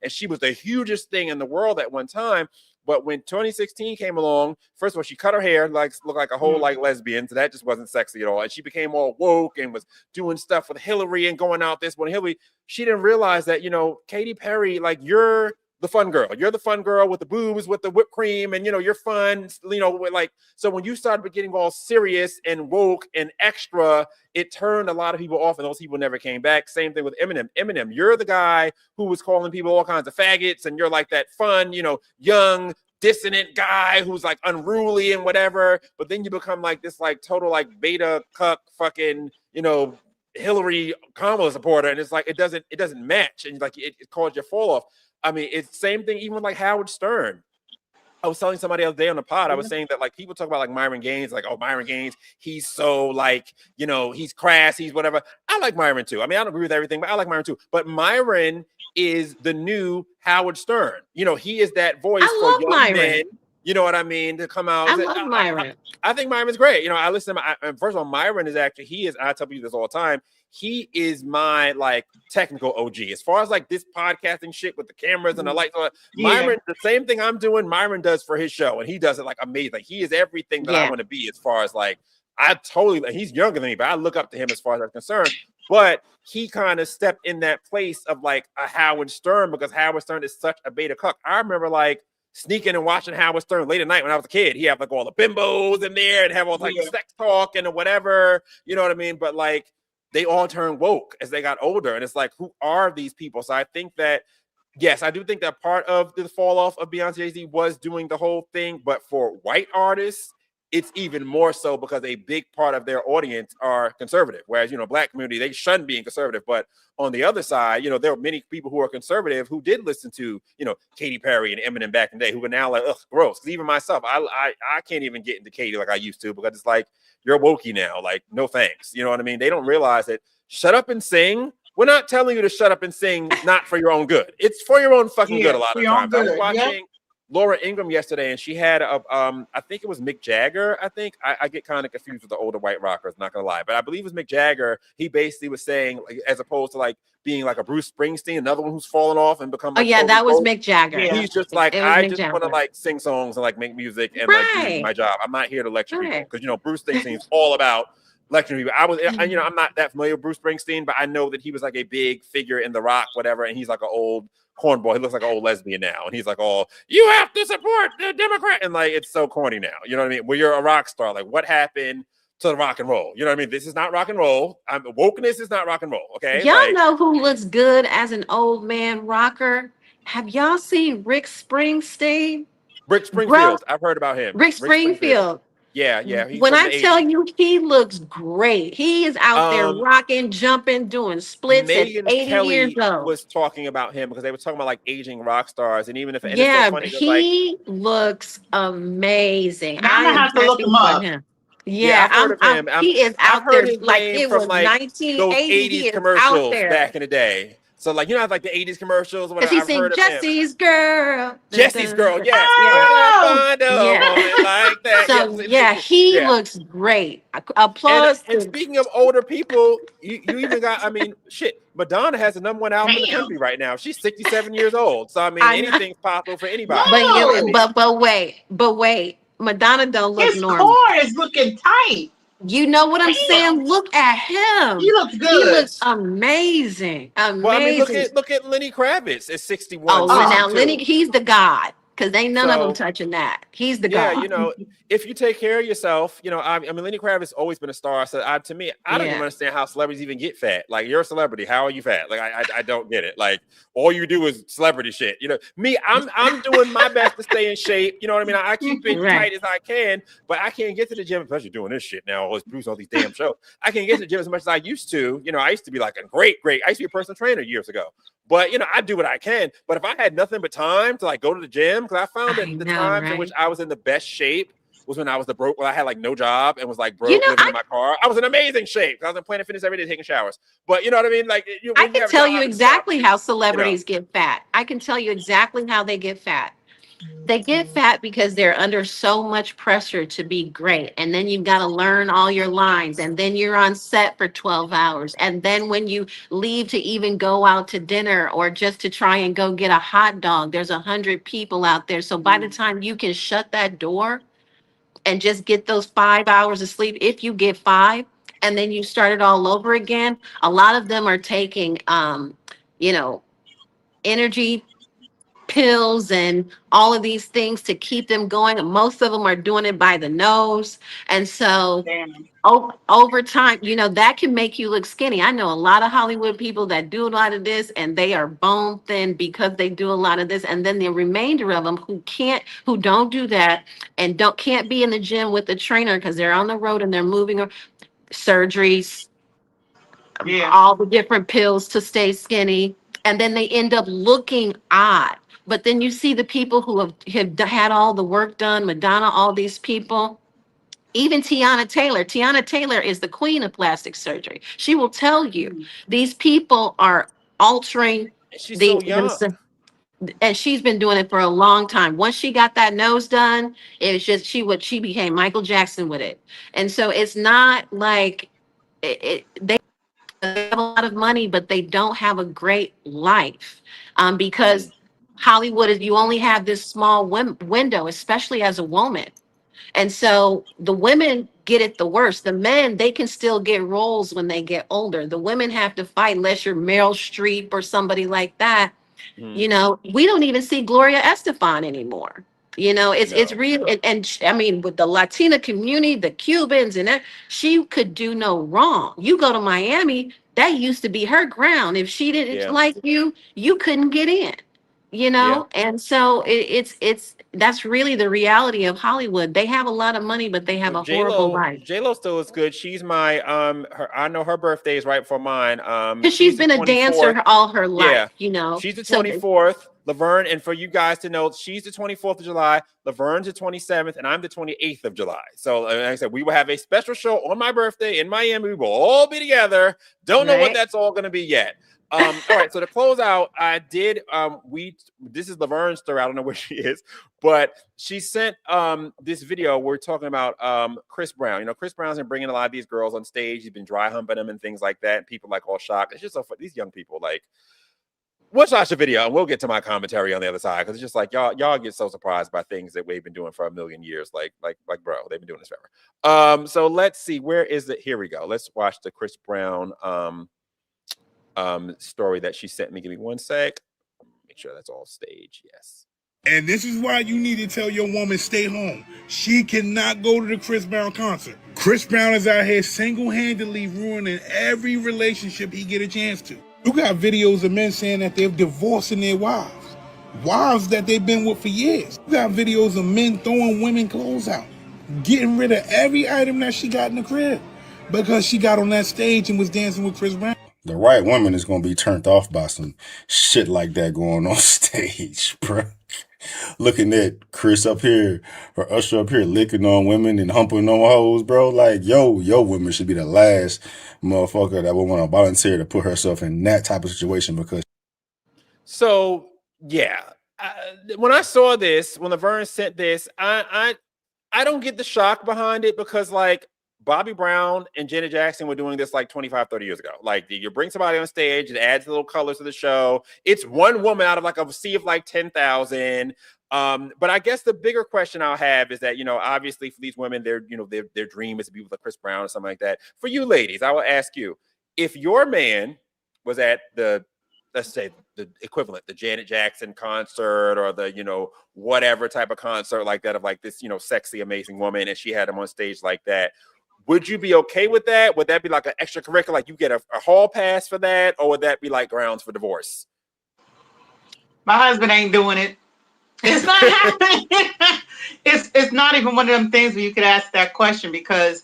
And she was the hugest thing in the world at one time. But when 2016 came along, first of all, she cut her hair, looked like a whole like lesbian, so that just wasn't sexy at all. And she became all woke and was doing stuff with Hillary and going out this one. Hillary, she didn't realize that, Katy Perry, like, you're the fun girl. You're the fun girl with the boobs, with the whipped cream, and you're fun. Like, so when you started getting all serious and woke and extra, it turned a lot of people off, and those people never came back. Same thing with Eminem. Eminem, you're the guy who was calling people all kinds of faggots, and you're like that fun, young, dissonant guy who's like unruly and whatever. But then you become like this like total like beta cuck fucking, Hillary Kamala supporter, and it's like it doesn't match, and like it caused your fall off. I mean, it's the same thing even with like Howard Stern. I was telling somebody the other day on the pod, I was saying that like people talk about like Myron Gaines, like, oh, Myron Gaines, he's so like, he's crass, he's whatever. I like Myron too. I mean, I don't agree with everything, but I like Myron too. But Myron is the new Howard Stern. He is that voice for young Myron. men. You know what I mean? To come out. I love Myron. I think Myron's great. I listen to first of all, Myron is actually, I tell people this all the time. He is my like technical OG. As far as like this podcasting shit with the cameras and the lights on, Myron, the same thing I'm doing, Myron does for his show. And he does it like amazing. Like, he is everything that I want to be, as far as like, he's younger than me, but I look up to him as far as I'm concerned. But he kind of stepped in that place of like a Howard Stern, because Howard Stern is such a beta cuck. I remember like sneaking and watching Howard Stern late at night when I was a kid. He had like all the bimbos in there and have all like sex talk and whatever, you know what I mean? But like, they all turned woke as they got older. And it's like, who are these people? So I think that, yes, I do think that part of the fall off of Beyonce Jay-Z was doing the whole thing. But for white artists, it's even more so, because a big part of their audience are conservative. Whereas, Black community, they shun being conservative. But on the other side, there are many people who are conservative who did listen to, Katy Perry and Eminem back in the day, who are now like, ugh, gross. Because even myself, I can't even get into Katy like I used to, because it's like, you're wokey now. Like, no thanks. You know what I mean? They don't realize that shut up and sing. We're not telling you to shut up and sing, not for your own good. It's for your own fucking good a lot of times. I was watching Laura Ingraham yesterday, and she had I think it was Mick Jagger. I think I get kind of confused with the older white rockers, not gonna lie, but I believe it was Mick Jagger. He basically was saying, like, as opposed to like being like a Bruce Springsteen, another one who's fallen off and become like, that was Mick Jagger. He's just like, I just want to like sing songs and like make music and like do my job. I'm not here to lecture people, because Bruce Springsteen is all about lecturing people. I'm not that familiar with Bruce Springsteen, but I know that he was like a big figure in the rock, whatever, and he's like an old cornball. He looks like an old lesbian now, and he's like, "Oh, you have to support the Democrat," and like, it's so corny now. You know what I mean? Well, you're a rock star. Like, what happened to the rock and roll? You know what I mean? This is not rock and roll. Wokeness is not rock and roll. Okay, y'all know who looks good as an old man rocker? Have y'all seen Rick Springsteen? Rick Springfield. I've heard about him. Rick Springfield. Yeah. When I tell you, he looks great. He is out there rocking, jumping, doing splits Megan at 80 Kelly years old. Was talking about him because they were talking about like aging rock stars, and even if he looks amazing. I'm gonna have to look him up. Yeah, I've heard of him. He is out there like it was like 1980. Those 80s commercials back in the day. So like, like the 80s commercials. Because he sing Jesse's Girl. Jesse's Girl, yes. Oh! Like that. So he looks great. Applause. And speaking of older people, you even got, Madonna has the #1 album in the country right now. She's 67 years old. So anything's possible for anybody. But wait. Madonna don't look normal. His core is looking tight. You know what I'm saying? Look at him. He looks good. He looks amazing. Well, look at Lenny Kravitz at 61. Oh, now Lenny, he's the god. Because ain't none of them touching that. He's the god. If you take care of yourself, Lenny Kravitz always been a star. So to me, I don't even understand how celebrities even get fat. Like, you're a celebrity. How are you fat? Like, I don't get it. Like, all you do is celebrity shit. Me, I'm doing my best to stay in shape. You know what I mean? I keep it tight as I can, but I can't get to the gym, especially doing this shit now. Always Bruce, all these damn shows. I can't get to the gym as much as I used to. I used to be like a great. I used to be a personal trainer years ago. But, you know, I do what I can. But if I had nothing but time to like go to the gym, because I found that I the know, times in which right? I was in the best shape was when I was when I had like no job and was like You broke know, living in my car. I was in amazing shape. I was in Planet Fitness every day taking showers. But you know what I mean? Like I when you can have a tell job, you it's a job, exactly how you know. celebrities get fat. I can tell you exactly how they get fat. They get fat because they're under so much pressure to be great. And then you've got to learn all your lines. And then you're on set for 12 hours. And then when you leave to even go out to dinner or just to try and go get a hot dog, there's 100 people out there. So by the time you can shut that door and just get those 5 hours of sleep, if you get five, and then you start it all over again, a lot of them are taking, you know, energy pills and all of these things to keep them going. And most of them are doing it by the nose. And so Damn. over time, you know, that can make you look skinny. I know a lot of Hollywood people that do a lot of this and they are bone thin because they do a lot of this. And then the remainder of them who don't do that and can't be in the gym with the trainer because they're on the road and they're moving, surgeries, Yeah. all the different pills to stay skinny, and then they end up looking odd. But then you see the people who have had all the work done, Madonna, all these people, even Tiana Taylor. Tiana Taylor is the queen of plastic surgery. She will tell you these people are altering And she's so young. and she's been doing it for a long time. Once she got that nose done, it was just she became Michael Jackson with it. And so it's not like they have a lot of money, but they don't have a great life, because Hollywood is, you only have this small window, especially as a woman. And so the women get it the worst. The men, they can still get roles when they get older. The women have to fight unless you're Meryl Streep or somebody like that. You know, we don't even see Gloria Estefan anymore. You know, it's No. real. I mean, with the Latina community, the Cubans, and that, she could do no wrong. You go to Miami, that used to be her ground. If she didn't Yeah. like you, you couldn't get in. You Yeah. know, and so it's that's really the reality of Hollywood. They have a lot of money, but they have Well, a horrible life. J Lo still is good. She's my I know her birthday is right for mine. Because she's She's the been a 24th. dancer all her Yeah. life, you know. She's the So 24th. Laverne, and for you guys to know, she's the 24th of July, Laverne's the 27th, and I'm the 28th of July. So, like I said, we will have a special show on my birthday in Miami. We will all be together. Don't know what right. that's all going to be yet. All right, so to close out, I did this is Laverne's story. I don't know where she is, but she sent this video. We're talking about Chris Brown. You know, Chris Brown's been bringing a lot of these girls on stage. He's been dry humping them and things like that. And people like all shocked. It's just so funny. These young people like. Let's watch the video and we'll get to my commentary on the other side, because it's just like y'all get so surprised by things that we've been doing for a million years. Like bro, they've been doing this forever. So let's see, where is it? Here we go. Let's watch the Chris Brown story that she sent me. Give me one sec. Make sure that's all stage. Yes. And this is why you need to tell your woman stay home. She cannot go to the Chris Brown concert. Chris Brown is out here single-handedly ruining every relationship he get a chance to. You got videos of men saying that they're divorcing their wives that they've been with for years. You got videos of men throwing women clothes out, getting rid of every item that she got in the crib because she got on that stage and was dancing with Chris Brown. The right woman is going to be turned off by some shit like that going on stage, bro. Looking at Chris up here, or Usher up here, licking on women and humping on hoes, bro. Like, your woman should be the last motherfucker that would want to volunteer to put herself in that type of situation. Because so yeah, when I saw this, when Laverne sent this, I don't get the shock behind it, because like Bobby Brown and Janet Jackson were doing this like 25, 30 years ago. Like, you bring somebody on stage, it adds a little colors to the show. It's one woman out of like a sea of like 10,000. But I guess the bigger question I'll have is that, you know, obviously for these women, their dream is to be with a Chris Brown or something like that. For you ladies, I will ask you, if your man was at let's say the equivalent, the Janet Jackson concert, or the, you know, whatever type of concert like that, of like this, you know, sexy, amazing woman, and she had him on stage like that, would you be okay with that? Would that be like an extracurricular, like you get a hall pass for that? Or would that be like grounds for divorce? My husband ain't doing it. It's not happening. It's not even one of them things where you could ask that question, because,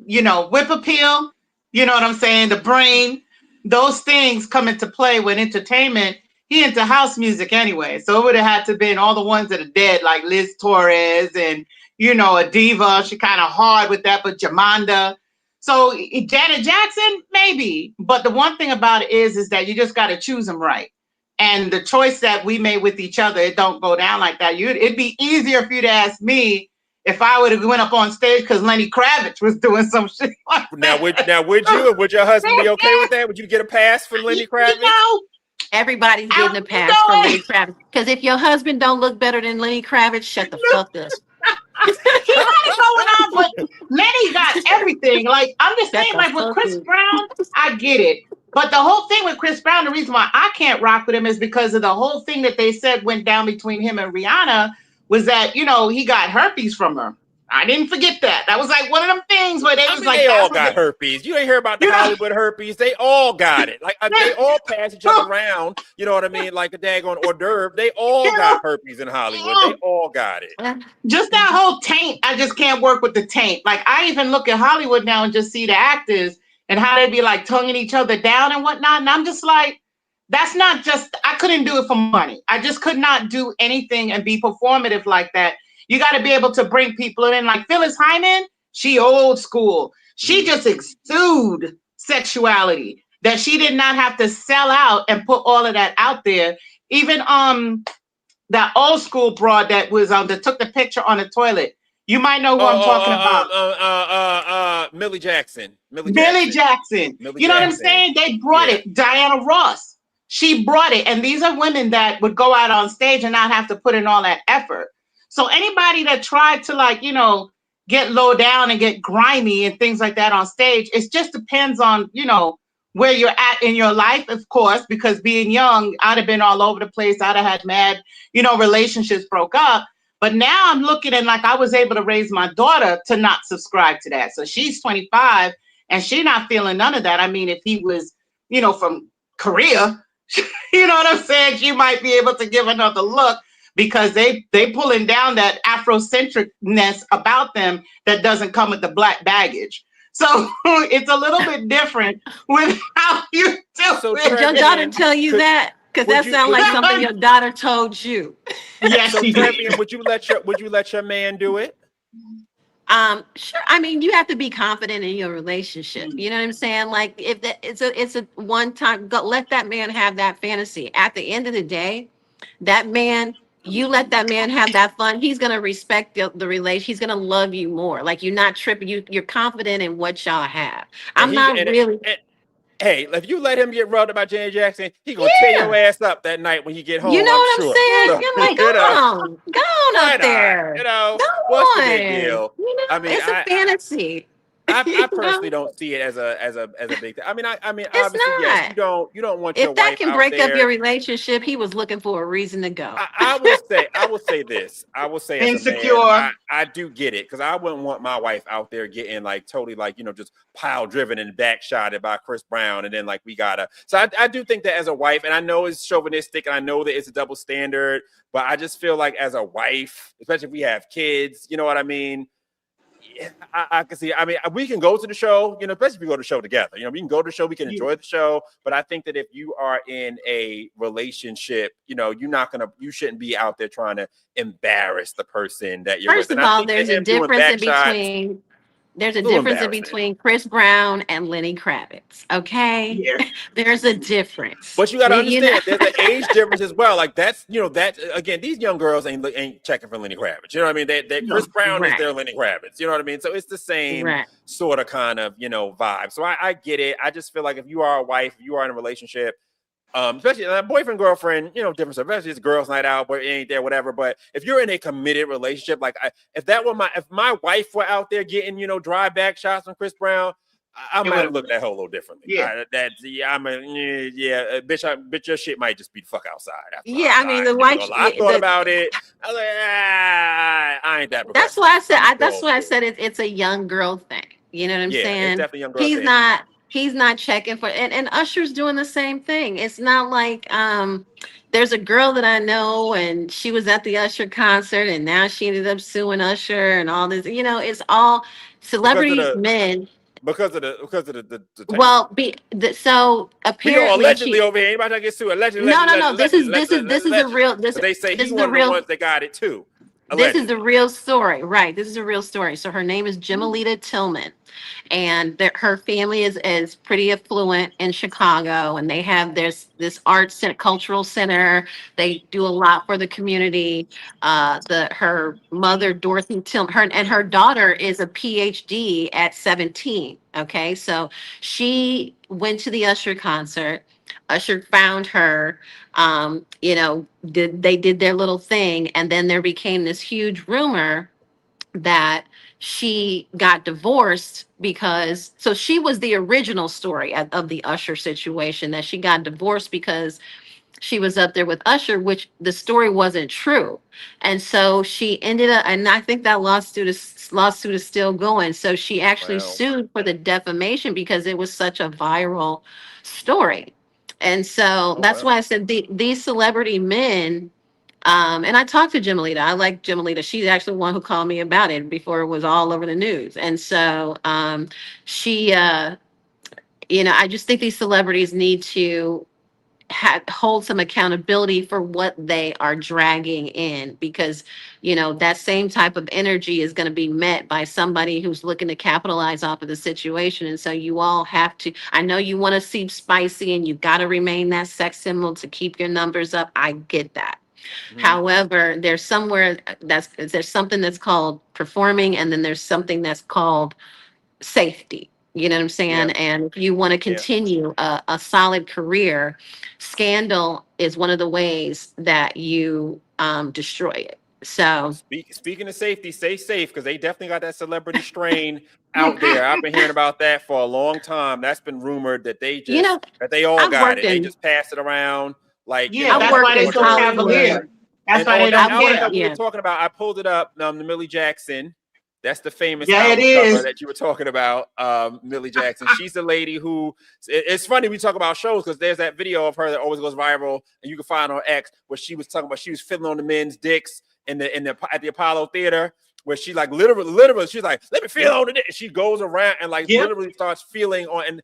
you know, whip appeal, you know what I'm saying? The brain, those things come into play with entertainment. He into house music anyway, so it would have had to been all the ones that are dead, like Liz Torres and a diva. She kind of hard with that, but Jamanda. So Janet Jackson, maybe. But the one thing about it is that you just got to choose them right. And the choice that we made with each other, it don't go down like that. It'd be easier for you to ask me if I would have went up on stage because Lenny Kravitz was doing some shit like that. Would you, and would your husband be okay with that? Would you get a pass for Lenny Kravitz? Everybody's getting a pass for Lenny Kravitz. Because if your husband don't look better than Lenny Kravitz, shut the fuck up. He got it going on, but Lenny got everything. Like, I'm just saying, like with Chris Brown, I get it. But the whole thing with Chris Brown, the reason why I can't rock with him is because of the whole thing that they said went down between him and Rihanna was that, he got herpes from her. I didn't forget that. That was like one of them things where they they all got herpes. You ain't hear about the Hollywood herpes. They all got it. Like they all pass each other around. You know what I mean? Like a daggone hors d'oeuvre. They all got herpes in Hollywood. They all got it. Just that whole taint. I just can't work with the taint. Like I even look at Hollywood now and just see the actors and how they be like tonguing each other down and whatnot. And I'm just like, that's not just, I couldn't do it for money. I just could not do anything and be performative like that. You got to be able to bring people in. Like Phyllis Hyman, she old school. She just exude sexuality that she did not have to sell out and put all of that out there. Even that old school broad that was that took the picture on the toilet. You might know who I'm talking about. Millie Jackson. Millie Jackson. You know what I'm saying? They brought it. Diana Ross. She brought it. And these are women that would go out on stage and not have to put in all that effort. So anybody that tried to get low down and get grimy and things like that on stage, it just depends on, where you're at in your life, of course, because being young, I'd have been all over the place. I'd have had mad, relationships broke up. But now I'm looking and like I was able to raise my daughter to not subscribe to that. So she's 25 and she's not feeling none of that. I mean, if he was, from Korea, you know what I'm saying? She might be able to give another look. Because they pulling down that Afrocentricness about them that doesn't come with the black baggage. So it's a little bit different with how you do it. Did your daughter tell you that? Because that sounds like something your daughter told you. Yes, so Trevian, would you let your man do it? Sure. I mean, you have to be confident in your relationship. You know what I'm saying? Like if it's a one time, let that man have that fantasy. At the end of the day, that man, you let that man have that fun. He's gonna respect the relation. He's gonna love you more. Like you're not tripping. You're confident in what y'all have. Hey, if you let him get rubbed about Janet Jackson, he gonna tear your ass up that night when he get home. You know what I'm saying? So, you're like, go on up there. What's the big deal? It's a fantasy. I personally don't see it as a big thing. I mean, obviously, yes, you don't want your wife out there. If that can break up your relationship, he was looking for a reason to go. I will say this. I will say insecure. As a man, I do get it because I wouldn't want my wife out there getting like totally like just pile driven and backshotted by Chris Brown, and then like we gotta. So I do think that as a wife, and I know it's chauvinistic, and I know that it's a double standard, but I just feel like as a wife, especially if we have kids, you know what I mean. I can see. I mean, we can go to the show, especially if we go to the show together. We can go to the show, we can enjoy the show. But I think that if you are in a relationship, you shouldn't be out there trying to embarrass the person that you're with. First of all, there's a difference in between Chris Brown and Lenny Kravitz. Okay, there's a difference. But you got to understand, there's an age difference as well. Like that's again, these young girls ain't checking for Lenny Kravitz. You know what I mean? Chris Brown is their Lenny Kravitz. You know what I mean? So it's the same sort of kind of vibe. So I get it. I just feel like if you are a wife, if you are in a relationship. Especially a boyfriend, girlfriend, different stuff. Especially it's girls' night out, but it ain't there, whatever. But if you're in a committed relationship, like if my wife were out there getting, drive back shots from Chris Brown, I might look at that whole little differently. Bitch, your shit might just be the fuck outside. I mean, the wife. I thought about it. I was like, I ain't that. That's why I said. That's why I said it's a young girl thing. You know what I'm saying? It's definitely a young girl thing. He's not checking for, and Usher's doing the same thing. It's not like there's a girl that I know and she was at the Usher concert and now she ended up suing Usher and all this. It's all celebrities, men. because of the tape. Well, so We all apparently allegedly over here. Anybody trying to get sued? Allegedly. no. This is the real. But they say This he is one the of the real. ones that got it too. This is Allegedly. the real story, right? This is a real story. So her name is Jimalita Tillman, and her family is pretty affluent in Chicago, and they have this arts and cultural center. They do a lot for the community. Her mother Dorothy Tillman, her daughter is a PhD at 17. Okay, so she went to the Usher concert. Usher found her, they did their little thing, and then there became this huge rumor that she got divorced because, so she was the original story of the Usher situation, that she got divorced because she was up there with Usher, which the story wasn't true. And so she ended up, and I think that lawsuit is still going. So she actually Wow. sued for the defamation because it was such a viral story. And so that's wow. why I said these celebrity men, and I talked to Jimalita. I like Jimalita. She's actually the one who called me about it before it was all over the news. And so she, I just think these celebrities need to hold some accountability for what they are dragging in, because that same type of energy is going to be met by somebody who's looking to capitalize off of the situation. And so you all have to, I know you want to seem spicy and you got to remain that sex symbol to keep your numbers up. I get that. However, there's something that's called performing, and then there's something that's called safety. You know what I'm saying? Yeah. And if you want to continue a solid career, scandal is one of the ways that you destroy it. So Speaking of safety, stay safe, because they definitely got that celebrity strain out there. I've been hearing about that for a long time. That's been rumored that they just that they all got it. They just pass it around. Like, that's why they so cavalier. That's why they don't care. We were talking about, I pulled it up, the Millie Jackson. That's the famous album cover that you were talking about, Millie Jackson. She's the lady who, it's funny we talk about shows, because there's that video of her that always goes viral, and you can find on X, where she was talking about, she was fiddling on the men's dicks at the Apollo Theater, where she like literally she's like, let me feel on the dick. And she goes around and like literally starts feeling on, and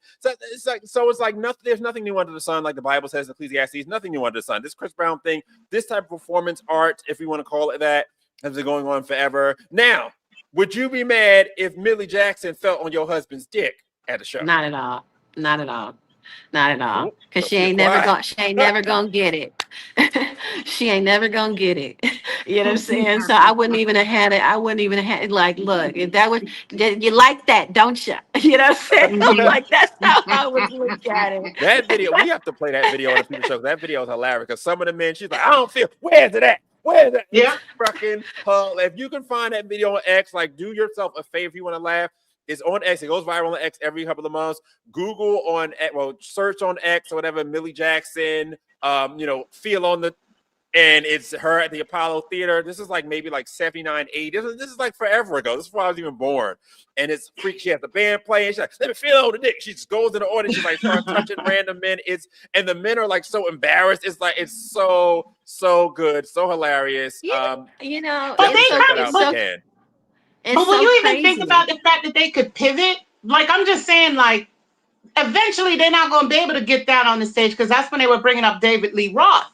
so it's like nothing. There's nothing new under the sun, like the Bible says in Ecclesiastes. Nothing new under the sun. This Chris Brown thing, this type of performance art, if we want to call it that, has been going on forever. Now, would you be mad if Millie Jackson felt on your husband's dick at the show? Not at all. Not at all. Not at all. Because she ain't never gonna get it. She ain't never gonna get it. You know what I'm saying? So I wouldn't even have had it. I wouldn't even have had it. Like, look, if that was, you like that, don't you? You know what I'm saying? Like, that's how I would look at it. That video, we have to play that video on the people show. That video is hilarious, because some of the men, she's like, I don't feel, where's it at? Where's that? Yeah. Fucking if you can find that video on X, like, do yourself a favor if you want to laugh. It's on X. It goes viral on X every couple of months. Google on, search on X or whatever, Millie Jackson, feel on the, and it's her at the Apollo Theater. This is like maybe like 79, 80. This is like forever ago. This is before I was even born. And it's freak. She has the band playing. She's like, let me feel on the dick. She just goes in the audience. She's like, start touching random men. And the men are like so embarrassed. It's like, it's so good, so hilarious. But they kind but when you even think about the fact that they could pivot, like, I'm just saying, like, eventually they're not going to be able to get down on the stage, because that's when they were bringing up David Lee Roth,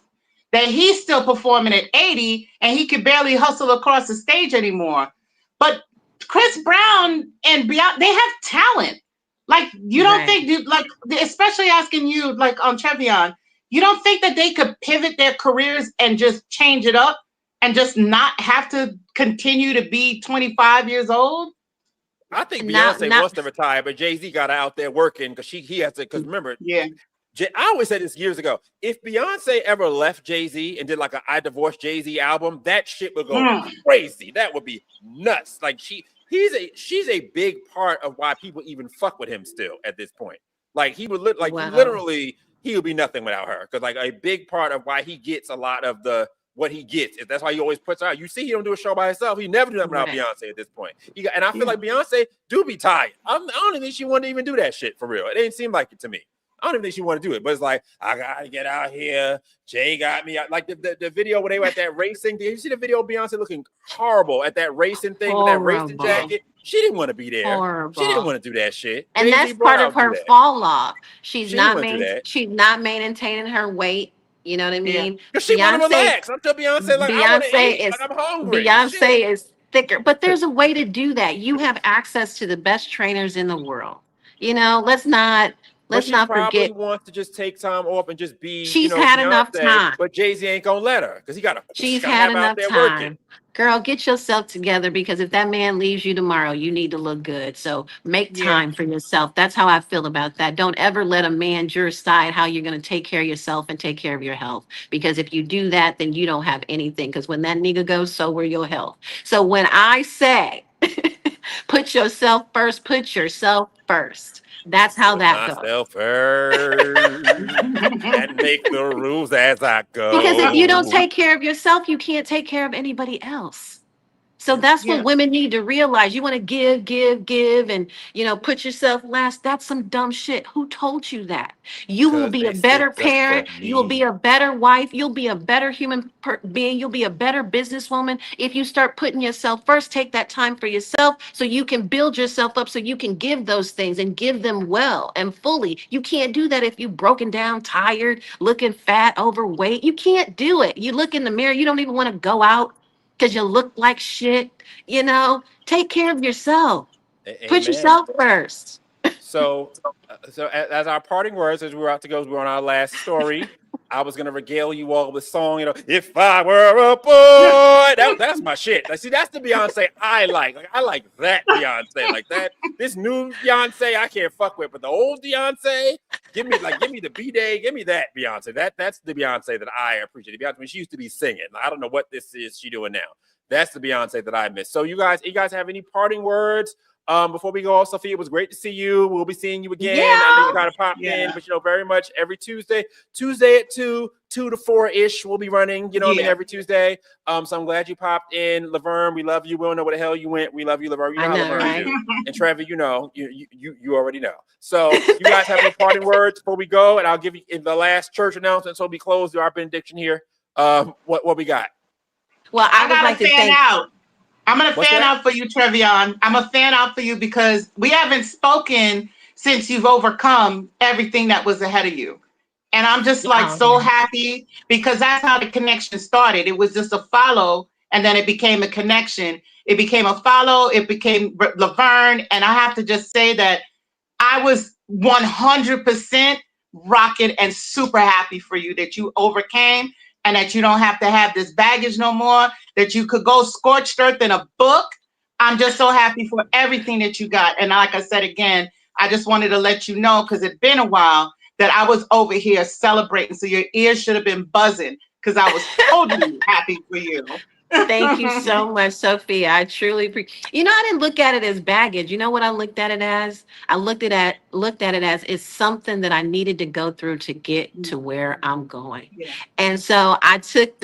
that he's still performing at 80 and he could barely hustle across the stage anymore. But Chris Brown and Beyonce, they have talent. Like, you don't think, like, especially asking you, like, on Trevion, you don't think that they could pivot their careers and just change it up and just not have to continue to be 25 years old? I think Beyonce wants to retire, but Jay-Z got her out there working, because he has to, because remember, I always said this years ago, if Beyonce ever left Jay-Z and did like a I Divorced Jay-Z album, that shit would go crazy. That would be nuts. Like, she's a big part of why people even fuck with him still at this point. Like, he would literally, he would be nothing without her, because like a big part of why he gets a lot of what he gets. That's why he always puts her out. You see, he don't do a show by himself. He never do nothing without Beyonce at this point. And I feel like Beyonce do be tired. I don't even think she wanted to even do that shit for real. It didn't seem like it to me. I don't even think she wanted to do it, but it's like, I gotta get out here. Jay got me out. Like the video where they were at that racing thing. You see the video of Beyonce looking horrible at that racing thing with that racing jacket. She didn't want to be there. Horrible. She didn't want to do that shit. And Jay-Z that's part Brown of her do that. fall off. She's She not didn't want to do that. she's not maintaining her weight. You know what I mean? Because she want to relax. I'm telling Beyonce, like, I want to eat. Is Like, I'm hungry. Beyonce is thicker, but there's a way to do that. You have access to the best trainers in the world. You know, let's not probably forget. wants to just take time off and just be, She's had enough time. But Jay-Z ain't gonna let her because he got She's to had have out enough there time. working. Girl, get yourself together, because if that man leaves you tomorrow, you need to look good. So make time for yourself. That's how I feel about that. Don't ever let a man decide how you're going to take care of yourself and take care of your health. Because if you do that, then you don't have anything. Because when that nigga goes, so will your health. So when I say put yourself first, that's how that goes. Myself first and make the rules as I go. Because if you don't take care of yourself, you can't take care of anybody else. So that's what women need to realize. You want to give, and, you know, put yourself last. That's some dumb shit. Who told you that? You will be a better parent. You will be a better wife. You'll be a better human being. You'll be a better businesswoman if you start putting yourself first. Take that time for yourself so you can build yourself up, so you can give those things and give them well and fully. You can't do that if you're broken down, tired, looking fat, overweight. You can't do it. You look in the mirror, you don't even want to go out because you look like shit. You know, take care of yourself. Put yourself first. So as our parting words, as we're about to go, we're on our last story. I was gonna regale you all with song, you know, if I were a boy. That's my shit. Like, see, that's the Beyonce I like. Like, I like that Beyonce, like that. This new Beyonce I can't fuck with, but the old Beyonce, give me the B-Day, give me that Beyonce. That's the Beyonce that I appreciate. The Beyonce when she used to be singing. I don't know what this is she doing now. That's the Beyonce that I miss. So you guys have any parting words? Before we go off, Sophia, it was great to see you. We'll be seeing you again. I know you kind of popped in, but you know, very much every Tuesday at 2 to 4-ish, we'll be running, you know what I mean, every Tuesday. So I'm glad you popped in. Laverne, we love you. We don't know where the hell you went. We love you, Laverne. You know how Laverne do. And Trevor, you know, you already know. So you guys have any parting words before we go? And I'll give you in the last church announcement, so we close our benediction here. What we got? Well, I would like to fan out. I'm going to fan out for you, Trevion. I'm a fan out for you because we haven't spoken since you've overcome everything that was ahead of you. And I'm just like so happy because that's how the connection started. It was just a follow, and then it became a connection. It became a follow. It became Laverne. And I have to just say that I was 100% rocking and super happy for you that you overcame, and that you don't have to have this baggage no more, that you could go scorched earth in a book. I'm just so happy for everything that you got. And like I said, again, I just wanted to let you know, because it's been a while, that I was over here celebrating. So your ears should have been buzzing because I was totally happy for you. Thank you so much, Sophia. I truly appreciate. You know, I didn't look at it as baggage. You know what I looked at it as? I looked at it as it's something that I needed to go through to get to where I'm going. Yeah. And so I took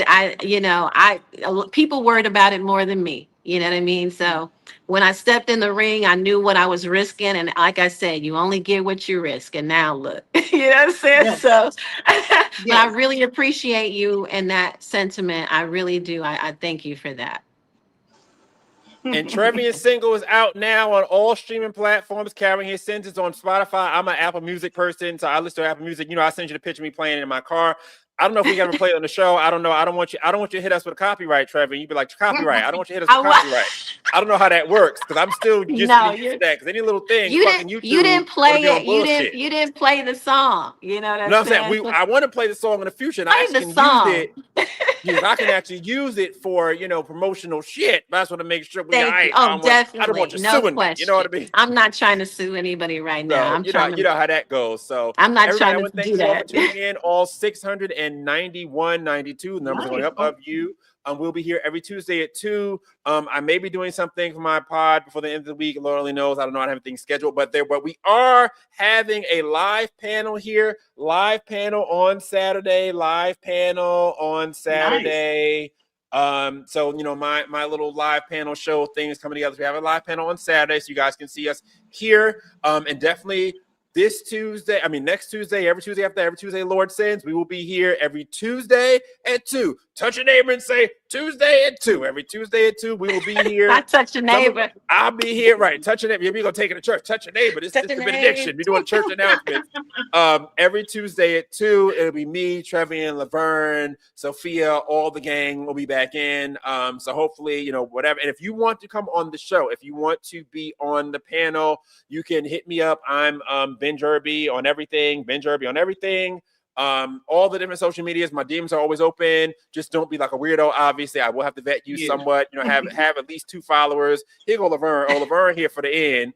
people worried about it more than me. You know what I mean? So when I stepped in the ring, I knew what I was risking. And like I said, you only get what you risk. And now look, you know what I'm saying? Yes. So but I really appreciate you and that sentiment. I really do. I thank you for that. And Trevian's single is out now on all streaming platforms. Carrying His Sins is on Spotify. I'm an Apple Music person, so I listen to Apple Music. You know, I sent you the picture of me playing it in my car. I don't know if we ever play it on the show. I don't know. I don't want you to hit us with a copyright, Trevor. You'd be like, copyright. I don't want you to hit us with copyright. I don't know how that works because I'm still just getting used to that. Because any little thing, you didn't play it. You didn't play the song. You know what I'm saying? I want to play the song in the future. And I can use it. I can actually use it for, you know, promotional shit. But I just want to make sure definitely. I don't want you suing me. You know what I mean? I'm not trying to sue anybody right now. You know how that goes. So I'm not trying to do that. Thank you all for tuning in. All 692 numbers going up of you. We'll be here every Tuesday at 2. I may be doing something for my pod before the end of the week. Lord only knows. I don't know. I don't have anything scheduled, but we are having a live panel here. Live panel on Saturday. So, you know, my little live panel show thing is coming together. So we have a live panel on Saturday, so you guys can see us here. And definitely next Tuesday, every Tuesday after every Tuesday, Lord sends, we will be here every Tuesday at 2. touch your neighbor and say Tuesday at 2. Every Tuesday at 2, we will be here. I touch your neighbor. I'll be here, right? Touch your neighbor. We're gonna take it to church. Touch your neighbor. This is the benediction. We're doing church announcements. Every Tuesday at 2, it'll be me, Trevian, Laverne, Sophia, all the gang will be back in. So hopefully, whatever. And if you want to come on the show, if you want to be on the panel, you can hit me up. I'm Ben Jerby on everything. Ben Jerby on everything. All the different social medias, my DMs are always open. Just don't be like a weirdo. Obviously, I will have to vet you somewhat. Have at least 2 followers. Here go Laverne. Oh, Laverne here for the end.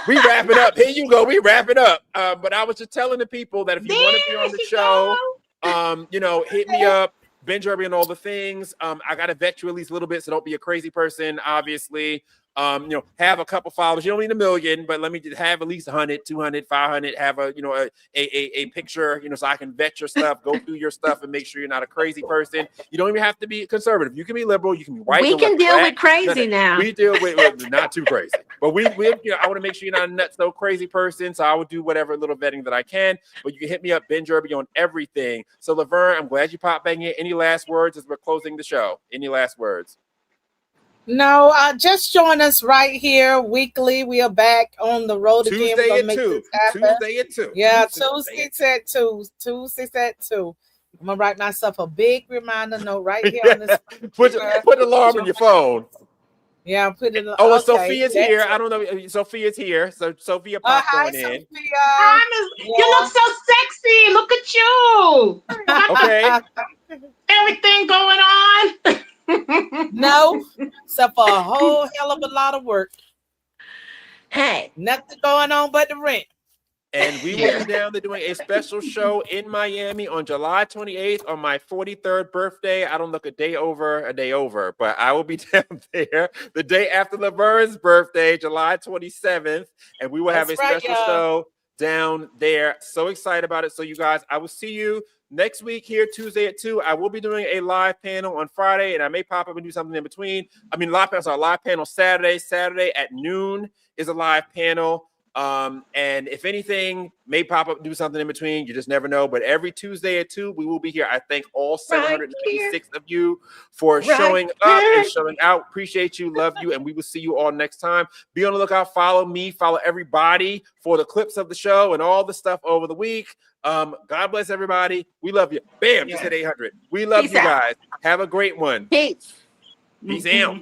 We wrap it up. Here you go. We wrap it up. But I was just telling the people that if you want to be on the show, hit me up. Ben Jerby and all the things. I gotta vet you at least a little bit, so don't be a crazy person. Obviously. Have a couple followers. You don't need 1 million, but let me just have at least 100, 200, 500. Have a picture, so I can vet your stuff, go through your stuff, and make sure you're not a crazy person. You don't even have to be conservative. You can be liberal. You can be white. We can deal with crazy now. We deal with not too crazy, but we I want to make sure you're not a nuts, no crazy person. So I would do whatever little vetting that I can. But you can hit me up, Ben Jerby, on everything. So Laverne, I'm glad you popped back in. Any last words as we're closing the show? Any last words? No, just join us right here weekly. We are back on the road again. Tuesday at 2. Tuesday at 2. Yeah, Tuesdays at 2. Tuesdays at 2. I'm gonna write myself a big reminder note right here on this. Put an alarm on your phone. Yeah, put it. Oh, okay, Sophia's here. I don't know. Sophia's here. So Sophia popped on in. Sophia. You look so sexy. Look at you. Okay. Everything going on. No, except for a whole hell of a lot of work. Hey, nothing going on but the rent. And we will be down there doing a special show in Miami on July 28th on my 43rd birthday. I don't look a day over, but I will be down there the day after Laverne's birthday, July 27th, and we will have a special show down there. So excited about it. So you guys, I will see you next week here, Tuesday at 2. I will be doing a live panel on Friday, and I may pop up and do something in between. Live panel Saturday. Saturday at noon is a live panel. And if anything, may pop up and do something in between. You just never know. But every Tuesday at 2, we will be here. I thank all 796 of you for showing up and showing out. Appreciate you, love you, and we will see you all next time. Be on the lookout. Follow me, follow everybody for the clips of the show and all the stuff over the week. God bless everybody. We love you. Bam, just hit 800. We love you guys. Have a great one. Peace. Peace out.